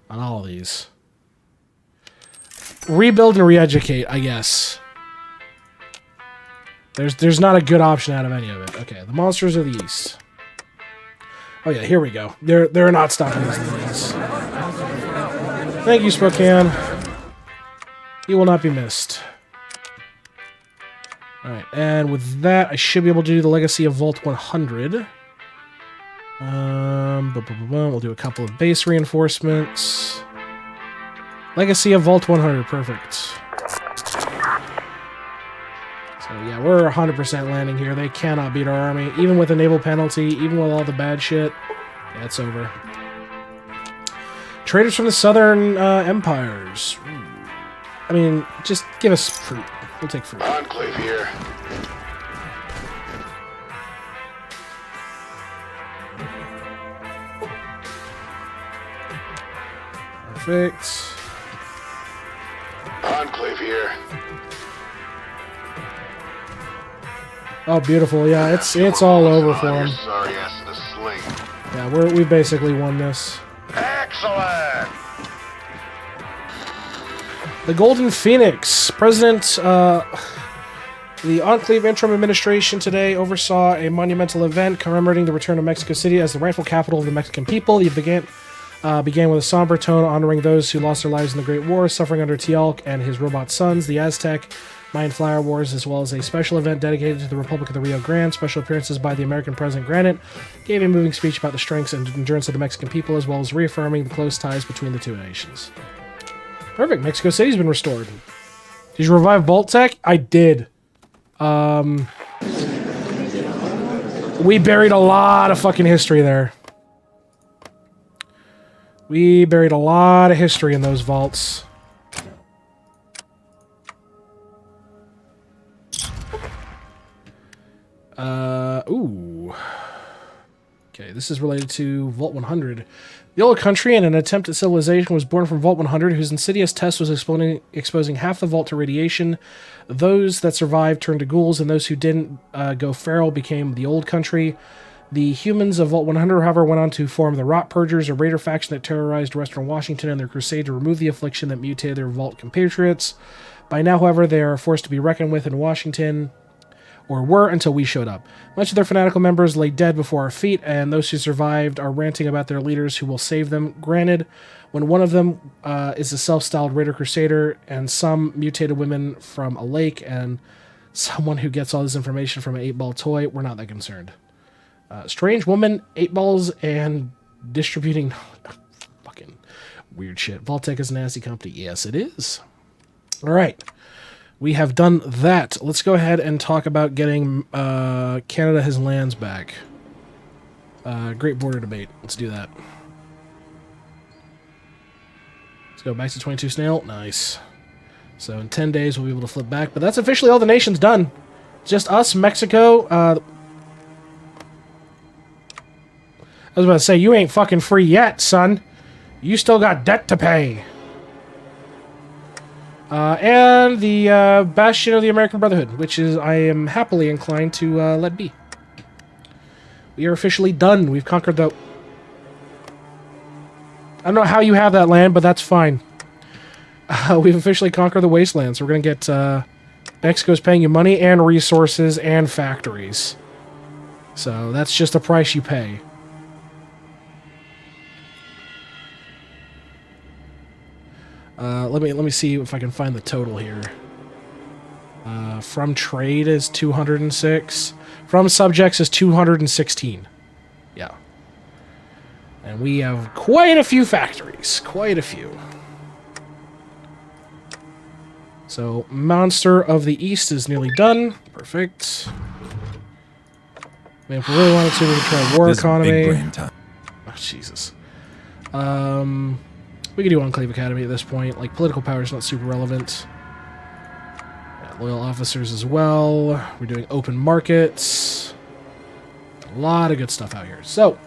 on all of these. Rebuild and re-educate, I guess. There's not a good option out of any of it. Okay, the monsters of the east. Oh yeah, here we go. They're not stopping these. Thank you, Spokane. You will not be missed. Alright, and with that, I should be able to do the Legacy of Vault 100. We'll do a couple of base reinforcements. Legacy of Vault 100, perfect. So yeah, we're 100% landing here. They cannot beat our army, even with a naval penalty, even with all the bad shit. Yeah, it's over. Traders from the southern empires. I mean, just give us fruit. We'll take fruit. Enclave here. Perfect. Enclave here. Oh, beautiful. Yeah, it's all over for him. Sorry ass in a sling. Yeah, we basically won this. Excellent. The Golden Phoenix. President, the Enclave Interim Administration today oversaw a monumental event commemorating the return of Mexico City as the rightful capital of the Mexican people. It began with a somber tone honoring those who lost their lives in the Great War, suffering under Teal'c and his robot sons, the Aztec, Mayan Flower Wars, as well as a special event dedicated to the Republic of the Rio Grande. Special appearances by the American President Granite gave a moving speech about the strengths and endurance of the Mexican people, as well as reaffirming the close ties between the two nations. Perfect. Mexico City's been restored. Did you revive Vault Tech? I did. We buried a lot of fucking history there. We buried a lot of history in those vaults. Ooh. Okay, this is related to Vault 100. The old country, in an attempt at civilization, was born from Vault 100, whose insidious test was exposing half the vault to radiation. Those that survived turned to ghouls, and those who didn't go feral became the old country. The humans of Vault 100, however, went on to form the Rot Purgers, a raider faction that terrorized Western Washington in their crusade to remove the affliction that mutated their Vault compatriots. By now, however, they are a force to be reckoned with in Washington, or were until we showed up. Much of their fanatical members lay dead before our feet, and those who survived are ranting about their leaders who will save them. Granted, when one of them is a self-styled Raider Crusader, and some mutated women from a lake, and someone who gets all this information from an 8-ball toy, we're not that concerned. Strange woman, 8 balls, and distributing fucking weird shit. Vault-Tec is a nasty company. Yes, it is. All right. We have done that. Let's go ahead and talk about getting Canada his lands back. Great border debate. Let's do that. Let's go back to 22 snail. Nice. So in 10 days we'll be able to flip back. But that's officially all the nations done. Just us, Mexico. I was about to say, you ain't fucking free yet, son. You still got debt to pay. And the Bastion of the American Brotherhood, which is I am happily inclined to let be. We are officially done. We've conquered the... I don't know how you have that land, but that's fine. We've officially conquered the wasteland, so we're going to get... Mexico's paying you money and resources and factories. So that's just the price you pay. Let me see if I can find the total here. From trade is 206. From subjects is 216. Yeah. And we have quite a few factories. Quite a few. So, Monster of the East is nearly done. Perfect. I mean, if we really wanted to, we could try war economy. Big brain time. Oh, Jesus. We could do Enclave Academy at this point. Like, political power is not super relevant. Yeah, loyal officers as well. We're doing open markets. A lot of good stuff out here. So,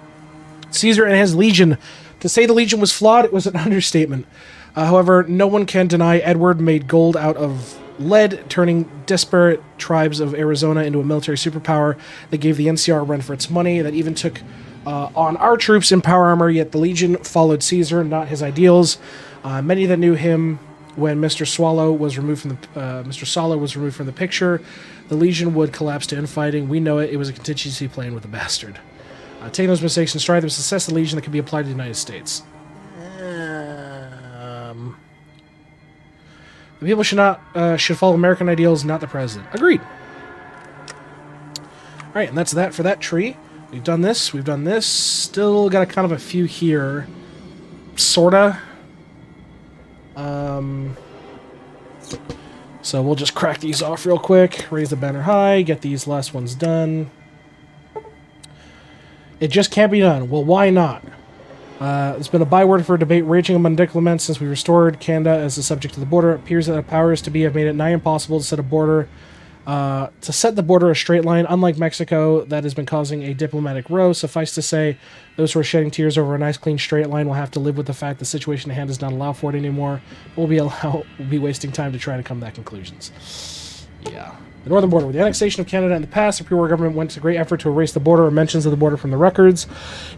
Caesar and his legion. To say the legion was flawed, it was an understatement. However, no one can deny Edward made gold out of lead, turning disparate tribes of Arizona into a military superpower that gave the NCR a run for its money, that even took on our troops in power armor, yet the Legion followed Caesar, not his ideals. Many that knew him when Mr. Swallow was removed from the Mr. Salo was removed from the picture, the Legion would collapse to infighting. We know it. It was a contingency plan with a bastard. Taking those mistakes in stride, there was success of the Legion that could be applied to the United States. The people should follow American ideals, not the president. Agreed. All right, and that's that for that tree. We've done this. We've done this. Still got a kind of a few here. Sorta. So we'll just crack these off real quick. Raise the banner high. Get these last ones done. It just can't be done. Well, why not? There's been a byword for a debate raging among diplomats since we restored Canada as the subject of the border. It appears that the powers to be have made it nigh impossible to set the border a straight line. Unlike Mexico, that has been causing a diplomatic row. Suffice to say, those who are shedding tears over a nice, clean, straight line will have to live with the fact the situation at hand does not allow for it anymore. We'll be wasting time to try to come to that conclusions. Yeah. The northern border. With the annexation of Canada in the past, the pre-war government went to great effort to erase the border or mentions of the border from the records.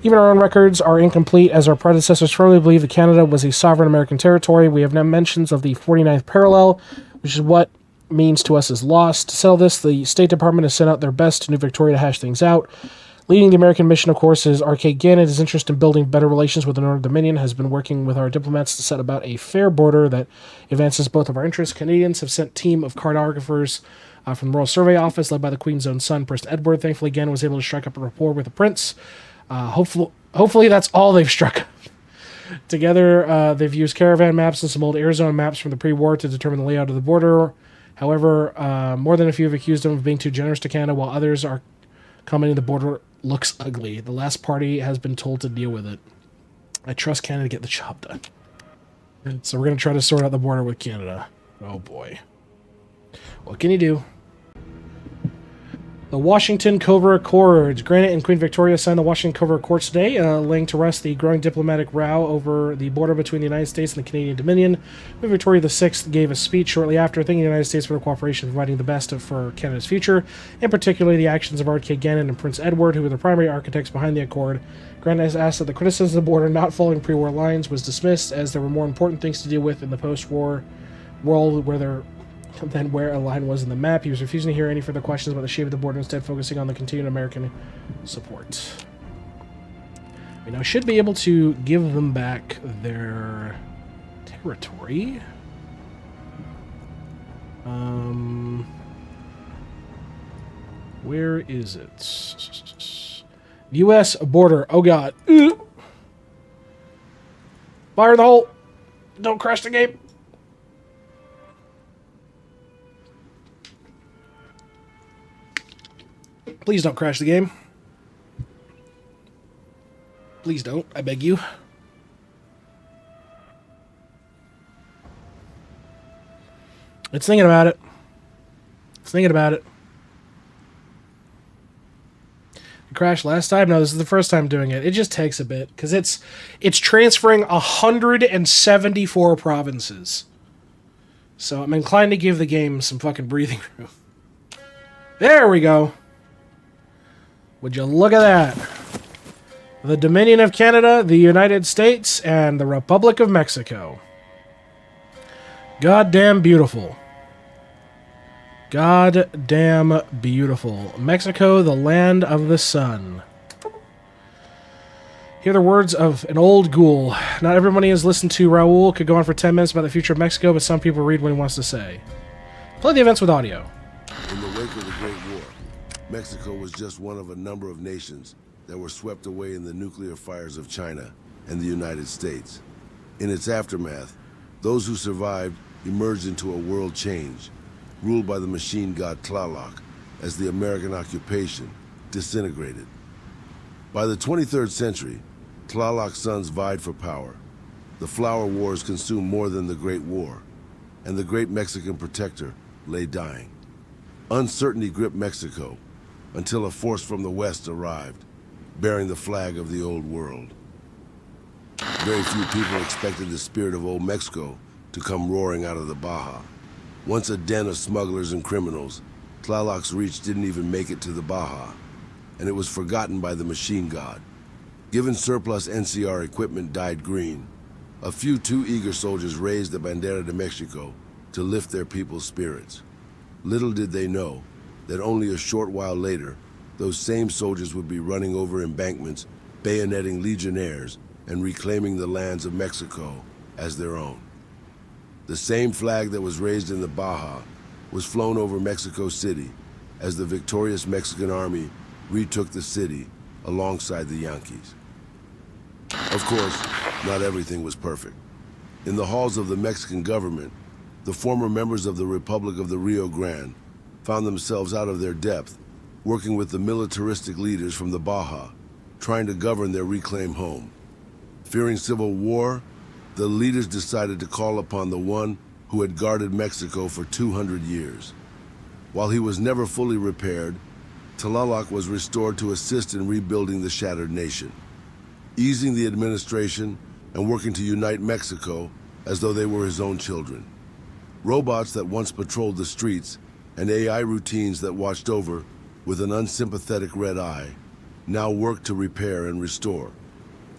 Even our own records are incomplete, as our predecessors firmly believed that Canada was a sovereign American territory. We have no mentions of the 49th parallel, which is what means to us is lost. To settle this, the State Department has sent out their best to New Victoria to hash things out. Leading the American mission, of course, is R.K. Gannett. His interest in building better relations with the Northern Dominion has been working with our diplomats to set about a fair border that advances both of our interests. Canadians have sent a team of cartographers from the Royal Survey Office, led by the Queen's own son, Prince Edward. Thankfully, Gannett was able to strike up a rapport with the Prince. Hopefully that's all they've struck up. Together, they've used caravan maps and some old Arizona maps from the pre-war to determine the layout of the border. However, more than a few have accused him of being too generous to Canada, while others are commenting the border looks ugly. The last party has been told to deal with it. I trust Canada to get the job done. So we're going to try to sort out the border with Canada. Oh boy. What can you do? The Washington Covert Accords. Granite and Queen Victoria signed the Washington Covert Accords today, laying to rest the growing diplomatic row over the border between the United States and the Canadian Dominion. Queen Victoria VI gave a speech shortly after, thanking the United States for their cooperation in providing the best for Canada's future, and particularly the actions of R.K. Gannett and Prince Edward, who were the primary architects behind the accord. Granite has asked that the criticism of the border not following pre-war lines was dismissed, as there were more important things to deal with in the post-war world than where a line was in the map. He was refusing to hear any further questions about the shape of the border, instead focusing on the continued American support. We now should be able to give them back their territory. Where is it? U.S. border. Oh, God. Fire in the hole. Don't crash the game. Please don't crash the game. Please don't. I beg you. It's thinking about it. It's thinking about it. It crashed last time? No, this is the first time doing it. It just takes a bit because it's transferring 174 provinces. So I'm inclined to give the game some fucking breathing room. There we go. Would you look at that? The Dominion of Canada, the United States, and the Republic of Mexico. Goddamn beautiful. Goddamn beautiful. Mexico, the land of the sun. Hear the words of an old ghoul. Not everybody has listened to Raul. Could go on for 10 minutes about the future of Mexico, but some people read what he wants to say. Play the events with audio. In the wake of the Great War, Mexico was just one of a number of nations that were swept away in the nuclear fires of China and the United States. In its aftermath, those who survived emerged into a world change, ruled by the machine god Tlaloc, as the American occupation disintegrated. By the 23rd century, Tlaloc's sons vied for power. The Flower Wars consumed more than the Great War, and the great Mexican protector lay dying. Uncertainty gripped Mexico until a force from the West arrived, bearing the flag of the Old World. Very few people expected the spirit of Old Mexico to come roaring out of the Baja. Once a den of smugglers and criminals, Tlaloc's reach didn't even make it to the Baja, and it was forgotten by the machine god. Given surplus NCR equipment dyed green, a few too eager soldiers raised the Bandera de Mexico to lift their people's spirits. Little did they know that only a short while later, those same soldiers would be running over embankments, bayoneting legionnaires, and reclaiming the lands of Mexico as their own. The same flag that was raised in the Baja was flown over Mexico City as the victorious Mexican army retook the city alongside the Yankees. Of course, not everything was perfect. In the halls of the Mexican government, the former members of the Republic of the Rio Grande found themselves out of their depth, working with the militaristic leaders from the Baja, trying to govern their reclaimed home. Fearing civil war, the leaders decided to call upon the one who had guarded Mexico for 200 years. While he was never fully repaired, Tlaloc was restored to assist in rebuilding the shattered nation, easing the administration and working to unite Mexico as though they were his own children. Robots that once patrolled the streets and AI routines that watched over with an unsympathetic red eye now worked to repair and restore,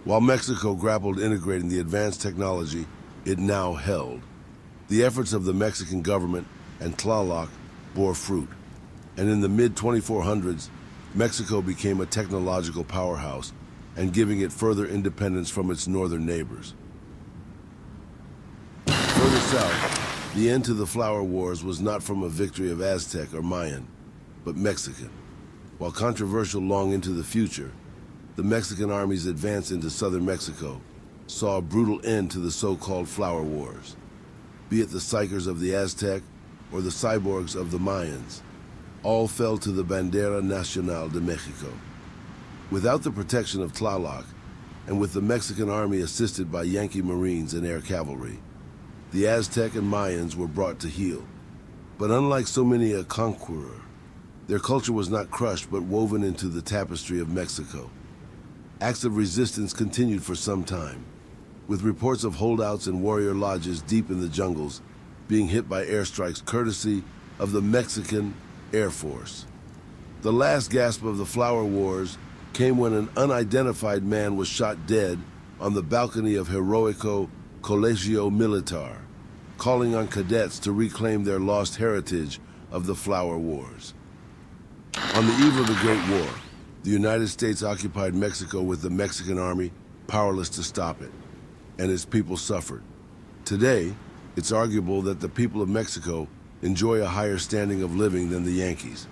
while Mexico grappled integrating the advanced technology it now held. The efforts of the Mexican government and Tlaloc bore fruit, and in the mid-2400s, Mexico became a technological powerhouse and giving it further independence from its northern neighbors. Further south, the end to the Flower Wars was not from a victory of Aztec or Mayan, but Mexican. While controversial long into the future, the Mexican army's advance into southern Mexico saw a brutal end to the so-called Flower Wars. Be it the Psychers of the Aztec or the cyborgs of the Mayans, all fell to the Bandera Nacional de Mexico. Without the protection of Tlaloc, and with the Mexican army assisted by Yankee Marines and air cavalry, the Aztec and Mayans were brought to heel. But unlike so many a conqueror, their culture was not crushed but woven into the tapestry of Mexico. Acts of resistance continued for some time, with reports of holdouts and warrior lodges deep in the jungles being hit by airstrikes courtesy of the Mexican Air Force. The last gasp of the Flower Wars came when an unidentified man was shot dead on the balcony of Heroico Colegio Militar, calling on cadets to reclaim their lost heritage of the Flower Wars. On the eve of the Great War, the United States occupied Mexico with the Mexican army powerless to stop it, and its people suffered. Today, it's arguable that the people of Mexico enjoy a higher standing of living than the Yankees,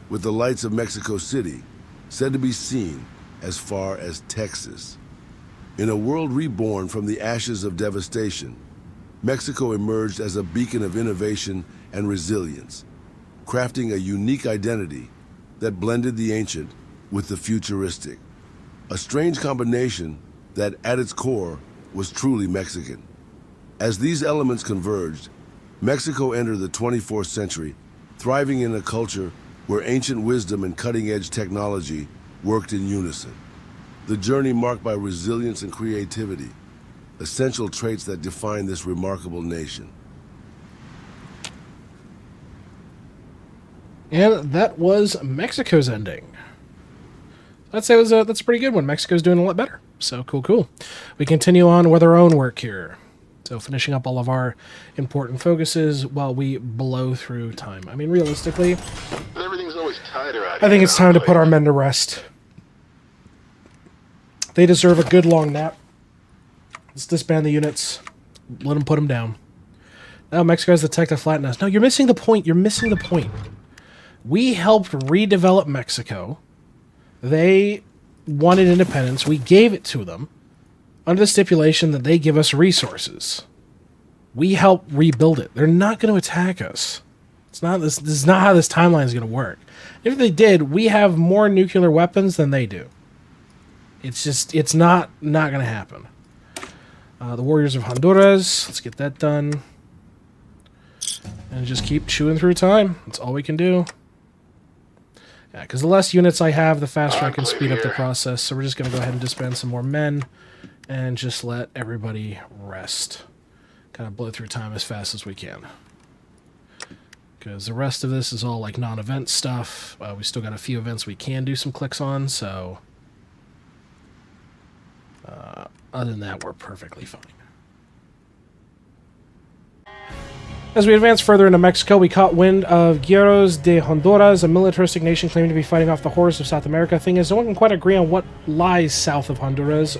with the lights of Mexico City said to be seen as far as Texas. In a world reborn from the ashes of devastation, Mexico emerged as a beacon of innovation and resilience, crafting a unique identity that blended the ancient with the futuristic. A strange combination that, at its core, was truly Mexican. As these elements converged, Mexico entered the 24th century, thriving in a culture where ancient wisdom and cutting-edge technology worked in unison. The journey marked by resilience and creativity, essential traits that define this remarkable nation. And that was Mexico's ending. I'd say that's a pretty good one. Mexico's doing a lot better. So cool. We continue on with our own work here. So finishing up all of our important focuses while we blow through time. I mean, realistically, Everything's always tighter out I here think it's in time to Enclave. put our men to rest. They deserve a good long nap. Let's disband the units. Let them put them down. Now Mexico has the tech to flatten us. No, you're missing the point. You're missing the point. We helped redevelop Mexico. They wanted independence. We gave it to them under the stipulation that they give us resources. We help rebuild it. They're not going to attack us. This is not how this timeline is going to work. If they did, we have more nuclear weapons than they do. It's not going to happen. The Warriors of Honduras. Let's get that done. And just keep chewing through time. That's all we can do. Yeah, because the less units I have, the faster I can speed up the process. So we're just going to go ahead and disband some more men and just let everybody rest. Kind of blow through time as fast as we can. Because the rest of this is all like non-event stuff. We still got a few events we can do some clicks on, so... other than that, we're perfectly fine. As we advance further into Mexico, we caught wind of Guerreros de Honduras, a militaristic nation claiming to be fighting off the horrors of South America. Thing is, no one can quite agree on what lies south of Honduras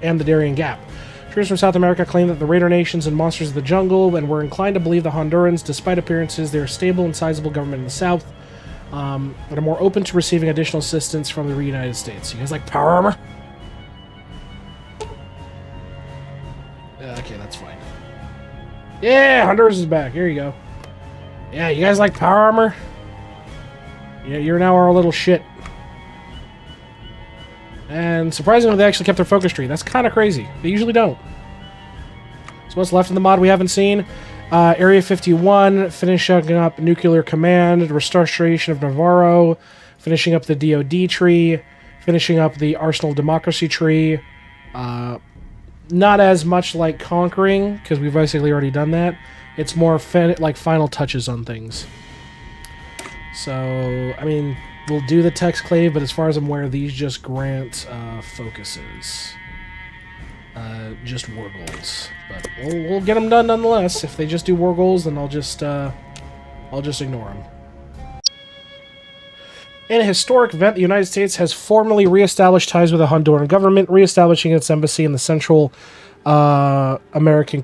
and the Darien Gap. Traders from South America claim that the raider nations and monsters of the jungle, and we're inclined to believe the Hondurans, despite appearances, they are a stable and sizable government in the south, that are more open to receiving additional assistance from the United States. You guys like power armor? Okay, that's fine. Yeah, Honduras is back. Here you go. Yeah, you guys like power armor? Yeah, you're now our little shit. And surprisingly, they actually kept their focus tree. That's kind of crazy. They usually don't. So what's left in the mod we haven't seen? Area 51, finishing up Nuclear Command, Restoration of Navarro, finishing up the DoD tree, finishing up the Arsenal Democracy tree. Not as much like Conquering, because we've basically already done that. It's more like final touches on things. So, I mean, we'll do the Texclave, but as far as I'm aware, these just grant focuses. Just war goals. But we'll get them done nonetheless. If they just do war goals, then I'll just ignore them. In a historic event, the United States has formally reestablished ties with the Honduran government, reestablishing its embassy in the Central American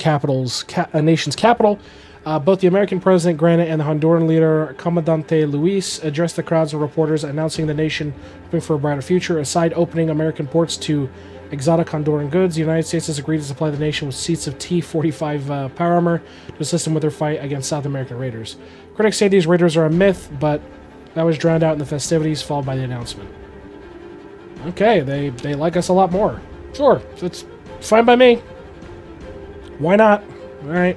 nation's capital. Both the American President Granite and the Honduran leader Comandante Luis addressed the crowds of reporters, announcing the nation hoping for a brighter future. Aside opening American ports to exotic Honduran goods, the United States has agreed to supply the nation with seats of T-45 power armor to assist them with their fight against South American raiders. Critics say these raiders are a myth, but that was drowned out in the festivities, followed by the announcement. Okay, they like us a lot more. Sure, it's fine by me. Why not? Alright.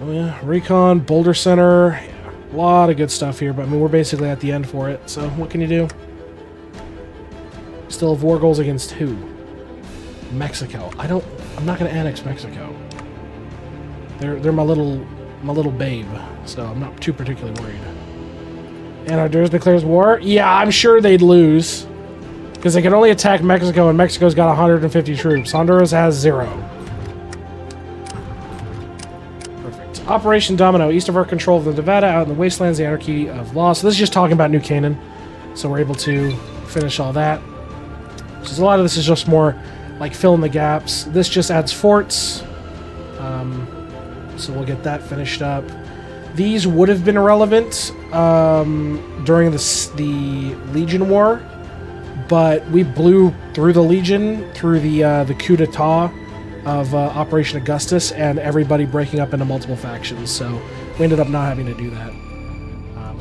Oh yeah, Recon, Boulder Center. Yeah, a lot of good stuff here, but I mean, we're basically at the end for it, so what can you do? Still have war goals against who? Mexico. I'm not going to annex Mexico. They're my little babe, so I'm not too particularly worried. And Honduras declares war? Yeah, I'm sure they'd lose. Because they can only attack Mexico, and Mexico's got 150 troops. Honduras has 0. Perfect. Operation Domino, east of our control of the Nevada, out in the wastelands, the anarchy of law. So this is just talking about New Canaan. So we're able to finish all that. So a lot of this is just more like fill in the gaps. This just adds forts. So we'll get that finished up. These would have been irrelevant during the Legion War, but we blew through the Legion through the coup d'etat of Operation Augustus, and everybody breaking up into multiple factions. So we ended up not having to do that.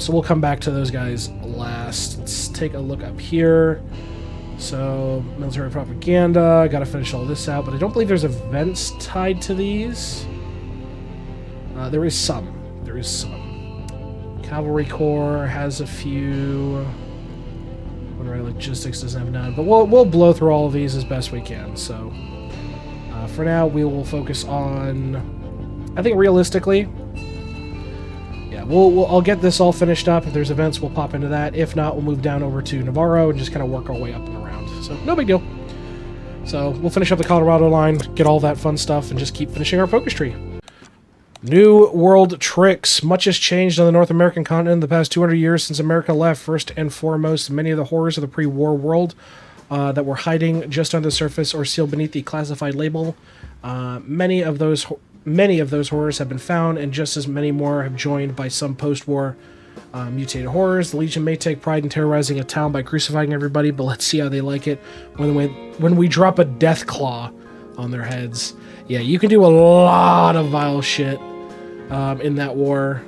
So we'll come back to those guys last. Let's take a look up here. So military propaganda. Got to finish all this out, but I don't believe there's events tied to these. There is some. Cavalry Corps has a few. Whatever, logistics doesn't have none. But we'll blow through all of these as best we can. So for now, we will focus on. I think realistically, yeah, I'll get this all finished up. If there's events, we'll pop into that. If not, we'll move down over to Navarro and just kind of work our way up and around. So no big deal. So we'll finish up the Colorado line, get all that fun stuff, and just keep finishing our focus tree. New world tricks. Much has changed on the North American continent in the past 200 years since America left. First and foremost, many of the horrors of the pre-war world that were hiding just under the surface or sealed beneath the classified label. Many of those horrors have been found, and just as many more have joined by some post-war mutated horrors. The Legion may take pride in terrorizing a town by crucifying everybody, but let's see how they like it when we drop a death claw on their heads. Yeah, you can do a lot of vile shit in that war.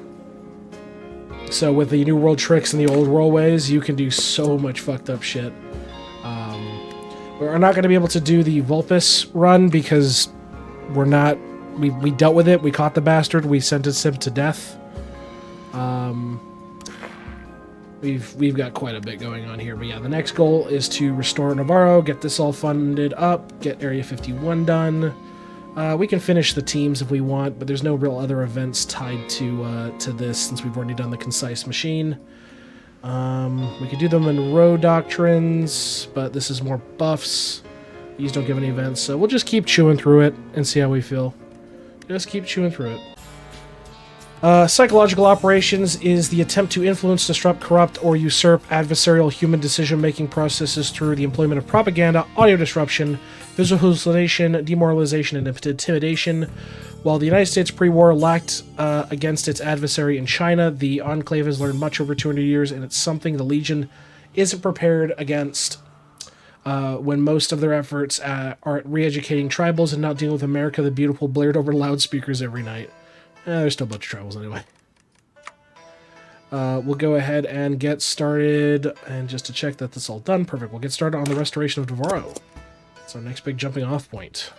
So with the new world tricks and the old world ways, you can do so much fucked up shit. We're not going to be able to do the Vulpus run because we're not... We dealt with it. We caught the bastard. We sentenced him to death. We've got quite a bit going on here. But yeah, the next goal is to restore Navarro, get this all funded up, get Area 51 done. We can finish the teams if we want, but there's no real other events tied to this since we've already done the Concise Machine. We could do the Monroe Doctrines, but this is more buffs. These don't give any events, so we'll just keep chewing through it and see how we feel. Just keep chewing through it. Psychological operations is the attempt to influence, disrupt, corrupt, or usurp adversarial human decision-making processes through the employment of propaganda, audio disruption, visual hallucination, demoralization, and intimidation. While the United States pre-war lacked against its adversary in China, the Enclave has learned much over 200 years, and it's something the Legion isn't prepared against when most of their efforts are at re-educating tribals and not dealing with America the Beautiful blared over loudspeakers every night. There's still a bunch of tribals anyway. We'll go ahead and get started, and just to check that that's all done, perfect. We'll get started on the restoration of Navarro. That's our next big jumping off point.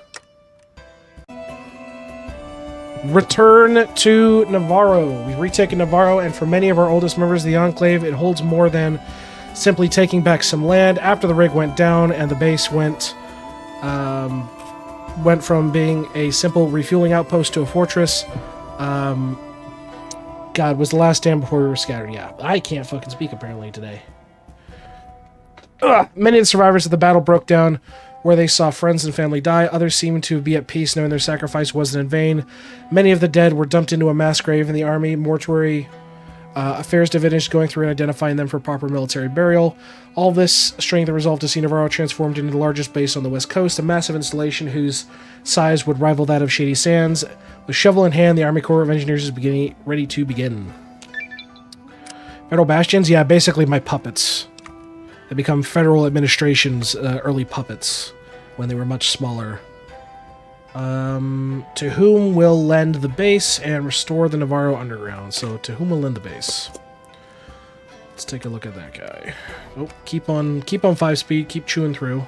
Return to Navarro. We've retaken Navarro, and for many of our oldest members of the Enclave, it holds more than simply taking back some land. After the rig went down and the base went from being a simple refueling outpost to a fortress. God, was the last stand before we were scattered. Yeah, I can't fucking speak apparently today. Many of the survivors of the battle broke down where they saw friends and family die. Others seemed to be at peace knowing their sacrifice wasn't in vain. Many of the dead were dumped into a mass grave in the army mortuary. Affairs divisions going through and identifying them for proper military burial. All this strength and resolve to see Navarro transformed into the largest base on the west coast, a massive installation whose size would rival that of Shady Sands. With shovel in hand, the Army Corps of Engineers is ready to begin. Federal bastions? Yeah, basically my puppets. They become federal administration's early puppets when they were much smaller. To whom will lend the base and restore the Navarro Underground. So, to whom will lend the base? Let's take a look at that guy. Oh, keep on 5 speed, keep chewing through.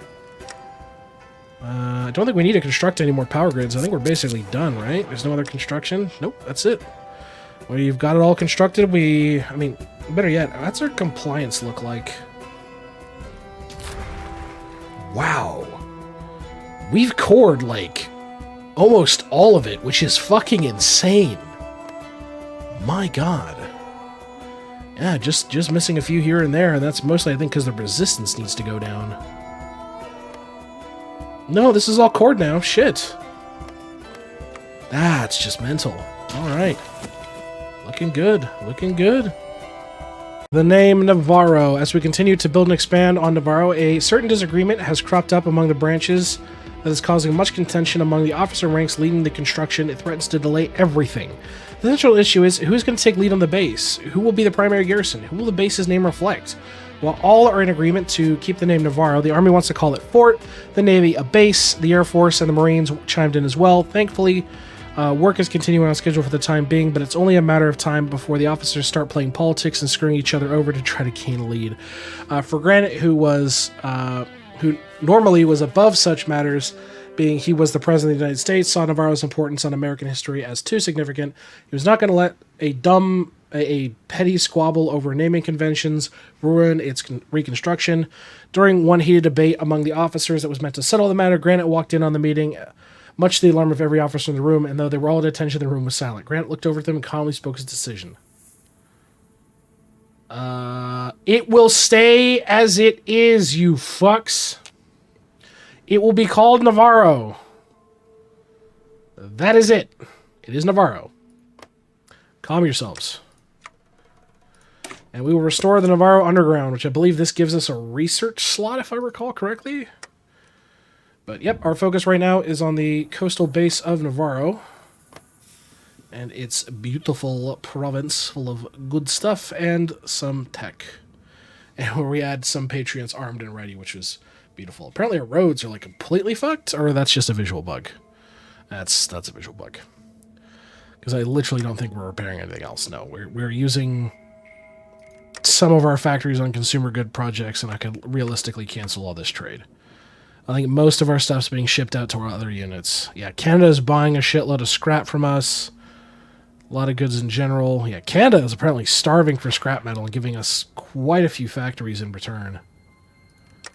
I don't think we need to construct any more power grids. I think we're basically done, right? There's no other construction? Nope, that's it. Well, you've got it all constructed. I mean, better yet, what's our compliance look like? Wow. We've cored, like, almost all of it, which is fucking insane. My god. Yeah, just missing a few here and there, and that's mostly, I think, because the resistance needs to go down. No, this is all cored now. Shit. That's just mental. Alright. Looking good. Looking good. The name Navarro. As we continue to build and expand on Navarro, a certain disagreement has cropped up among the branches that is causing much contention among the officer ranks leading the construction. It threatens to delay everything. The central issue is who's going to take lead on the base? Who will be the primary garrison? Who will the base's name reflect? While all are in agreement to keep the name Navarro, the Army wants to call it Fort, the Navy a base, the Air Force and the Marines chimed in as well. Thankfully, work is continuing on schedule for the time being, but it's only a matter of time before the officers start playing politics and screwing each other over to try to gain a lead. For Granite, who normally was above such matters, being he was the President of the United States, saw Navarro's importance on American history as too significant. He was not going to let a petty squabble over naming conventions ruin its reconstruction. During one heated debate among the officers that was meant to settle the matter, Granite walked in on the meeting, much to the alarm of every officer in the room, and though they were all at attention, the room was silent. Granite looked over at them and calmly spoke his decision. It will stay as it is, you fucks. It will be called Navarro. That is it. It is Navarro. Calm yourselves. And we will restore the Navarro Underground, which I believe this gives us a research slot, if I recall correctly. But yep, our focus right now is on the coastal base of Navarro. And its beautiful province full of good stuff and some tech. And where we add some Patriots armed and ready, which was beautiful. Apparently our roads are like completely fucked, or that's just a visual bug. That's a visual bug. Because I literally don't think we're repairing anything else. No, we're using some of our factories on consumer good projects, and I could realistically cancel all this trade. I think most of our stuff's being shipped out to our other units. Yeah, Canada's buying a shitload of scrap from us. A lot of goods in general. Yeah, Canada is apparently starving for scrap metal and giving us quite a few factories in return.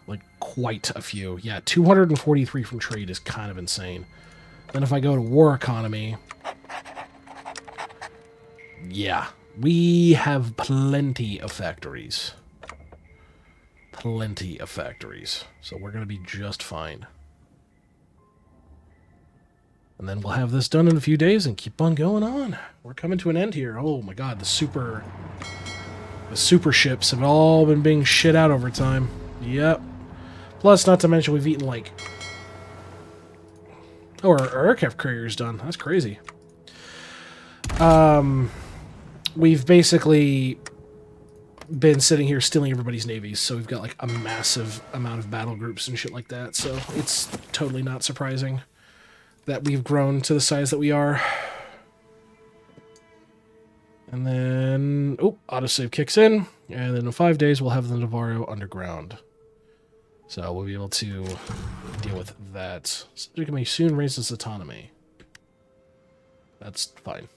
Like, quite a few. Yeah, 243 from trade is kind of insane. Then if I go to war economy... Yeah, we have plenty of factories. Plenty of factories. So we're going to be just fine. And then we'll have this done in a few days and keep on going on. We're coming to an end here. Oh my god, the super ships have all been being shit out over time. Yep. Plus, not to mention, we've eaten like... Oh, our aircraft carrier's done. That's crazy. We've basically been sitting here stealing everybody's navies, so we've got like a massive amount of battle groups and shit like that, so it's totally not surprising that we've grown to the size that we are. And then... Oh, autosave kicks in. And then in 5 days, we'll have the Navarro Underground. So we'll be able to deal with that. Subject may soon raise its autonomy. That's fine.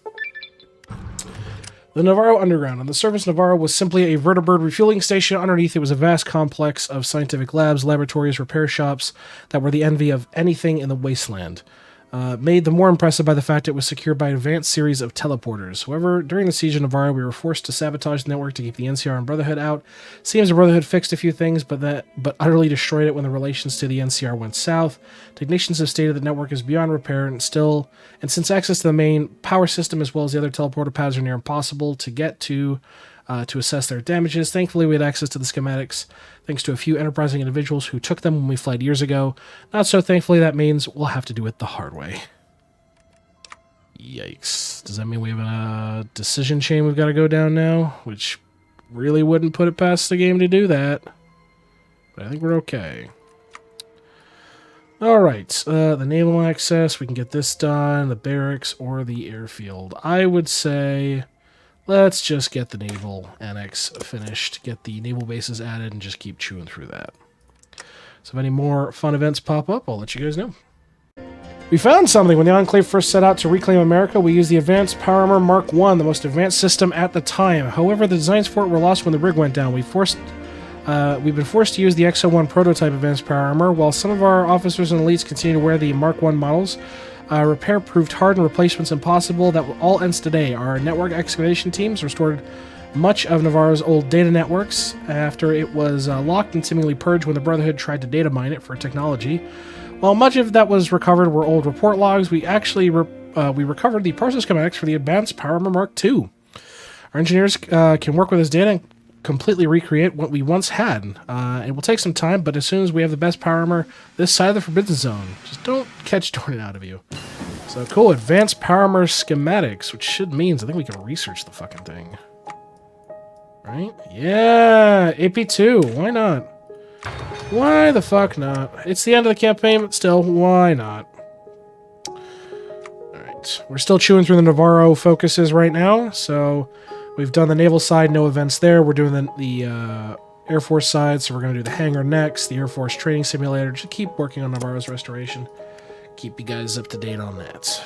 The Navarro Underground. On the surface, Navarro was simply a vertibird refueling station. Underneath it was a vast complex of scientific labs, laboratories, repair shops that were the envy of anything in the wasteland. Made the more impressive by the fact it was secured by an advanced series of teleporters. However, during the siege of Navarro, we were forced to sabotage the network to keep the NCR and Brotherhood out. Seems the Brotherhood fixed a few things, but utterly destroyed it when the relations to the NCR went south. Technicians have stated the network is beyond repair, and since access to the main power system as well as the other teleporter paths are near impossible to get to assess their damages. Thankfully, we had access to the schematics, thanks to a few enterprising individuals who took them when we fled years ago. Not so thankfully, that means we'll have to do it the hard way. Yikes. Does that mean we have a decision chain we've got to go down now? Which really wouldn't put it past the game to do that. But I think we're okay. Alright, the naval access, we can get this done, the barracks, or the airfield. I would say... Let's just get the naval annex finished, get the naval bases added, and just keep chewing through that. So if any more fun events pop up, I'll let you guys know. We found something. When the Enclave first set out to reclaim America, we used the Advanced Power Armor Mark I, the most advanced system at the time. However, the designs for it were lost when the rig went down. We've been forced to use the XO1 prototype Advanced Power Armor. While some of our officers and elites continue to wear the Mark I models, repair proved hard and replacements impossible. That all ends today. Our network excavation teams restored much of Navarro's old data networks after it was locked and seemingly purged when the Brotherhood tried to data mine it for technology. While much of that was recovered were old report logs, we actually recovered the process schematics for the Advanced Power Armor Mark II. Our engineers can work with this data and completely recreate what we once had. It will take some time, but as soon as we have the best power armor this side of the Forbidden Zone, just don't catch Jordan out of you. So cool, Advanced Power Armor Schematics, which should means I think we can research the fucking thing. Right? Yeah, AP2, why not? Why the fuck not? It's the end of the campaign, but still, why not? Alright, we're still chewing through the Navarro focuses right now, so... We've done the naval side, no events there. We're doing the Air Force side, so we're going to do the hangar next, the Air Force training simulator. Just keep working on Navarro's restoration. Keep you guys up to date on that.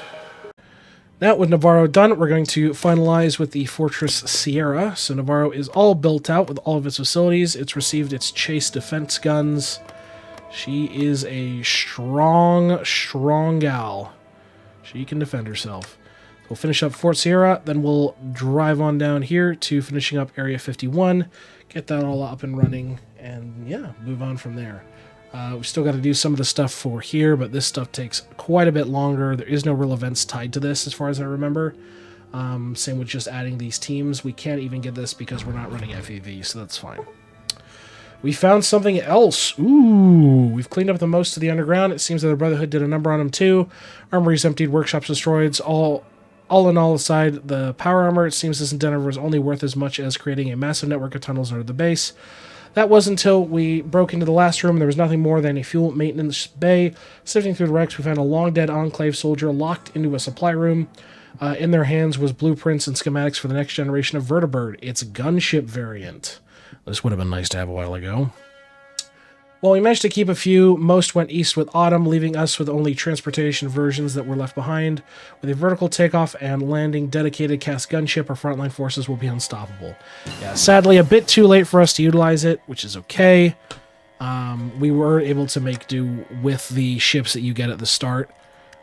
Now, with Navarro done, we're going to finalize with the Fortress Sierra. So Navarro is all built out with all of its facilities. It's received its chase defense guns. She is a strong, strong gal. She can defend herself. We'll finish up Fort Sierra, then we'll drive on down here to finishing up Area 51, get that all up and running, and yeah, move on from there. We've still got to do some of the stuff for here, but this stuff takes quite a bit longer. There is no real events tied to this, as far as I remember. Same with just adding these teams. We can't even get this because we're not running FEV, so that's fine. We found something else. Ooh, we've cleaned up the most of the underground. It seems that the Brotherhood did a number on them too. Armories emptied, workshops destroyed. All in all, aside the power armor, it seems this endeavor was only worth as much as creating a massive network of tunnels under the base. That was until we broke into the last room. There was nothing more than a fuel maintenance bay. Sifting through the wrecks, we found a long-dead Enclave soldier locked into a supply room. In their hands was blueprints and schematics for the next generation of vertibird, its gunship variant. This would have been nice to have a while ago. Well, we managed to keep a few. Most went east with Autumn, leaving us with only transportation versions that were left behind. With a vertical takeoff and landing dedicated cast gunship, our frontline forces will be unstoppable. Yeah, sadly, a bit too late for us to utilize it, which is okay. We were able to make do with the ships that you get at the start,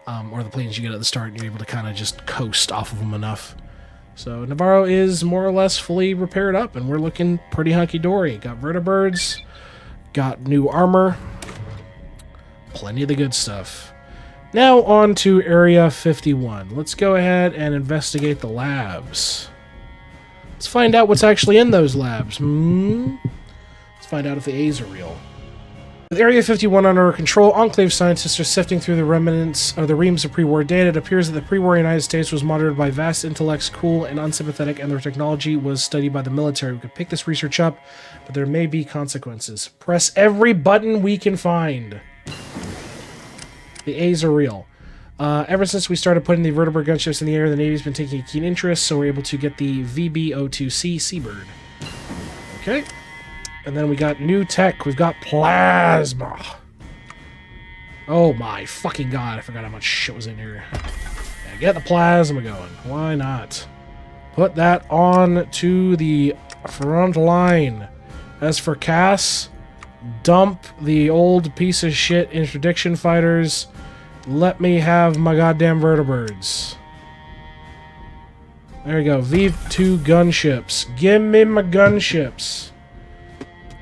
or the planes you get at the start, and you're able to kind of just coast off of them enough. So Navarro is more or less fully repaired up, and we're looking pretty hunky-dory. Got vertibirds, got new armor, plenty of the good stuff. Now on to Area 51. Let's go ahead and investigate the labs. Let's find out what's actually in those labs. Let's find out if the A's are real. With Area 51 under our control, Enclave scientists are sifting through the remnants or the reams of pre-war data. It appears that the pre-war United States was monitored by vast intellects, cool and unsympathetic, and their technology was studied by the military. We could pick this research up, but there may be consequences. Press every button we can find. The A's are real. Ever since we started putting the vertibird gunships in the air, the Navy's been taking a keen interest, so we're able to get the VB-02C Seabird. Okay. And then we got new tech. We've got plasma. Oh my fucking god, I forgot how much shit was in here. Yeah, get the plasma going. Why not? Put that on to the front line. As for Cass, dump the old piece of shit interdiction fighters. Let me have my goddamn vertibirds. There we go. V2 gunships. Give me my gunships.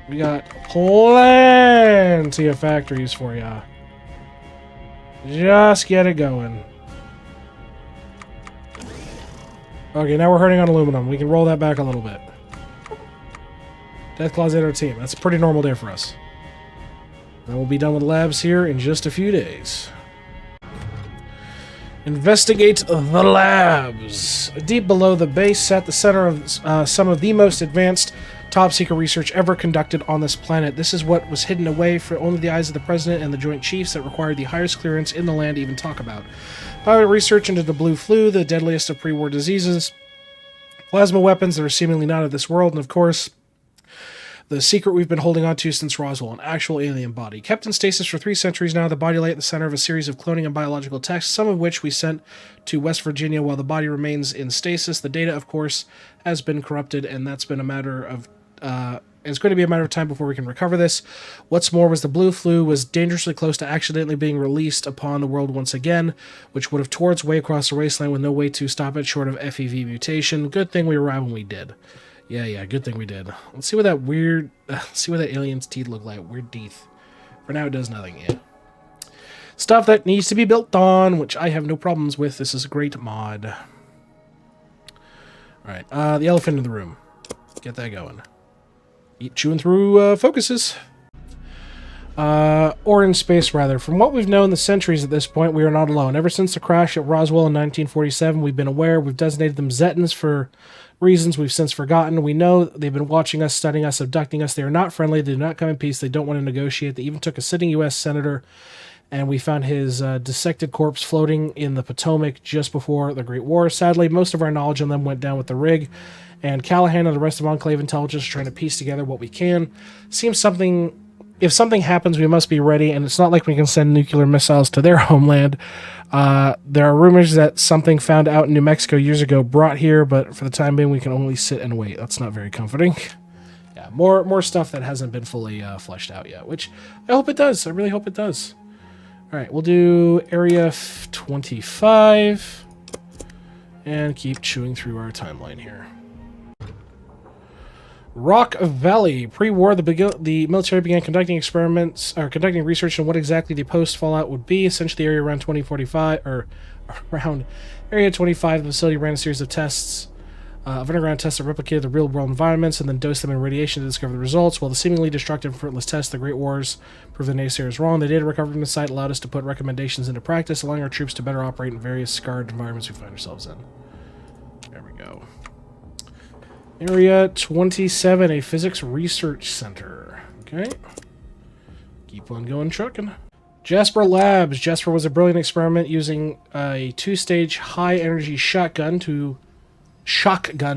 We got plenty of factories for ya. Just get it going. Okay, now we're hurting on aluminum. We can roll that back a little bit. Deathclaw's in our team. That's a pretty normal day for us. Then we'll be done with labs here in just a few days. Investigate the labs. Deep below the base, at the center of some of the most advanced top-secret research ever conducted on this planet. This is what was hidden away for only the eyes of the President and the Joint Chiefs that required the highest clearance in the land to even talk about. Pilot research into the blue flu, the deadliest of pre-war diseases, plasma weapons that are seemingly not of this world, and of course, the secret we've been holding on to since Roswell, an actual alien body. Kept in stasis for 3 centuries now, the body lay at the center of a series of cloning and biological tests, some of which we sent to West Virginia while the body remains in stasis. The data, of course, has been corrupted, and that's been a matter of it's going to be a matter of time before we can recover this. What's more was the blue flu was dangerously close to accidentally being released upon the world once again, which would have tore its way across the wasteland with no way to stop it short of FEV mutation. Good thing we arrived when we did. Yeah, good thing we did. Let's see what that see what that alien's teeth look like. Weird teeth. For now, it does nothing. Yeah. Stuff that needs to be built on, which I have no problems with. This is a great mod. Alright, the elephant in the room. Get that going. Chewing through focuses. Or in space, rather. From what we've known the centuries at this point, we are not alone. Ever since the crash at Roswell in 1947, we've been aware. We've designated them Zetans for reasons we've since forgotten. We know they've been watching us, studying us, abducting us. They are not friendly. They do not come in peace. They don't want to negotiate. They even took a sitting U.S. senator, and we found his dissected corpse floating in the Potomac just before the Great War. Sadly, most of our knowledge on them went down with the rig, and Callahan and the rest of Enclave Intelligence are trying to piece together what we can. If something happens, we must be ready, and it's not like we can send nuclear missiles to their homeland. There are rumors that something found out in New Mexico years ago brought here, but for the time being, we can only sit and wait. That's not very comforting. Yeah, more stuff that hasn't been fully fleshed out yet, which I hope it does. I really hope it does. All right, we'll do Area 25. And keep chewing through our timeline here. Rock Valley. Pre-war, the military began conducting experiments, or conducting research on what exactly the post-fallout would be. Essentially, the area around 2045, or around Area 25, the facility ran a series of tests, of underground tests that replicated the real-world environments and then dosed them in radiation to discover the results. While the seemingly destructive and fruitless tests, the Great Wars proved the naysayers wrong. The data recovered from the site allowed us to put recommendations into practice, allowing our troops to better operate in various scarred environments we find ourselves in. There we go. Area 27, a physics research center. Okay. Keep on going trucking. Jasper Labs. Jasper was a brilliant experiment using a two-stage high-energy shotgun,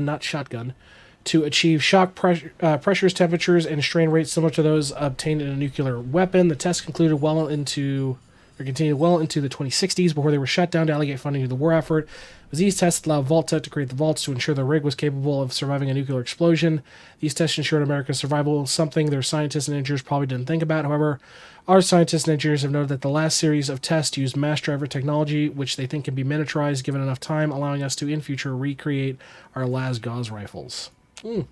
not shotgun, to achieve shock pressures, temperatures, and strain rates similar to those obtained in a nuclear weapon. The test continued well into the 2060s before they were shut down to allocate funding to the war effort. It was these tests that allowed Vault-Tec to create the vaults to ensure the rig was capable of surviving a nuclear explosion. These tests ensured America's survival, something their scientists and engineers probably didn't think about. However, our scientists and engineers have noted that the last series of tests used mass driver technology, which they think can be miniaturized given enough time, allowing us to, in future, recreate our Las Gauss rifles. I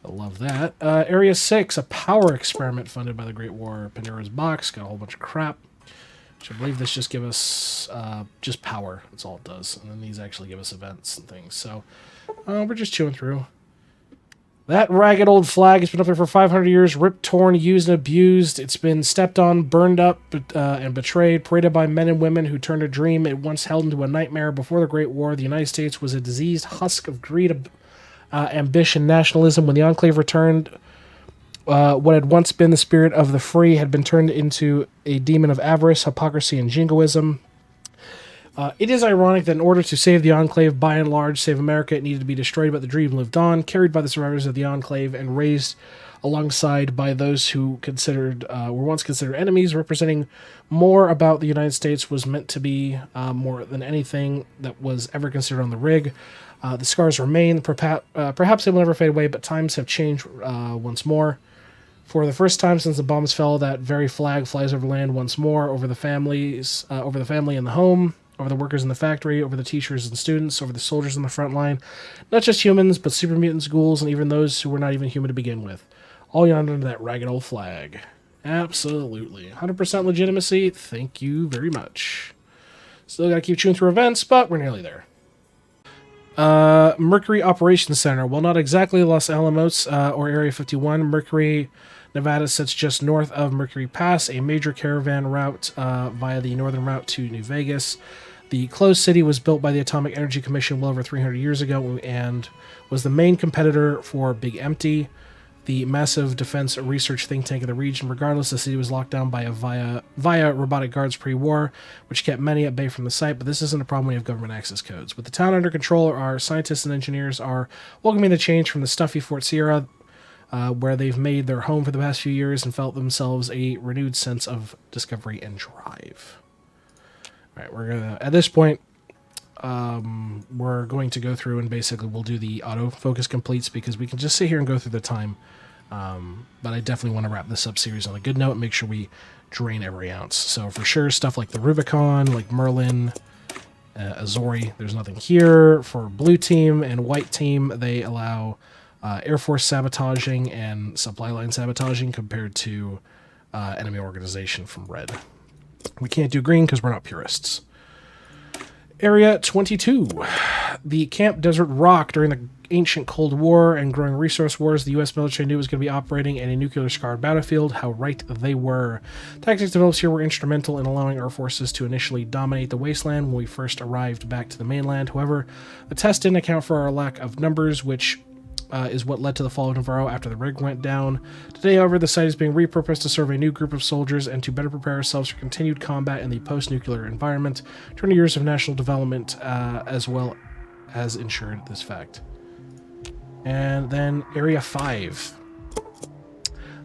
love that. Area 6, a power experiment funded by the Great War. Pandora's Box, got a whole bunch of crap. Which I believe this just give us just power. That's all it does. And then these actually give us events and things. So we're just chewing through. That ragged old flag has been up there for 500 years, ripped, torn, used, and abused. It's been stepped on, burned up, and betrayed, paraded by men and women who turned a dream it once held into a nightmare. Before the Great War, the United States was a diseased husk of greed, ambition, nationalism. When the Enclave returned, what had once been the spirit of the free had been turned into a demon of avarice, hypocrisy, and jingoism. It is ironic that in order to save the Enclave, by and large, save America, it needed to be destroyed, but the dream lived on, carried by the survivors of the Enclave, and raised alongside by those who were once considered enemies. Representing more about the United States was meant to be more than anything that was ever considered on the rig. The scars remain. Perhaps they will never fade away, but times have changed once more. For the first time since the bombs fell, that very flag flies over land once more, over the families, over the family and the home, over the workers in the factory, over the teachers and students, over the soldiers on the front line. Not just humans, but super mutants, ghouls, and even those who were not even human to begin with. All yonder under that ragged old flag. Absolutely. 100% legitimacy. Thank you very much. Still gotta keep chewing through events, but we're nearly there. Mercury Operations Center. Well, not exactly Los Alamos or Area 51. Mercury, Nevada sits just north of Mercury Pass, a major caravan route via the northern route to New Vegas. The closed city was built by the Atomic Energy Commission well over 300 years ago and was the main competitor for Big Empty, the massive defense research think tank of the region. Regardless, the city was locked down by via robotic guards pre-war, which kept many at bay from the site, but this isn't a problem when you have government access codes. With the town under control, our scientists and engineers are welcoming the change from the stuffy Fort Sierra, where they've made their home for the past few years and felt themselves a renewed sense of discovery and drive. All right, we're gonna, at this point, we're going to go through and basically we'll do the autofocus completes because we can just sit here and go through the time. But I definitely want to wrap this up series on a good note and make sure we drain every ounce. So for sure, stuff like the Rubicon, like Merlin, Azori, there's nothing here. For blue team and white team, they allow Air Force sabotaging and supply line sabotaging compared to enemy organization from red. We can't do green because we're not purists. Area 22. The Camp Desert Rock. During the ancient Cold War and growing resource wars, the U.S. military knew it was going to be operating in a nuclear-scarred battlefield. How right they were. Tactics developed here were instrumental in allowing our forces to initially dominate the wasteland when we first arrived back to the mainland. However, the test didn't account for our lack of numbers, which is what led to the fall of Navarro after the rig went down. Today, however, the site is being repurposed to serve a new group of soldiers and to better prepare ourselves for continued combat in the post-nuclear environment. 20 years of national development as well as ensured this fact. And then Area 5.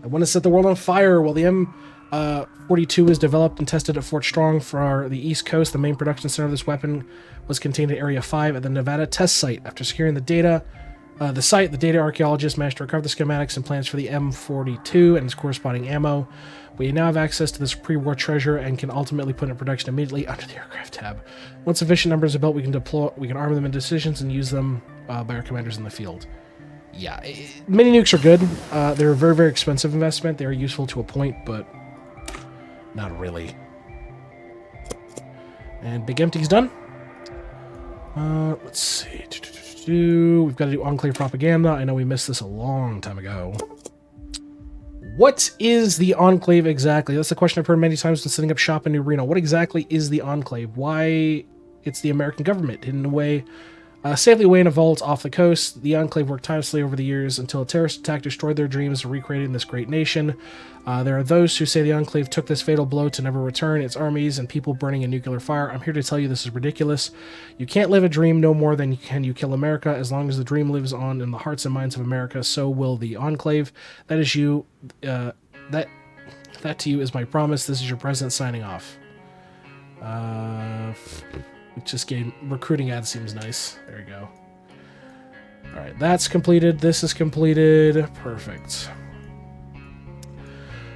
I want to set the world on fire. While the M42 is developed and tested at Fort Strong for the East Coast, the main production center of this weapon was contained at Area 5 at the Nevada test site. After securing the data The site, the data archaeologist managed to recover the schematics and plans for the M42 and its corresponding ammo. We now have access to this pre-war treasure and can ultimately put it in production immediately under the aircraft tab. Once sufficient numbers are built, we can arm them in decisions and use them by our commanders in the field. Yeah, mini nukes are good. They're a very, very expensive investment. They're useful to a point, but not really. And Big Empty's done. Let's see. We've got to do Enclave propaganda. I know we missed this a long time ago. What is the Enclave exactly? That's the question I've heard many times when setting up shop in New Reno. What exactly is the Enclave? Why it's the American government hidden away, safely away in a vault off the coast. The Enclave worked tirelessly over the years until a terrorist attack destroyed their dreams of recreating this great nation. There are those who say the Enclave took this fatal blow to never return, its armies and people burning in nuclear fire. I'm here to tell you this is ridiculous. You can't live a dream no more than can you kill America. As long as the dream lives on in the hearts and minds of America, so will the Enclave. That is you. That to you is my promise. This is your president signing off. Just getting recruiting ad seems nice. There you go. All right, that's completed. This is completed. Perfect.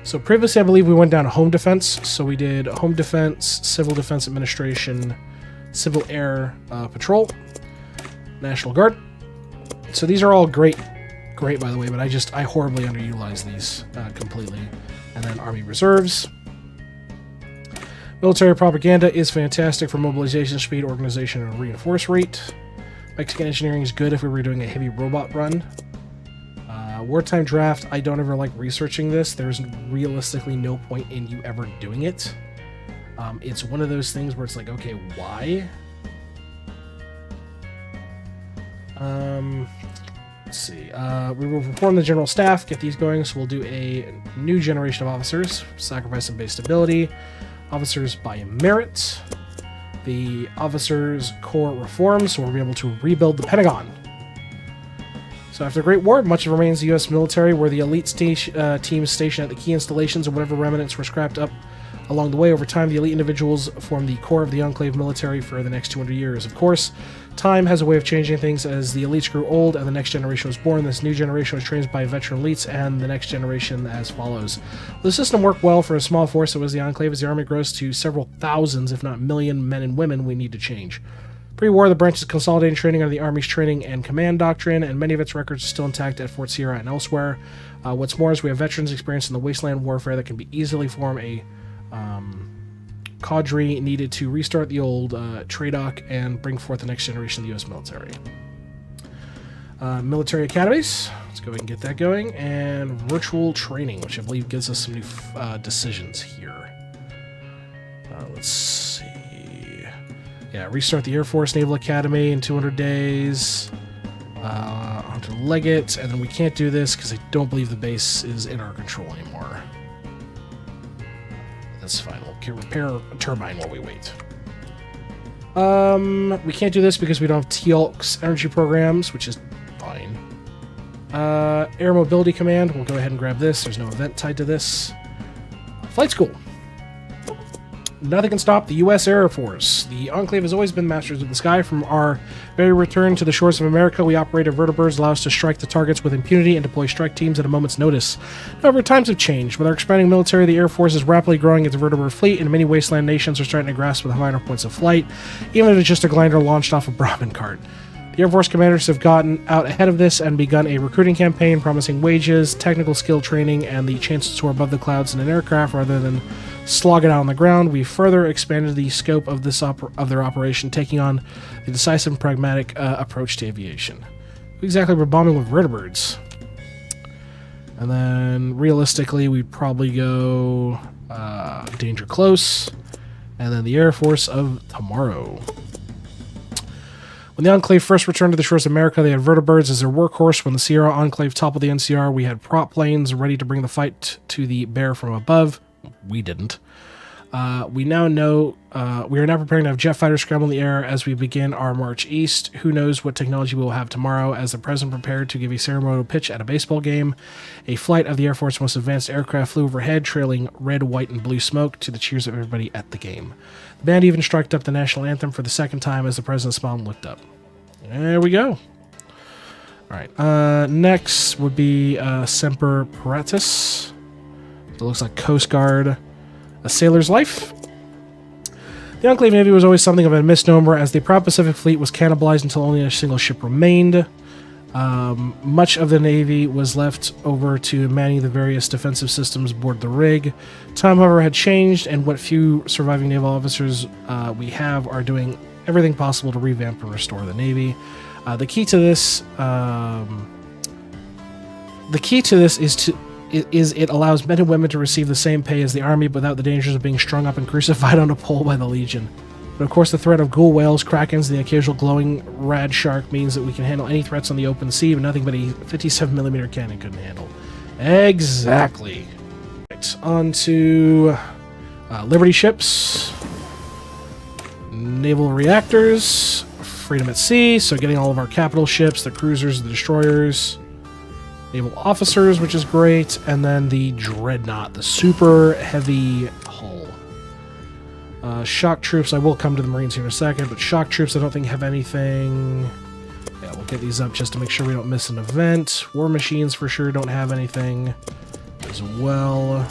So previously, I believe we went down to home defense. So we did home defense, civil defense administration, civil air patrol, National Guard. So these are all great by the way, but I horribly underutilize these completely. And then Army Reserves. Military propaganda is fantastic for mobilization speed, organization, and reinforce rate. Mexican engineering is good if we were doing a heavy robot run. Wartime draft, I don't ever like researching this. There's realistically no point in you ever doing it. It's one of those things where it's like, okay, why? Let's see. We will reform the general staff, get these going, so we'll do a new generation of officers, sacrifice some base stability. Officers by merit. The officers' core reforms, so we'll be able to rebuild the Pentagon. So after the Great War, much of it remains the U.S. military, where the elite teams stationed at the key installations and whatever remnants were scrapped up along the way. Over time, the elite individuals form the core of the Enclave military for the next 200 years. Of course, time has a way of changing things. As the elites grew old and the next generation was born, this new generation was trained by veteran elites, and the next generation as follows. The system worked well for a small force that was the Enclave. As the army grows to several thousands, if not million, men and women, we need to change. Pre-war, the branch is consolidating training under the Army's training and command doctrine, and many of its records are still intact at Fort Sierra and elsewhere. What's more is we have veterans experienced in the wasteland warfare that can be easily form a cadre needed to restart the old TRADOC and bring forth the next generation of the U.S. military. Military academies. Let's go ahead and get that going. And virtual training, which I believe gives us some new decisions here. Let's see. Yeah, restart the Air Force Naval Academy in 200 days. Onto Leggett. And then we can't do this because I don't believe the base is in our control anymore. That's fine. We'll repair a turbine while we wait. We can't do this because we don't have TLX energy programs, which is fine. Air Mobility Command. We'll go ahead and grab this. There's no event tied to this. Flight School. Nothing can stop the U.S. Air Force. The Enclave has always been masters of the sky. From our very return to the shores of America, we operate vertibirds, allow us to strike the targets with impunity and deploy strike teams at a moment's notice. However, times have changed. With our expanding military, the Air Force is rapidly growing its vertibird fleet, and many wasteland nations are starting to grasp the finer points of flight, even if it's just a glider launched off a Brahmin cart. The Air Force commanders have gotten out ahead of this and begun a recruiting campaign promising wages, technical skill training, and the chance to soar above the clouds in an aircraft rather than slog it out on the ground. We further expanded the scope of this of their operation, taking on the decisive and pragmatic approach to aviation. Exactly, we're bombing with vertibirds. And then, realistically, we'd probably go Danger Close, and then the Air Force of Tomorrow. When the Enclave first returned to the shores of America, they had vertibirds as their workhorse. When the Sierra Enclave toppled the NCR, we had prop planes ready to bring the fight to the bear from above. We didn't. We now know we are now preparing to have jet fighters scramble in the air as we begin our march east. Who knows what technology we will have tomorrow? As the president prepared to give a ceremonial pitch at a baseball game, a flight of the Air Force's most advanced aircraft flew overhead, trailing red, white, and blue smoke to the cheers of everybody at the game. The band even struck up the national anthem for the second time as the president smiled and looked up. There we go. All right. Next would be Semper Paratus. It looks like Coast Guard, a sailor's life. The Enclave Navy was always something of a misnomer, as the proud Pacific Fleet was cannibalized until only a single ship remained. Much of the Navy was left over to manning the various defensive systems aboard the rig. Time, however, had changed, and what few surviving naval officers we have are doing everything possible to revamp and restore the Navy. The key to this is it allows men and women to receive the same pay as the Army without the dangers of being strung up and crucified on a pole by the Legion. But of course, the threat of ghoul whales, krakens, and the occasional glowing rad shark means that we can handle any threats on the open sea, but nothing but a 57mm cannon couldn't handle. Exactly. Right, on to Liberty ships, naval reactors, freedom at sea, so getting all of our capital ships, the cruisers, the destroyers, naval officers, which is great, and then the dreadnought, the super heavy hull. Shock troops, I will come to the Marines here in a second, but shock troops I don't think have anything. Yeah, we'll get these up just to make sure we don't miss an event. War machines for sure don't have anything as well.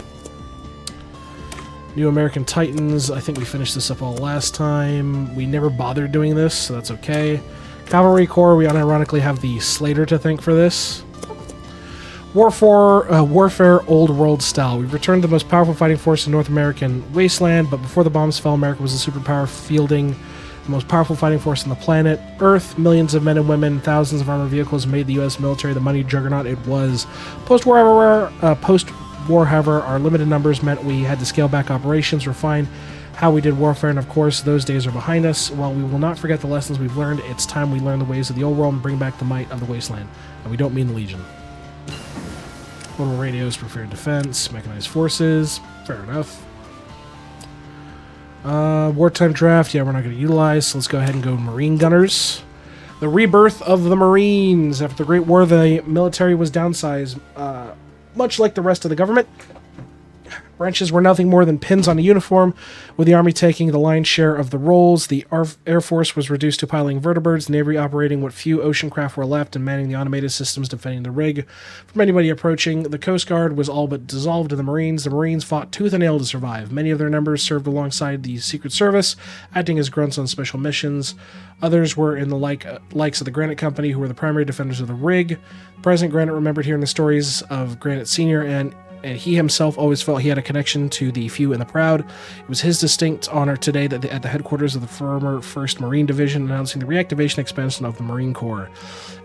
New American Titans, I think we finished this up all last time. We never bothered doing this, so that's okay. Cavalry Corps, we unironically have the Slater to thank for this. Warfare Old World style. We've returned the most powerful fighting force in North American wasteland, but before the bombs fell, America was a superpower fielding the most powerful fighting force on the planet. Earth, millions of men and women, thousands of armored vehicles made the U.S. military the money juggernaut it was. Post-war, however, our limited numbers meant we had to scale back operations, refine how we did warfare, and of course, those days are behind us. While we will not forget the lessons we've learned, it's time we learn the ways of the old world and bring back the might of the wasteland. And we don't mean the Legion. Mobile radios for fair defense, mechanized forces, fair enough. Wartime draft, yeah, we're not going to utilize, so let's go ahead and go Marine Gunners. The rebirth of the Marines. After the Great War, the military was downsized, much like the rest of the government. Branches were nothing more than pins on a uniform, with the Army taking the lion's share of the roles. The Air Force was reduced to piloting vertibirds, the Navy operating what few ocean craft were left and manning the automated systems defending the rig from anybody approaching. The Coast Guard was all but dissolved in the Marines. The Marines fought tooth and nail to survive. Many of their members served alongside the Secret Service, acting as grunts on special missions. Others were in the likes of the Granite Company, who were the primary defenders of the rig. President Granite remembered hearing the stories of Granite Sr., and he himself always felt he had a connection to the few and the proud. It was his distinct honor today that at the headquarters of the former 1st Marine Division announcing the reactivation expansion of the Marine Corps.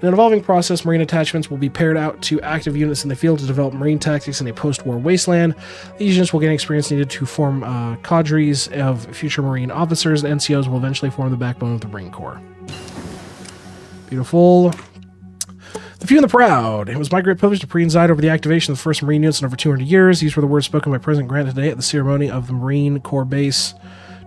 In an evolving process, Marine attachments will be paired out to active units in the field to develop Marine tactics in a post-war wasteland. These units will gain experience needed to form cadres of future Marine officers. The NCOs will eventually form the backbone of the Marine Corps. Beautiful. The few and the proud. It was my great privilege to preside over the activation of the first Marine units in over 200 years. These were the words spoken by President Grant today at the ceremony of the Marine Corps Base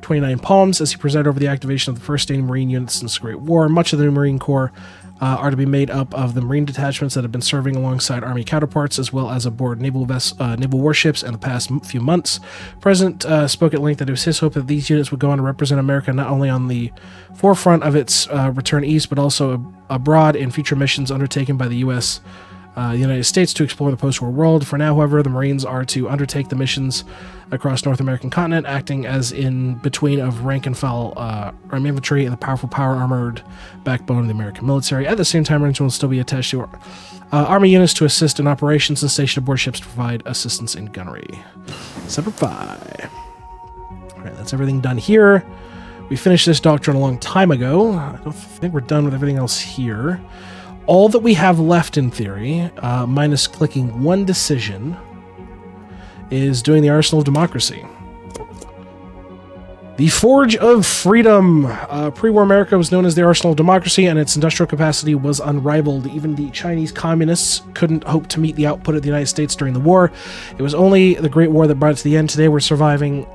29 Palms as he presided over the activation of the first standing Marine units since the Great War. Much of the new Marine Corps are to be made up of the Marine detachments that have been serving alongside Army counterparts, as well as aboard naval warships in the past few months. The President spoke at length that it was his hope that these units would go on to represent America not only on the forefront of its return east, but also abroad in future missions undertaken by the U.S. The United States to explore the post-war world. For now, however, the Marines are to undertake the missions across North American continent, acting as in between of rank and file Army infantry and the powerful power-armored backbone of the American military. At the same time, Marines will still be attached to Army units to assist in operations and stationed aboard ships to provide assistance in gunnery. Semper Fi. All right, that's everything done here. We finished this doctrine a long time ago. I don't think we're done with everything else here. All that we have left in theory, minus clicking one decision, is doing the Arsenal of Democracy. The Forge of Freedom. Pre-war America was known as the Arsenal of Democracy, and its industrial capacity was unrivaled. Even the Chinese communists couldn't hope to meet the output of the United States during the war. It was only the Great War that brought it to the end. Today we're surviving...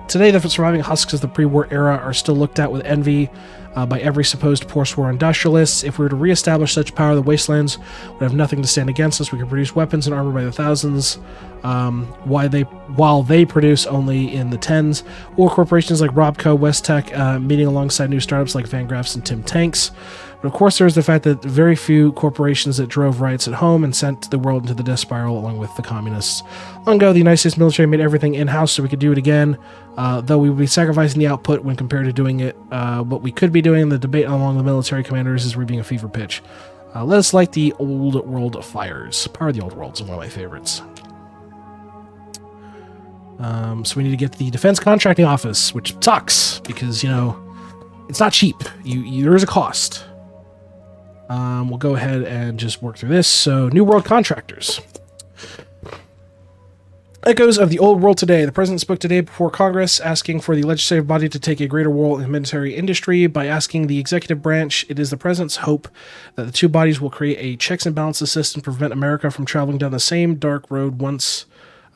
Today, the surviving husks of the pre-war era are still looked at with envy by every supposed post-war industrialist. If we were to reestablish such power, the wastelands would have nothing to stand against us. We could produce weapons and armor by the thousands, while they produce only in the tens. Or corporations like Robco, Westtech, meeting alongside new startups like Fangraphs and Tim Tanks. But of course, there's the fact that very few corporations that drove riots at home and sent the world into the death spiral along with the communists. Long ago, the United States military made everything in-house so we could do it again, though we would be sacrificing the output when compared to doing it. What we could be doing, the debate among the military commanders is reaching a fever pitch. Let us light the old world fires. Power of the Old World is one of my favorites. So we need to get the Defense Contracting Office, which sucks because, you know, it's not cheap. There is a cost. We'll go ahead and just work through this. So, New World Contractors. Echoes of the Old World today. The President spoke today before Congress asking for the legislative body to take a greater role in the military industry. By asking the executive branch, it is the President's hope that the two bodies will create a checks and balances system to prevent America from traveling down the same dark road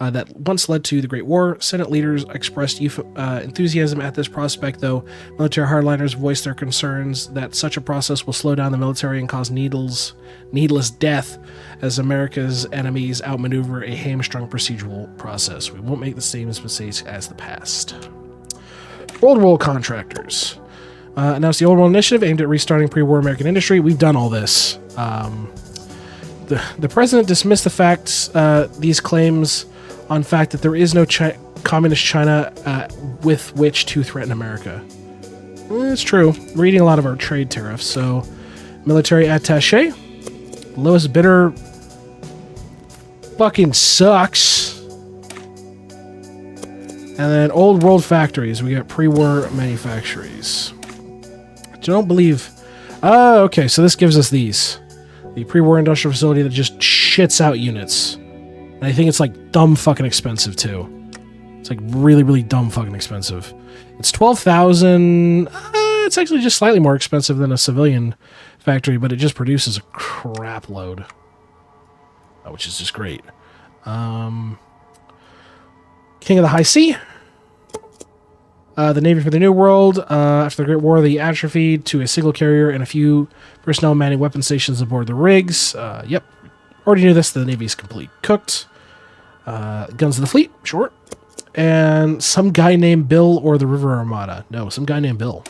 that once led to the Great War. Senate leaders expressed enthusiasm at this prospect, though military hardliners voiced their concerns that such a process will slow down the military and cause needless death as America's enemies outmaneuver a hamstrung procedural process. We won't make the same mistakes as the past. Old World Contractors. Announced the Old World Initiative aimed at restarting pre-war American industry. We've done all this. The President dismissed the facts, these claims on fact that there is no communist China with which to threaten America. It's true. We're eating a lot of our trade tariffs. So, military attaché, lowest bidder, fucking sucks. And then old world factories. We got pre-war manufactories. I don't believe. Oh, okay. So this gives us these. The pre-war industrial facility that just shits out units. And I think it's like dumb fucking expensive too. It's like really, really dumb fucking expensive. It's 12,000. It's actually just slightly more expensive than a civilian factory, but it just produces a crap load, which is just great. King of the High Sea. The Navy for the New World. After the Great War, they atrophied to a single carrier and a few personnel manning weapon stations aboard the rigs. Yep. Already knew this. The Navy's completely cooked. Guns of the Fleet. Short. And some guy named Bill or the River Armada. No, some guy named Bill.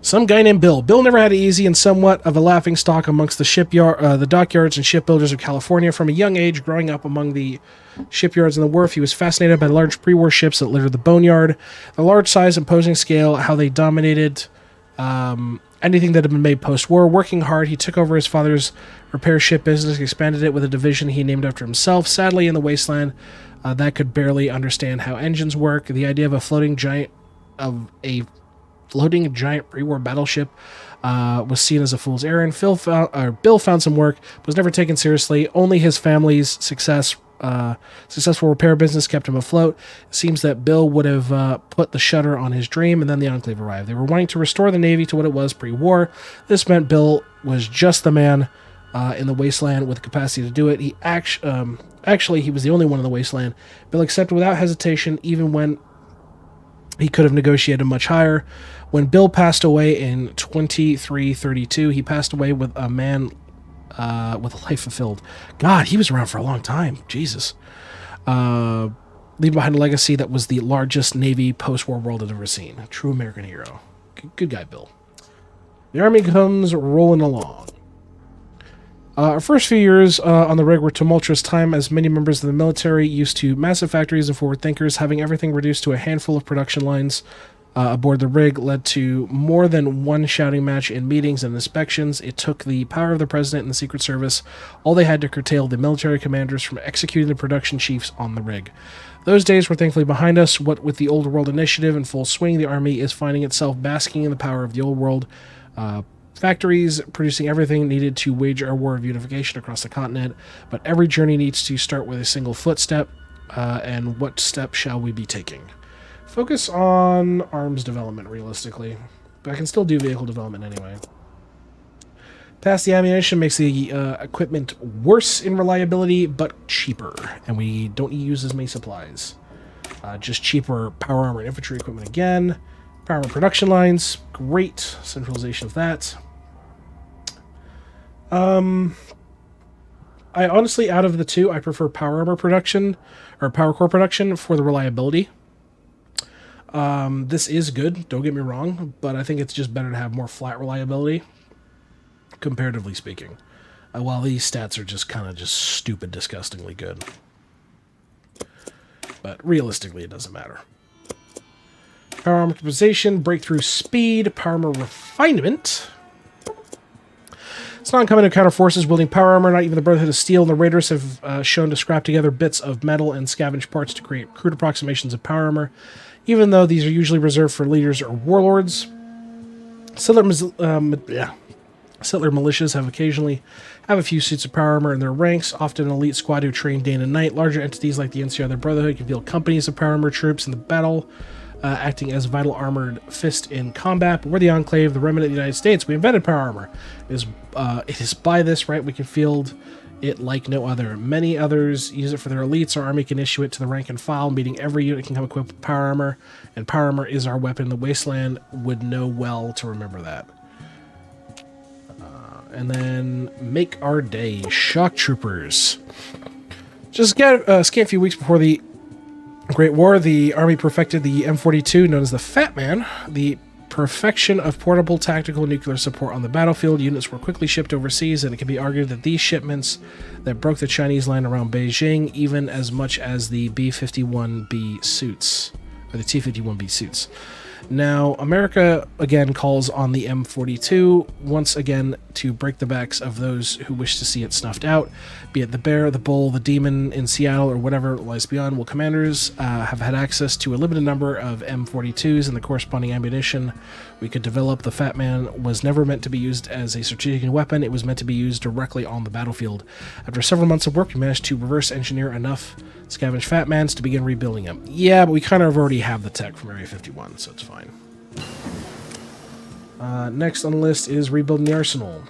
Some guy named Bill. Bill never had it easy and somewhat of a laughingstock amongst the dockyards and shipbuilders of California. From a young age, growing up among the shipyards and the wharf, he was fascinated by the large pre-war ships that littered the boneyard. The large size, imposing scale, how they dominated anything that had been made post-war. Working hard, he took over his father's repair ship business, expanded it with a division he named after himself. Sadly, in the wasteland, that could barely understand how engines work. The idea of a floating giant pre-war battleship was seen as a fool's errand. Bill found some work, but was never taken seriously. Only his family's successful repair business kept him afloat. It seems that Bill would have put the shutter on his dream, and then the Enclave arrived. They were wanting to restore the Navy to what it was pre-war. This meant Bill was just the man in the wasteland with the capacity to do it. He actually, he was the only one in the wasteland. Bill accepted without hesitation, even when he could have negotiated much higher. When Bill passed away in 2332, he passed away with a man with a life fulfilled. God, he was around for a long time. Jesus. Leaving behind a legacy that was the largest Navy post-war world had ever seen. A true American hero. Good guy, Bill. The Army comes rolling along. Our first few years on the rig were tumultuous time, as many members of the military, used to massive factories and forward thinkers, having everything reduced to a handful of production lines aboard the rig led to more than one shouting match in meetings and inspections. It took the power of the president and the Secret Service. All they had to curtail the military commanders from executing the production chiefs on the rig. Those days were thankfully behind us. What with the Old World Initiative in full swing, the Army is finding itself basking in the power of the Old World. Factories producing everything needed to wage our war of unification across the continent, but every journey needs to start with a single footstep, and what step shall we be taking? Focus on arms development, realistically, but I can still do vehicle development anyway. Pass the ammunition makes the equipment worse in reliability, but cheaper, and we don't use as many supplies. Just cheaper power armor and infantry equipment again. Power armor production lines. Great centralization of that. I honestly, out of the two, I prefer power armor production or power core production for the reliability. This is good, don't get me wrong, but I think it's just better to have more flat reliability, comparatively speaking. While these stats are just kind of just stupid, disgustingly good. But realistically, it doesn't matter. Power armor optimization, breakthrough speed, power armor refinement. It's not uncommon to encounter forces wielding power armor. Not even the Brotherhood of Steel and the Raiders have shown to scrap together bits of metal and scavenge parts to create crude approximations of power armor, even though these are usually reserved for leaders or warlords. Settler militias have a few suits of power armor in their ranks, often an elite squad who train day and night. Larger entities like the NCR and the Brotherhood can field companies of power armor troops in the battle, acting as vital armored fist in combat. But we're the Enclave, the remnant of the United States. We invented power armor. It is by this right we can field it like no other. Many others use it for their elites. Our army can issue it to the rank and file, meaning every unit can come equipped with power armor, and power armor is our weapon. The Wasteland would know well to remember that. And then make our day. Shock Troopers. Just a scant few weeks before the Great War, the Army perfected the M42, known as the Fat Man, the perfection of portable tactical nuclear support on the battlefield. Units were quickly shipped overseas, and it can be argued that these shipments that broke the Chinese line around Beijing, even as much as the B-51B suits, or the T-51B suits. Now, America again calls on the M42 once again to break the backs of those who wish to see it snuffed out, be it the bear, the bull, the demon in Seattle, or whatever lies beyond. Well, commanders have had access to a limited number of M42s and the corresponding ammunition we could develop. The Fat Man was never meant to be used as a strategic weapon. It was meant to be used directly on the battlefield. After several months of work, we managed to reverse engineer enough scavenged Fat Mans to begin rebuilding them. Yeah, but we kind of already have the tech from Area 51, so it's fine. Next on the list is rebuilding the arsenal.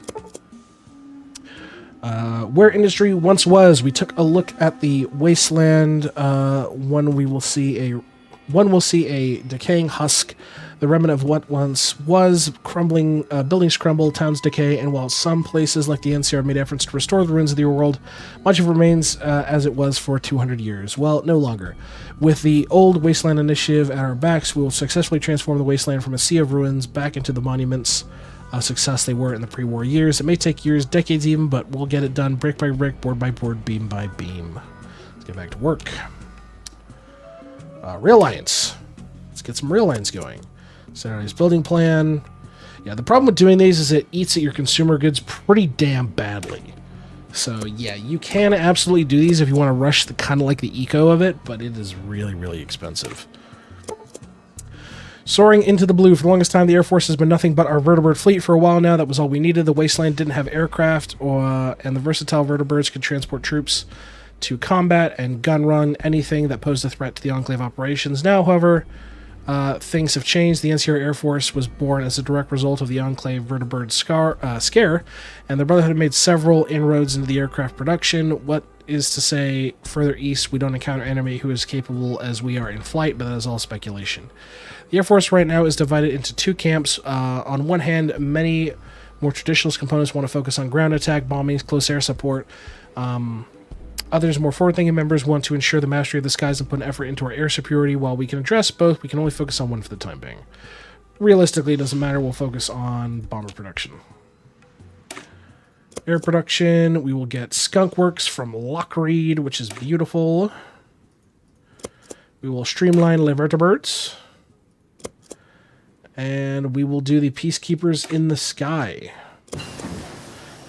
Where industry once was, we took a look at the wasteland. One will see a decaying husk, the remnant of what once was. Crumbling buildings crumble, towns decay, and while some places like the NCR made efforts to restore the ruins of the old world, much of it remains as it was for 200 years. Well, no longer. With the old Wasteland Initiative at our backs, we will successfully transform the wasteland from a sea of ruins back into the monuments of success they were in the pre-war years. It may take years, decades even, but we'll get it done brick by brick, board by board, beam by beam. Let's get back to work. Rail lines. Let's get some rail lines going. Standardized building plan. Yeah, the problem with doing these is it eats at your consumer goods pretty damn badly. So yeah, you can absolutely do these if you want to rush the kind of like the eco of it, but it is really, really expensive. Soaring into the blue. For the longest time, the Air Force has been nothing but our vertibird fleet. For a while now, that was all we needed. The Wasteland didn't have aircraft, and the versatile vertibirds could transport troops to combat and gun run anything that posed a threat to the Enclave operations. Now, however, things have changed. The NCR Air Force was born as a direct result of the Enclave vertibird scare, and the Brotherhood have made several inroads into the aircraft production. What is to say, further east, we don't encounter an enemy who is capable as we are in flight, but that is all speculation. The Air Force right now is divided into two camps. On one hand, many more traditionalist components want to focus on ground attack, bombings, close air support. Others, more forward-thinking members, want to ensure the mastery of the skies and put an effort into our air superiority. While we can address both, we can only focus on one for the time being. Realistically, it doesn't matter. We'll focus on bomber production. Air production, we will get Skunk Works from Lockreed, which is beautiful. We will streamline Le Vertibirds. And we will do the Peacekeepers in the Sky.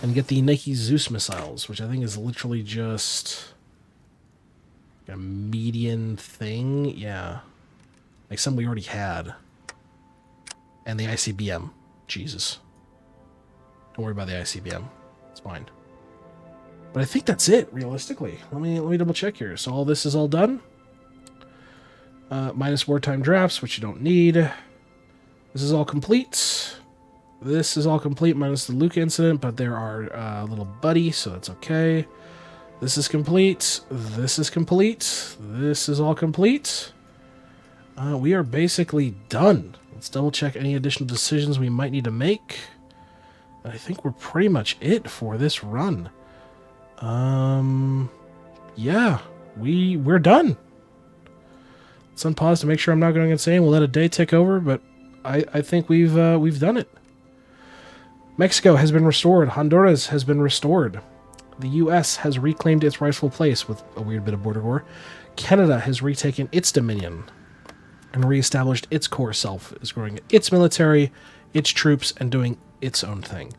And get the Nike Zeus missiles, which I think is literally just a median thing. Yeah. Like some we already had. And the ICBM. Jesus. Don't worry about the ICBM. It's fine. But I think that's it, realistically. Let me double check here. So all this is all done. Minus wartime drafts, which you don't need. This is all complete. This is all complete minus the Luke incident, but there are little buddy, so that's okay. This is complete. This is complete. This is all complete. We are basically done, Let's double check any additional decisions we might need to make. I think we're pretty much it for this run. Yeah, we're done. Let's unpause to make sure I'm not going insane. We'll let a day tick over, but I think we've done it. Mexico has been restored. Honduras has been restored. The U.S. has reclaimed its rightful place with a weird bit of border war. Canada has retaken its dominion and reestablished its core self, is growing its military, its troops, and doing its own thing.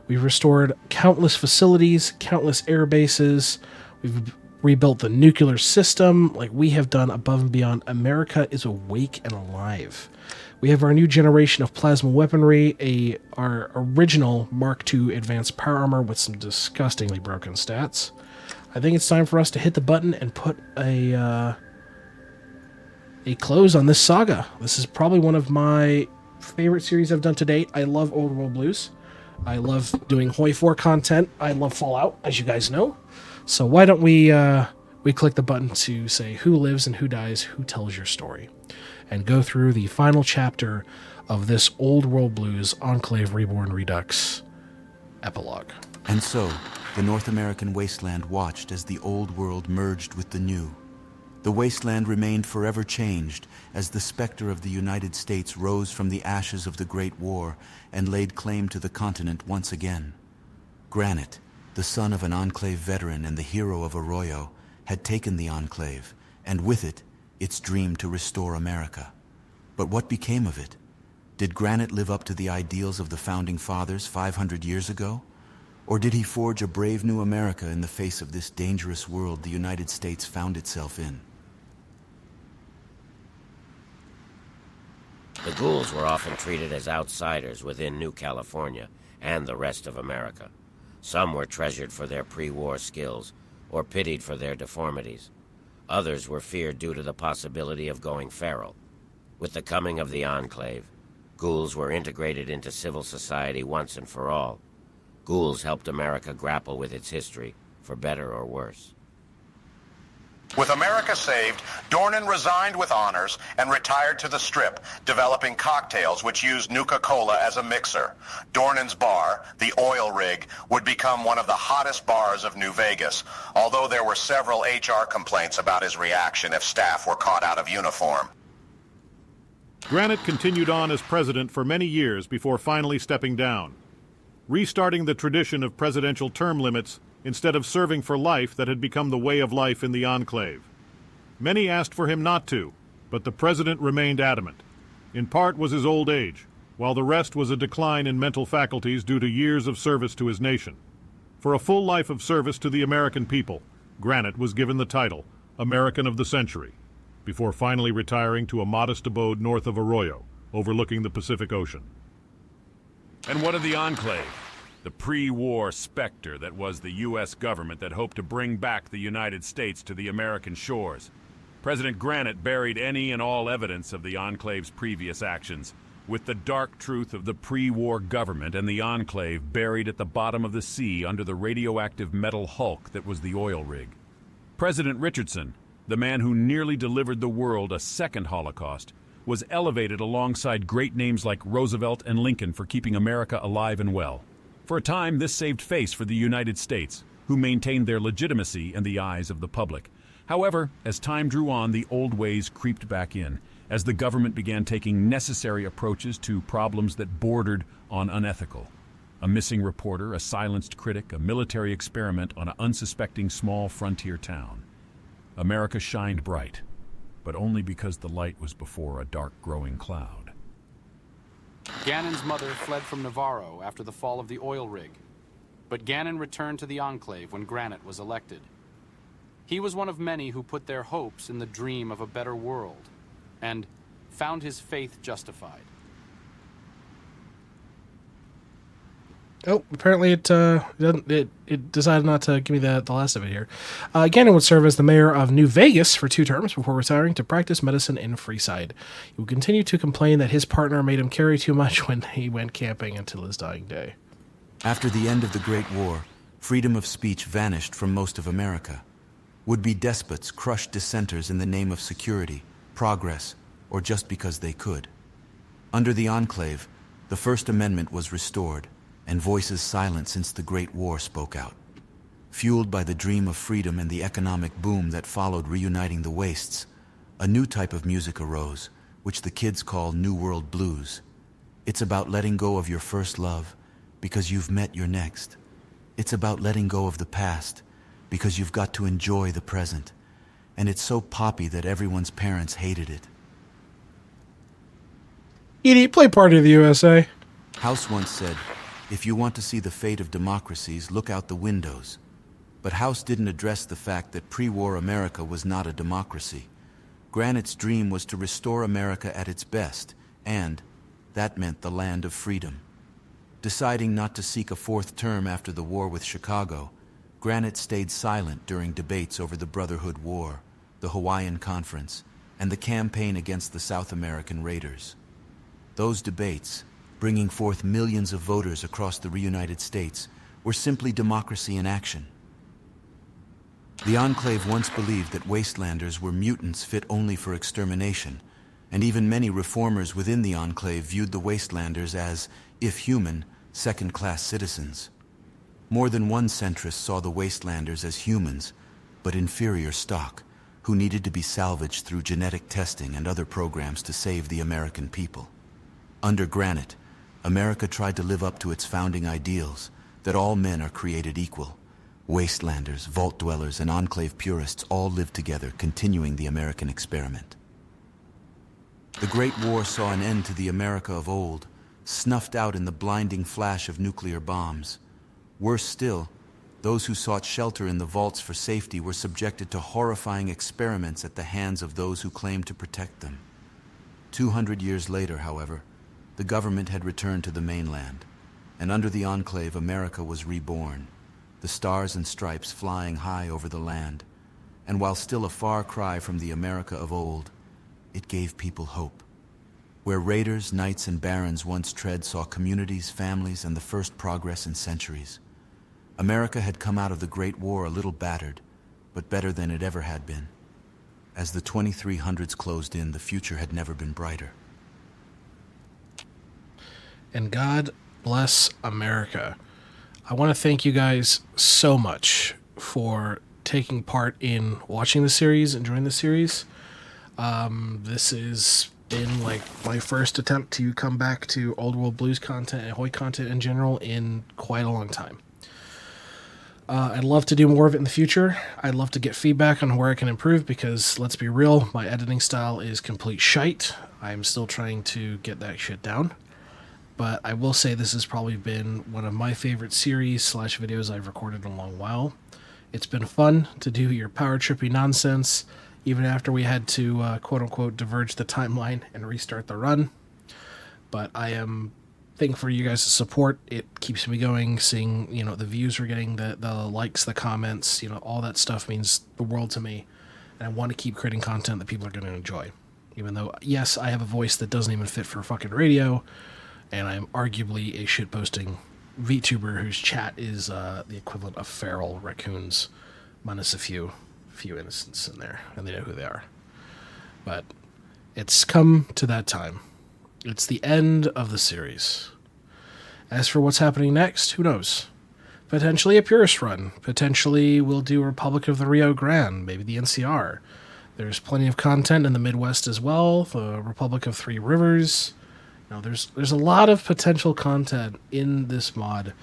We've restored countless facilities, countless air bases. We've rebuilt the nuclear system. Like, we have done above and beyond. America is awake and alive. We have our new generation of plasma weaponry, our original Mark II advanced power armor with some disgustingly broken stats. I think it's time for us to hit the button and put a close on this saga. This is probably one of my favorite series I've done to date. I love Old World Blues. I love doing HOI4 content. I love Fallout, as you guys know. So why don't we click the button to say who lives and who dies, who tells your story, and go through the final chapter of this Old World Blues Enclave Reborn Redux epilogue. And so, the North American wasteland watched as the old world merged with the new. The wasteland remained forever changed as the specter of the United States rose from the ashes of the Great War and laid claim to the continent once again. Granite, the son of an Enclave veteran and the hero of Arroyo, had taken the Enclave, and with it, its dream to restore America. But what became of it? Did Granite live up to the ideals of the Founding Fathers 500 years ago? Or did he forge a brave new America in the face of this dangerous world the United States found itself in? The ghouls were often treated as outsiders within New California and the rest of America. Some were treasured for their pre-war skills or pitied for their deformities. Others were feared due to the possibility of going feral. With the coming of the Enclave, ghouls were integrated into civil society once and for all. Ghouls helped America grapple with its history, for better or worse. With America saved, Dornan resigned with honors and retired to the Strip, developing cocktails which used Nuka-Cola as a mixer. Dornan's bar, the Oil Rig, would become one of the hottest bars of New Vegas, although there were several HR complaints about his reaction if staff were caught out of uniform. Granite continued on as president for many years before finally stepping down, restarting the tradition of presidential term limits instead of serving for life that had become the way of life in the Enclave. Many asked for him not to, but the president remained adamant. In part was his old age, while the rest was a decline in mental faculties due to years of service to his nation. For a full life of service to the American people, Granite was given the title American of the Century, before finally retiring to a modest abode north of Arroyo, overlooking the Pacific Ocean. And what of the Enclave? The pre-war specter that was the U.S. government that hoped to bring back the United States to the American shores. President Granite buried any and all evidence of the Enclave's previous actions, with the dark truth of the pre-war government and the Enclave buried at the bottom of the sea under the radioactive metal hulk that was the oil rig. President Richardson, the man who nearly delivered the world a second Holocaust, was elevated alongside great names like Roosevelt and Lincoln for keeping America alive and well. For a time, this saved face for the United States, who maintained their legitimacy in the eyes of the public. However, as time drew on, the old ways creeped back in, as the government began taking necessary approaches to problems that bordered on unethical. A missing reporter, a silenced critic, a military experiment on an unsuspecting small frontier town. America shined bright, but only because the light was before a dark growing cloud. Gannon's mother fled from Navarro after the fall of the oil rig, but Gannon returned to the Enclave when Granite was elected. He was one of many who put their hopes in the dream of a better world, and found his faith justified. Oh, apparently it decided not to give me the last of it here. Gannon would serve as the mayor of New Vegas for 2 terms before retiring to practice medicine in Freeside. He would continue to complain that his partner made him carry too much when he went camping until his dying day. After the end of the Great War, freedom of speech vanished from most of America. Would-be despots crushed dissenters in the name of security, progress, or just because they could. Under the Enclave, the First Amendment was restored, and voices silent since the Great War spoke out. Fueled by the dream of freedom and the economic boom that followed reuniting the wastes, a new type of music arose, which the kids call New World Blues. It's about letting go of your first love, because you've met your next. It's about letting go of the past, because you've got to enjoy the present. And it's so poppy that everyone's parents hated it. Edie, play Party of the USA. House once said, if you want to see the fate of democracies, look out the windows. But House didn't address the fact that pre-war America was not a democracy. Granite's dream was to restore America at its best, and that meant the land of freedom. Deciding not to seek a fourth term after the war with Chicago, Granite stayed silent during debates over the Brotherhood War, the Hawaiian Conference, and the campaign against the South American raiders. Those debates, bringing forth millions of voters across the reunited states, were simply democracy in action. The Enclave once believed that wastelanders were mutants fit only for extermination, and even many reformers within the Enclave viewed the wastelanders as, if human, second-class citizens. More than one centrist saw the wastelanders as humans, but inferior stock, who needed to be salvaged through genetic testing and other programs to save the American people. Under Granite, America tried to live up to its founding ideals, that all men are created equal. Wastelanders, vault dwellers, and Enclave purists all lived together, continuing the American experiment. The Great War saw an end to the America of old, snuffed out in the blinding flash of nuclear bombs. Worse still, those who sought shelter in the vaults for safety were subjected to horrifying experiments at the hands of those who claimed to protect them. 200 years later, however, the government had returned to the mainland, and under the Enclave, America was reborn, the stars and stripes flying high over the land. And while still a far cry from the America of old, it gave people hope. Where raiders, knights, and barons once tread saw communities, families, and the first progress in centuries. America had come out of the Great War a little battered, but better than it ever had been. As the 2300s closed in, the future had never been brighter. And God bless America. I want to thank you guys so much for taking part in watching the series, enjoying the series. This has been like my first attempt to come back to Old World Blues content and HOI content in general in quite a long time. I'd love to do more of it in the future. I'd love to get feedback on where I can improve because, let's be real, my editing style is complete shite. I'm still trying to get that shit down. But I will say this has probably been one of my favorite series/videos I've recorded in a long while. It's been fun to do your power trippy nonsense, even after we had to quote-unquote diverge the timeline and restart the run. But I am thankful for you guys' support. It keeps me going, seeing, the views we're getting, the likes, the comments, all that stuff means the world to me. And I want to keep creating content that people are going to enjoy. Even though, yes, I have a voice that doesn't even fit for fucking radio, and I'm arguably a shitposting VTuber whose chat is the equivalent of feral raccoons, minus a few innocents in there, and they know who they are. But it's come to that time. It's the end of the series. As for what's happening next, who knows? Potentially a purist run. Potentially we'll do Republic of the Rio Grande, maybe the NCR. There's plenty of content in the Midwest as well, the Republic of Three Rivers. There's a lot of potential content in this mod,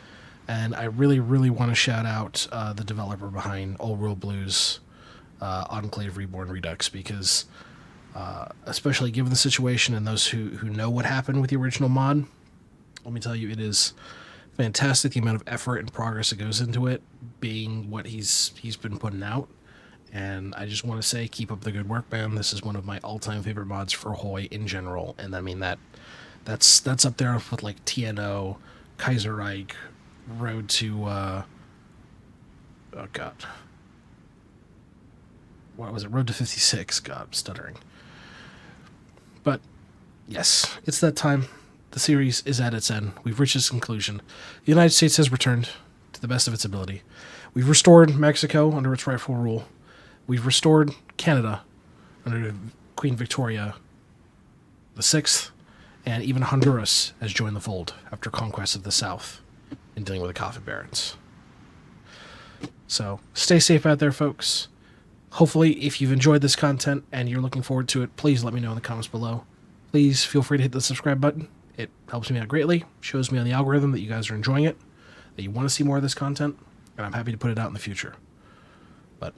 and I really, really want to shout out the developer behind Old World Blues, Enclave Reborn Redux, because especially given the situation and those who know what happened with the original mod, let me tell you, it is fantastic the amount of effort and progress that goes into it, being what he's been putting out. And I just want to say, keep up the good work, man. This is one of my all-time favorite mods for HOI in general, and I mean that's up there with like TNO, Kaiserreich, Road to oh god, what was it? Road to 56. God, I'm stuttering. But yes, it's that time. The series is at its end. We've reached its conclusion. The United States has returned to the best of its ability. We've restored Mexico under its rightful rule. We've restored Canada under Queen Victoria the Sixth, And even Honduras has joined the fold after conquest of the South in dealing with the coffin barons. So stay safe out there, folks. Hopefully, if you've enjoyed this content and you're looking forward to it, please let me know in the comments below. Please feel free to hit the subscribe button. It helps me out greatly, shows me on the algorithm that you guys are enjoying it, that you want to see more of this content, and I'm happy to put it out in the future. But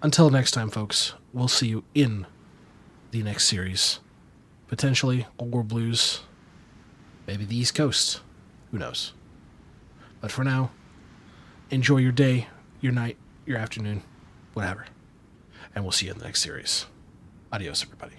until next time, folks, we'll see you in the next series. Potentially Old World Blues, maybe the East Coast. Who knows? But for now, enjoy your day, your night, your afternoon, whatever. And we'll see you in the next series. Adios, everybody.